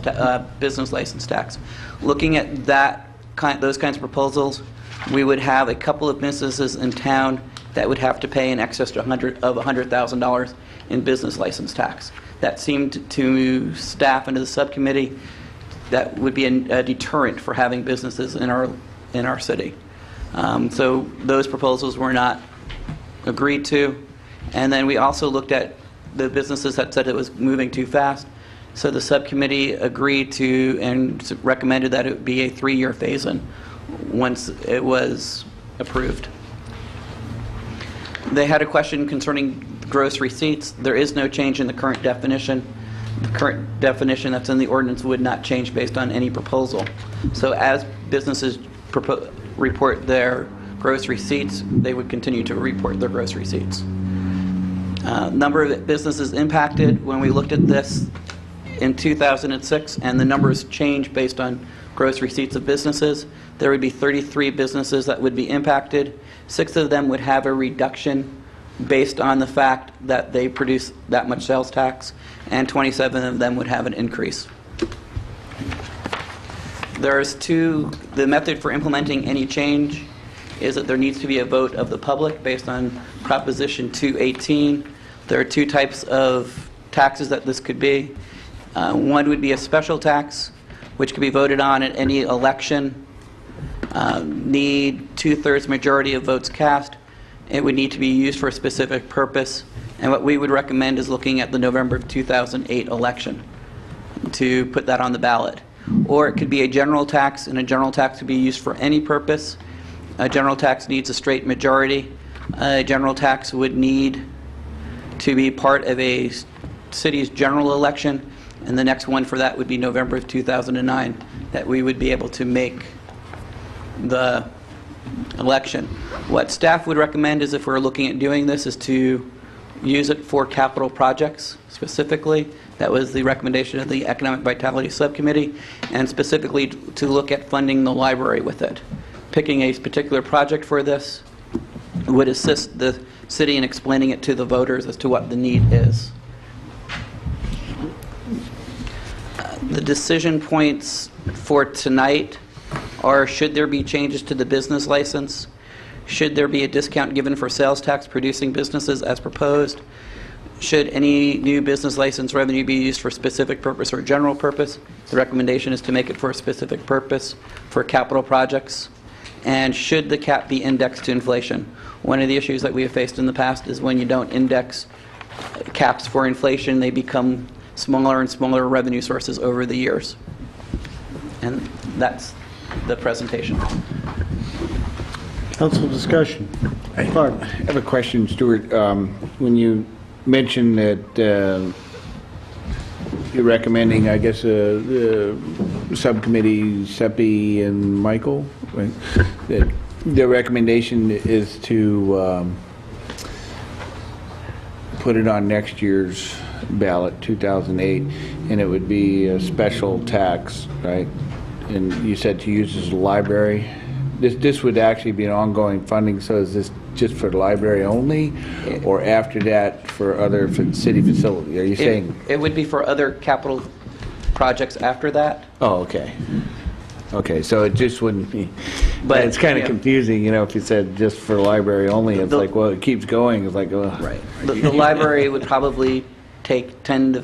business license tax. Looking at those kinds of proposals, we would have a couple of businesses in town that would have to pay in excess of $100,000 in business license tax. That seemed to staff and to the subcommittee that would be a deterrent for having businesses in our city. So those proposals were not agreed to. And then we also looked at the businesses that said it was moving too fast. So the subcommittee agreed to and recommended that it would be a 3-year phase-in once it was approved. They had a question concerning gross receipts. There is no change in the current definition. The current definition that's in the ordinance would not change based on any proposal. So as businesses report their gross receipts, they would continue to report their gross receipts. Number of businesses impacted, when we looked at this in 2006, and the numbers change based on gross receipts of businesses, there would be 33 businesses that would be impacted. 6 of them would have a reduction based on the fact that they produce that much sales tax, and 27 of them would have an increase. The method for implementing any change is that there needs to be a vote of the public based on Proposition 218. There are two types of taxes that this could be. One would be a special tax, which could be voted on at any election. Need 2/3 majority of votes cast. It would need to be used for a specific purpose. And what we would recommend is looking at the November of 2008 election to put that on the ballot. Or it could be a general tax, and a general tax could be used for any purpose. A general tax needs a straight majority. A general tax would need to be part of a city's general election, and the next one for that would be November of 2009, that we would be able to make the election. What staff would recommend is, if we're looking at doing this, is to use it for capital projects specifically. That was the recommendation of the Economic Vitality Subcommittee, and specifically to look at funding the library with it. Picking a particular project for this would assist the city in explaining it to the voters as to what the need is. The decision points for tonight are: should there be changes to the business license? Should there be a discount given for sales tax producing businesses as proposed? Should any new business license revenue be used for specific purpose or general purpose? The recommendation is to make it for a specific purpose for capital projects. And should the cap be indexed to inflation? One of the issues that we have faced in the past is when you don't index caps for inflation, they become smaller and smaller revenue sources over the years. And that's the presentation. Council discussion. Clark. I have a question, Stuart. When you mentioned that you're recommending, I guess, the subcommittee, Seppi and Michael, right? That their recommendation is to put it on next year's ballot, 2008, and it would be a special tax, right? And you said to use as a library. This would actually be an ongoing funding, so is this just for the library only, or after that for other city facilities? Are you saying? It would be for other capital projects after that. Oh, okay. Okay, so it just wouldn't be, but it's kind of confusing, you know, if you said just for the library only, it's like, well, it keeps going, it's like, oh. Right. The library would probably take 10 to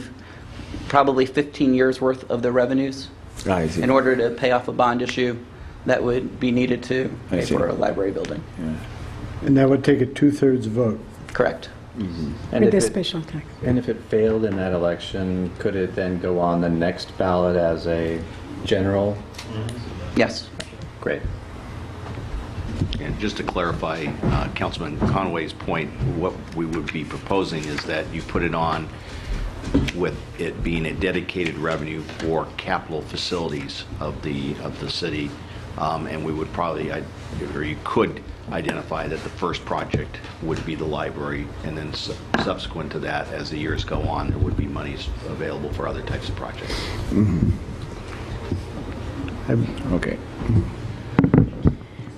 probably 15 years worth of the revenues in order to pay off a bond issue that would be needed to pay for a library building. Yeah. And that would take a 2/3 vote. Correct. And With if a it- special tax. And if it failed in that election, could it then go on the next ballot as a general? Yes. Great. And just to clarify Councilman Conway's point, what we would be proposing is that you put it on with it being a dedicated revenue for capital facilities of the city, and we would probably, or you could identify that the first project would be the library, and then subsequent to that, as the years go on, there would be monies available for other types of projects. Mm-hmm. Okay.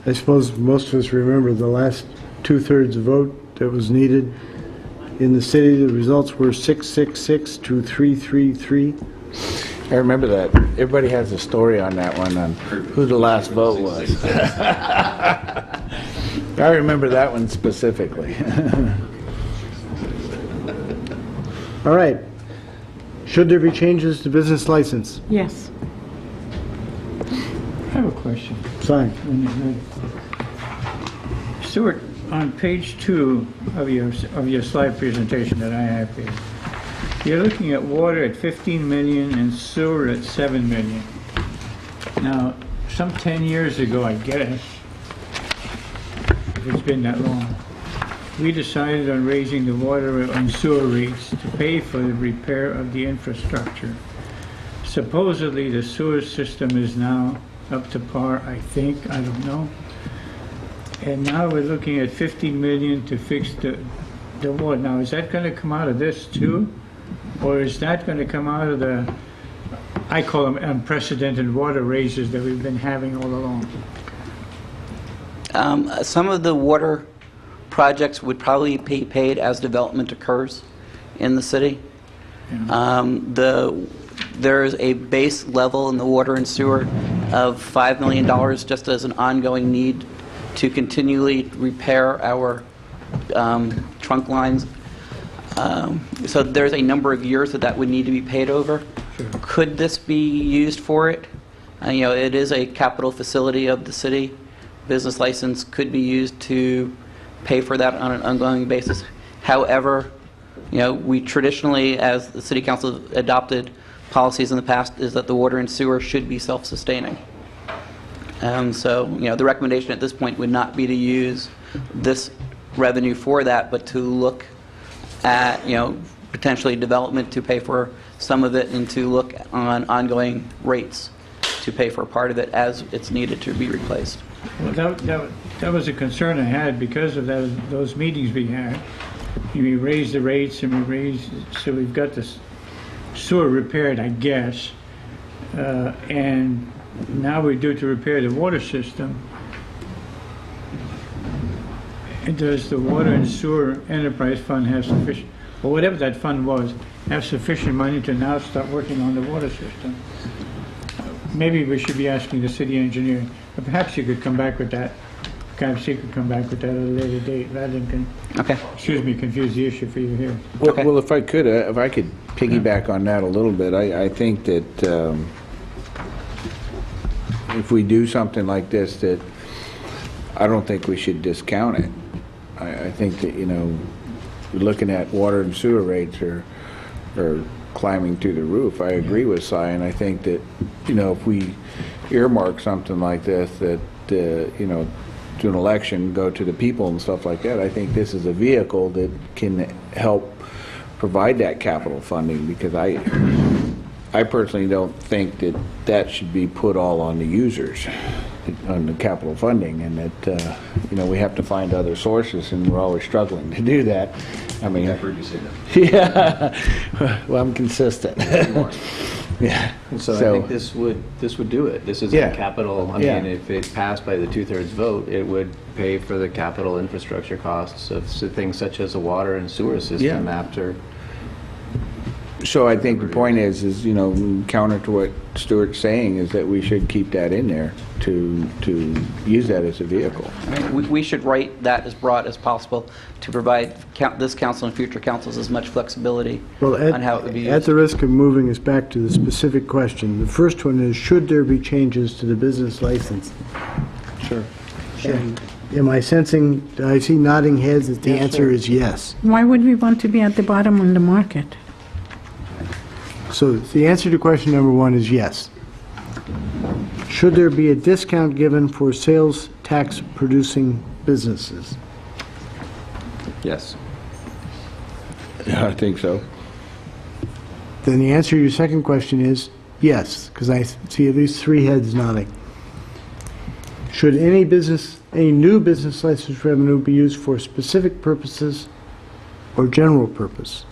I suppose most of us remember the last 2/3 vote that was needed in the city. The results were 666 to 333. I remember that. Everybody has a story on that one, on who the last vote was. I remember that one specifically. All right. Should there be changes to business license? Yes. I have a question. Fine. Stuart, on page 2 of your slide presentation that I have here, you're looking at water at 15 million and sewer at 7 million. Now, some 10 years ago, I guess, if it's been that long, we decided on raising the water and sewer rates to pay for the repair of the infrastructure. Supposedly, the sewer system is now up to par, I think, I don't know. And now we're looking at 50 million to fix the water. Now, is that going to come out of this too? Or is that going to come out of the, I call them unprecedented water raises that we've been having all along? Some of the water projects would probably be paid as development occurs in the city. There's a base level in the water and sewer of $5 million just as an ongoing need to continually repair our trunk lines. So there's a number of years that would need to be paid over. Could this be used for it? It is a capital facility of the city. Business license could be used to pay for that on an ongoing basis. However, we traditionally, as the city council adopted policies in the past, is that the water and sewer should be self-sustaining. So, the recommendation at this point would not be to use this revenue for that, but to look at, potentially development to pay for some of it and to look on ongoing rates to pay for part of it as it's needed to be replaced. Well, that was a concern I had because of those meetings we had. We raised the rates and so we've got this sewer repaired, I guess, and now we're due to repair the water system. And does the Water and Sewer Enterprise Fund have sufficient, or whatever that fund was, have sufficient money to now start working on the water system? Maybe we should be asking the city engineer, but perhaps you could come back with that. Perhaps you could come back with that at a later date rather than, confuse the issue for you here. Well, if I could piggyback on that a little bit, I think that if we do something like this, that I don't think we should discount it. I think that, looking at water and sewer rates are climbing through the roof. I agree with Si, and I think that, if we earmark something like this, that, to an election, go to the people and stuff like that, I think this is a vehicle that can help provide that capital funding, because I personally don't think that should be put all on the users, on the capital funding, and that, we have to find other sources, and we're always struggling to do that. I mean, I've heard you say that. Yeah. Well, I'm consistent. Yeah. So I think this would do it. This is a capital, I mean, if it passed by the 2/3 vote, it would pay for the capital infrastructure costs of things such as a water and sewer system after. So I think the point is, counter to what Stuart's saying, is that we should keep that in there to use that as a vehicle. We should write that as broad as possible to provide this council and future councils as much flexibility on how it would be used. At the risk of moving us back to the specific question, the first one is, should there be changes to the business license? Sure. And am I sensing, I see nodding heads, that the answer is yes. Why would we want to be at the bottom on the market? So the answer to question number one is yes. Should there be a discount given for sales tax producing businesses? Yes. Yeah, I think so. Then the answer to your second question is yes, because I see at least three heads nodding. Should any new business license revenue be used for specific purposes or general purpose?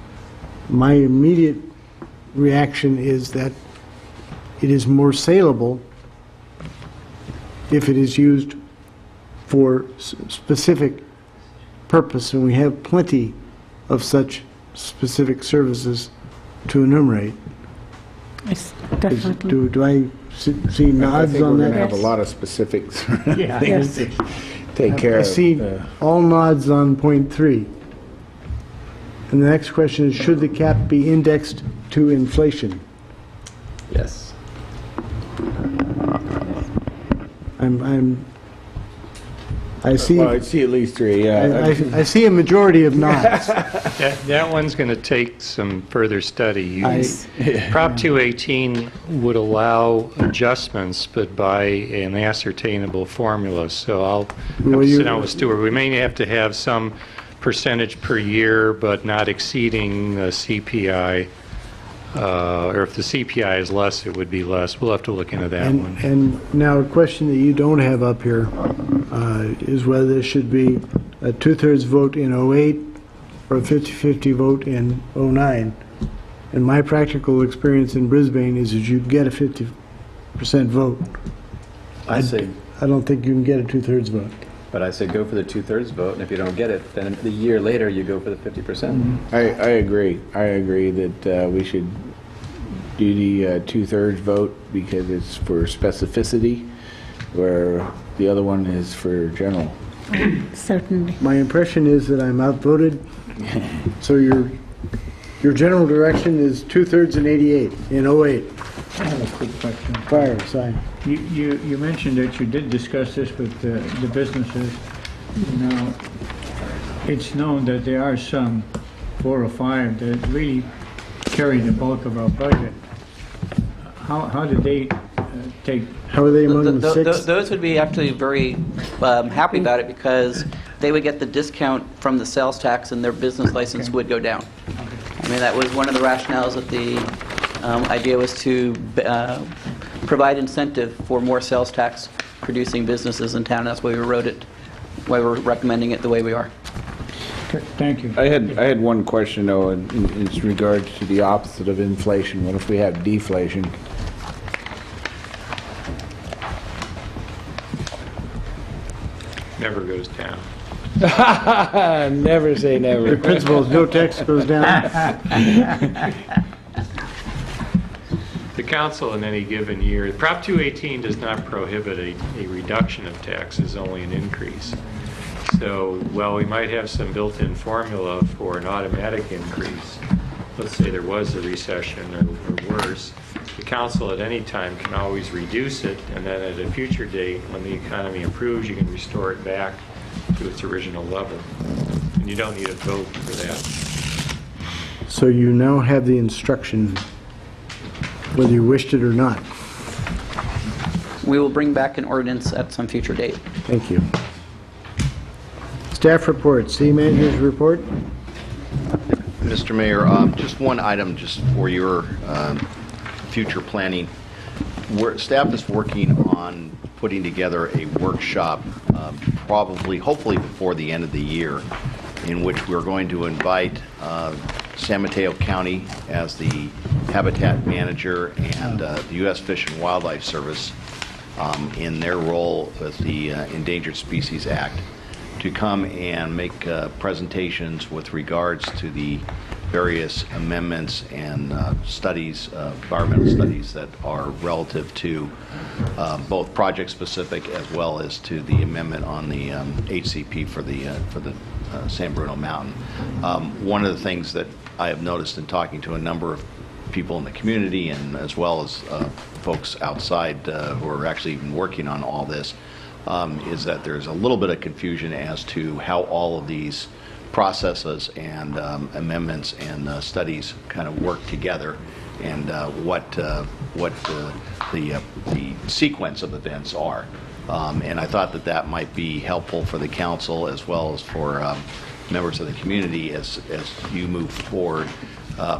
My immediate reaction is that it is more saleable if it is used for specific purpose, and we have plenty of such specific services to enumerate. Yes, definitely. Do I see nods on that? We're going to have a lot of specifics. Yes. Take care of. I see all nods on point 3. And the next question is, should the cap be indexed to inflation? Yes. I see. Well, I see at least 3, yeah. I see a majority of nods. That one's going to take some further study. Prop 218 would allow adjustments, but by an ascertainable formula. So I'll have to sit down with Stuart. We may have to have some percentage per year, but not exceeding the CPI. Or if the CPI is less, it would be less. We'll have to look into that one. And now a question that you don't have up here is whether there should be a 2/3 vote in 08 or a 50-50 vote in 09. And my practical experience in Brisbane is that you'd get a 50% vote. I don't think you can get a 2/3 vote. But I say go for the 2/3 vote, and if you don't get it, then the year later you go for the 50%. I agree. I agree that we should do the 2/3 vote because it's for specificity, where The other one is for general. Certainly. My impression is that I'm outvoted, so your general direction is 2/3 in 88, in 08. I have a quick question. Fire, sorry. You mentioned that you did discuss this with the businesses. Now, it's known that there are some 4 or 5 that really carry the bulk of our budget. How did they take? How are they among the 6? Those would be actually very happy about it because they would get the discount from the sales tax and their business license would go down. I mean, that was one of the rationales that the idea was to provide incentive for more sales tax producing businesses in town. That's why we wrote it, why we're recommending it the way we are. Okay, thank you. I had one question, though, in regards to the opposite of inflation. What if we have deflation? Never goes down. Never say never. The principle is no tax goes down. The council in any given year, Prop 218 does not prohibit a reduction of taxes, only an increase. So while we might have some built-in formula for an automatic increase, let's say there was a recession or worse, the council at any time can always reduce it, and then at a future date, when the economy improves, you can restore it back to its original level. And you don't need a vote for that. So you now have the instruction, whether you wished it or not. We will bring back an ordinance at some future date. Thank you. Staff report, city manager's report. Mr. Mayor, just one item just for your future planning. Staff is working on putting together a workshop, hopefully before the end of the year, in which we're going to invite San Mateo County as the habitat manager and the U.S. Fish and Wildlife Service in their role with the Endangered Species Act to come and make presentations with regards to the various amendments and studies, environmental studies that are relative to both project-specific as well as to the amendment on the HCP for the San Bruno Mountain. One of the things that I have noticed in talking to a number of people in the community and as well as folks outside who are actually even working on all this is that there's a little bit of confusion as to how all of these processes and amendments and studies kind of work together, and what the sequence of events are. And I thought that might be helpful for the council as well as for members of the community as you move forward,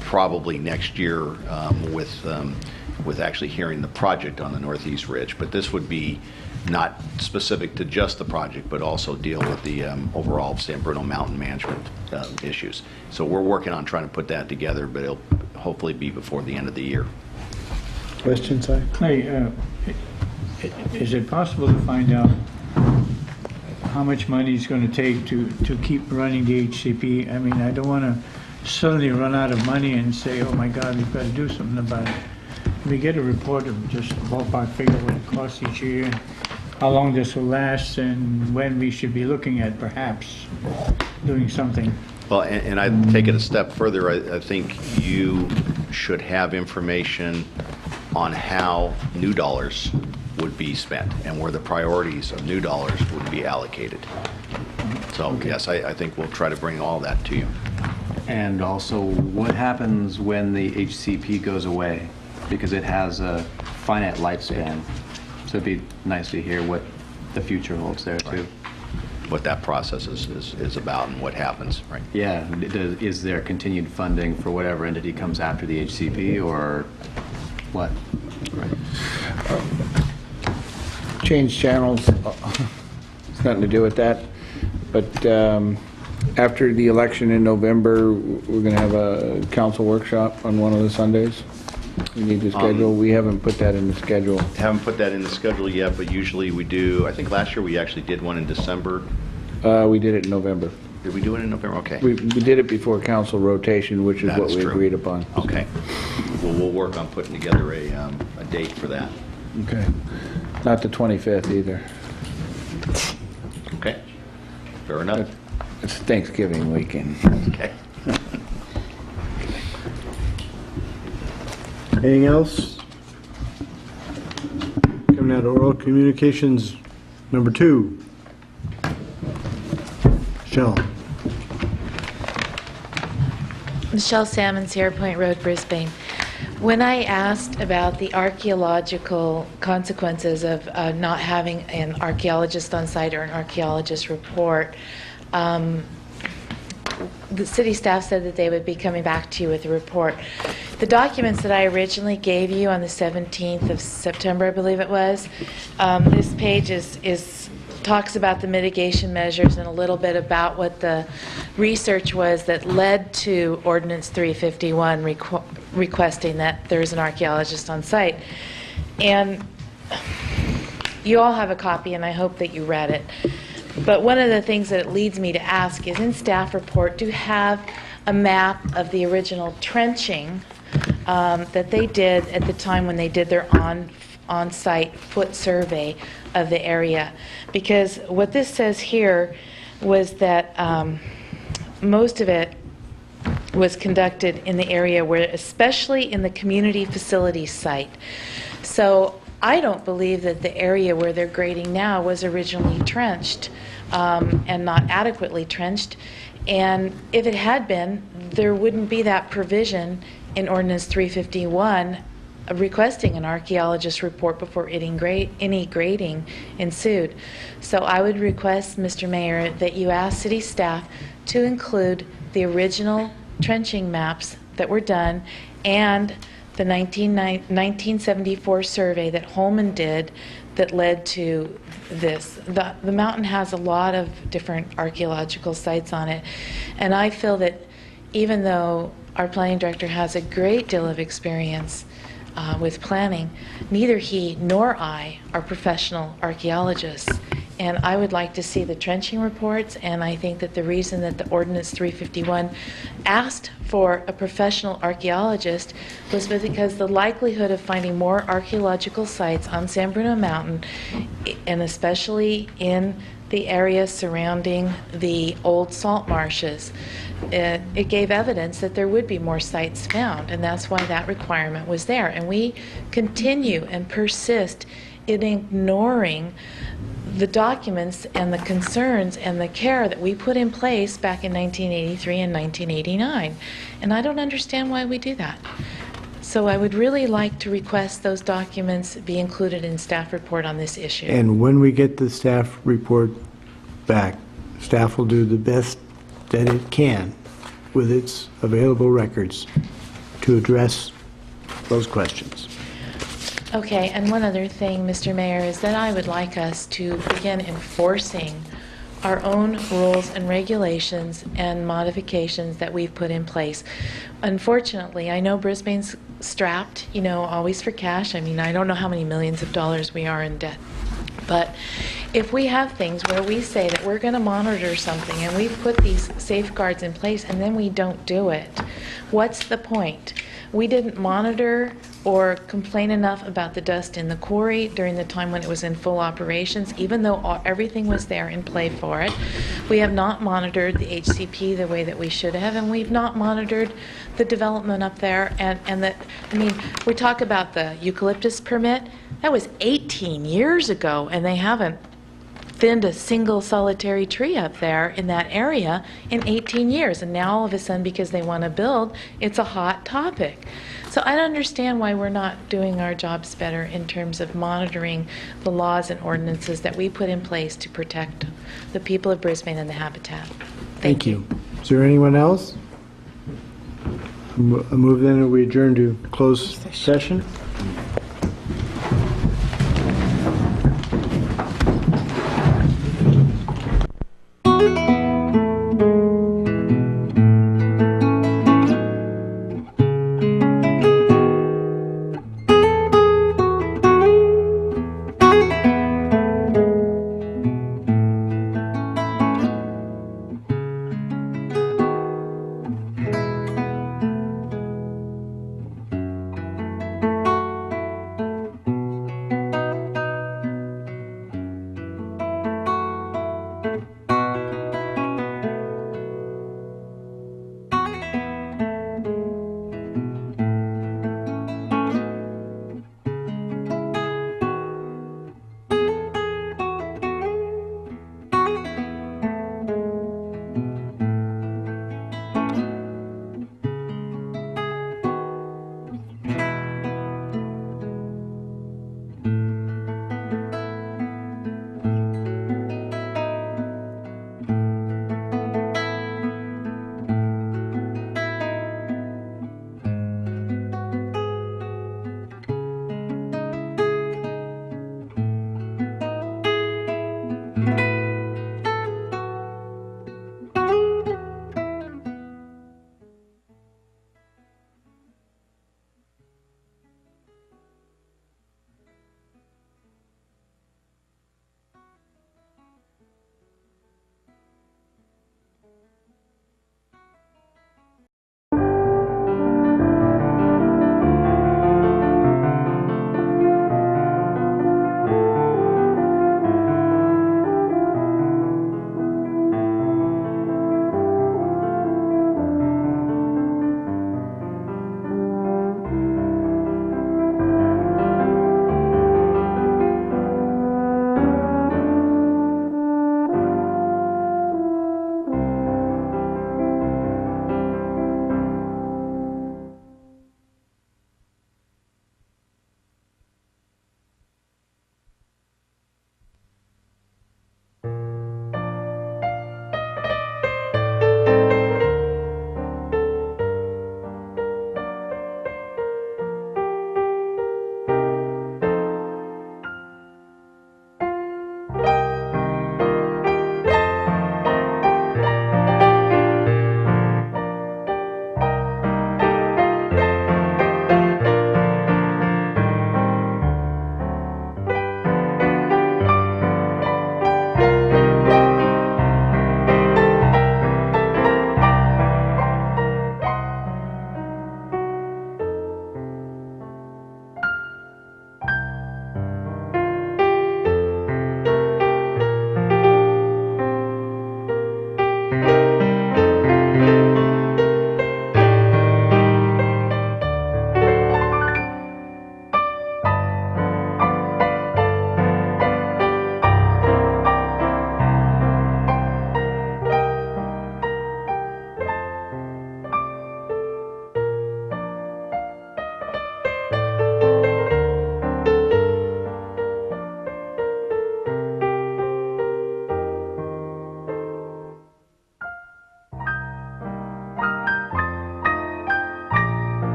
probably next year with actually hearing the project on the Northeast Ridge. But this would be not specific to just the project, but also deal with the overall San Bruno Mountain management issues. So we're working on trying to put that together, but it'll hopefully be before the end of the year. Questions, sir? Hey, is it possible to find out how much money it's going to take to keep running the HCP? I mean, I don't want to suddenly run out of money and say, oh my God, we've got to do something about it. We get a report of just a ballpark figure what it costs each year, how long this will last, and when we should be looking at perhaps doing something. Well, and I'd take it a step further. I think you should have information on how new dollars would be spent and where the priorities of new dollars would be allocated. So, okay. Yes, I think we'll try to bring all that to you. And also, what happens when the HCP goes away? Because it has a finite lifespan. So it'd be nice to hear what the future holds there, too. What that process is about and what happens, right? Yeah. Is there continued funding for whatever entity comes after the HCP, or what? Right. Change channels. It's nothing to do with that. But after the election in November, we're going to have a council workshop on one of the Sundays. We need to schedule. We haven't put that in the schedule. Haven't put that in the schedule yet, but usually we do. I think last year we actually did one in December. We did it in November. Did we do it in November? Okay. We did it before council rotation, which is what we agreed upon. Okay. Well, we'll work on putting together a date for that. Okay. Not the 25th either. Fair enough. It's Thanksgiving weekend. Okay. Anything else? Coming out of oral communications number 2. Michelle. Michelle Salmon, Sierra Point Road, Brisbane. When I asked about the archaeological consequences of not having an archaeologist on site or an archaeologist report, the city staff said that they would be coming back to you with a report. The documents that I originally gave you on the 17th of September, I believe it was, this page talks about the mitigation measures and a little bit about what the research was that led to Ordinance 351 requesting that there's an archaeologist on site. And you all have a copy, and I hope that you read it. But one of the things that it leads me to ask is, in staff report, do you have a map of the original trenching that they did at the time when they did their on-site foot survey of the area? Because what this says here was that most of it was conducted in the area where, especially in the community facilities site. So I don't believe that the area where they're grading now was originally trenched and not adequately trenched. And if it had been, there wouldn't be that provision in Ordinance 351 requesting an archaeologist report before any grading ensued. So I would request, Mr. Mayor, that you ask city staff to include the original trenching maps that were done and the 1974 survey that Holman did that led to this. The mountain has a lot of different archaeological sites on it, and I feel that even though our planning director has a great deal of experience with planning, neither he nor I are professional archaeologists. And I would like to see the trenching reports, and I think that the reason that the Ordinance 351 asked for a professional archaeologist was because the likelihood of finding more archaeological sites on San Bruno Mountain, and especially in the area surrounding the old salt marshes, it gave evidence that there would be more sites found, and that's why that requirement was there. And we continue and persist in ignoring the documents and the concerns and the care that we put in place back in 1983 and 1989. And I don't understand why we do that. So I would really like to request those documents be included in staff report on this issue. And when we get the staff report back, staff will do the best that it can with its available records to address those questions. Okay, and one other thing, Mr. Mayor, is that I would like us to begin enforcing our own rules and regulations and modifications that we've put in place. Unfortunately, I know Brisbane's strapped, always for cash. I mean, I don't know how many millions of dollars we are in debt. But if we have things where we say that we're going to monitor something and we've put these safeguards in place and then we don't do it, what's the point? We didn't monitor or complain enough about the dust in the quarry during the time when it was in full operations, even though everything was there in play for it. We have not monitored the HCP the way that we should have, and we've not monitored the development up there. We talk about the eucalyptus permit. That was 18 years ago, and they haven't thinned a single solitary tree up there in that area in 18 years. And now all of a sudden, because they want to build, it's a hot topic. So I don't understand why we're not doing our jobs better in terms of monitoring the laws and ordinances that we put in place to protect the people of Brisbane and the habitat. Thank you. Is there anyone else? I move then that we adjourn to closed session.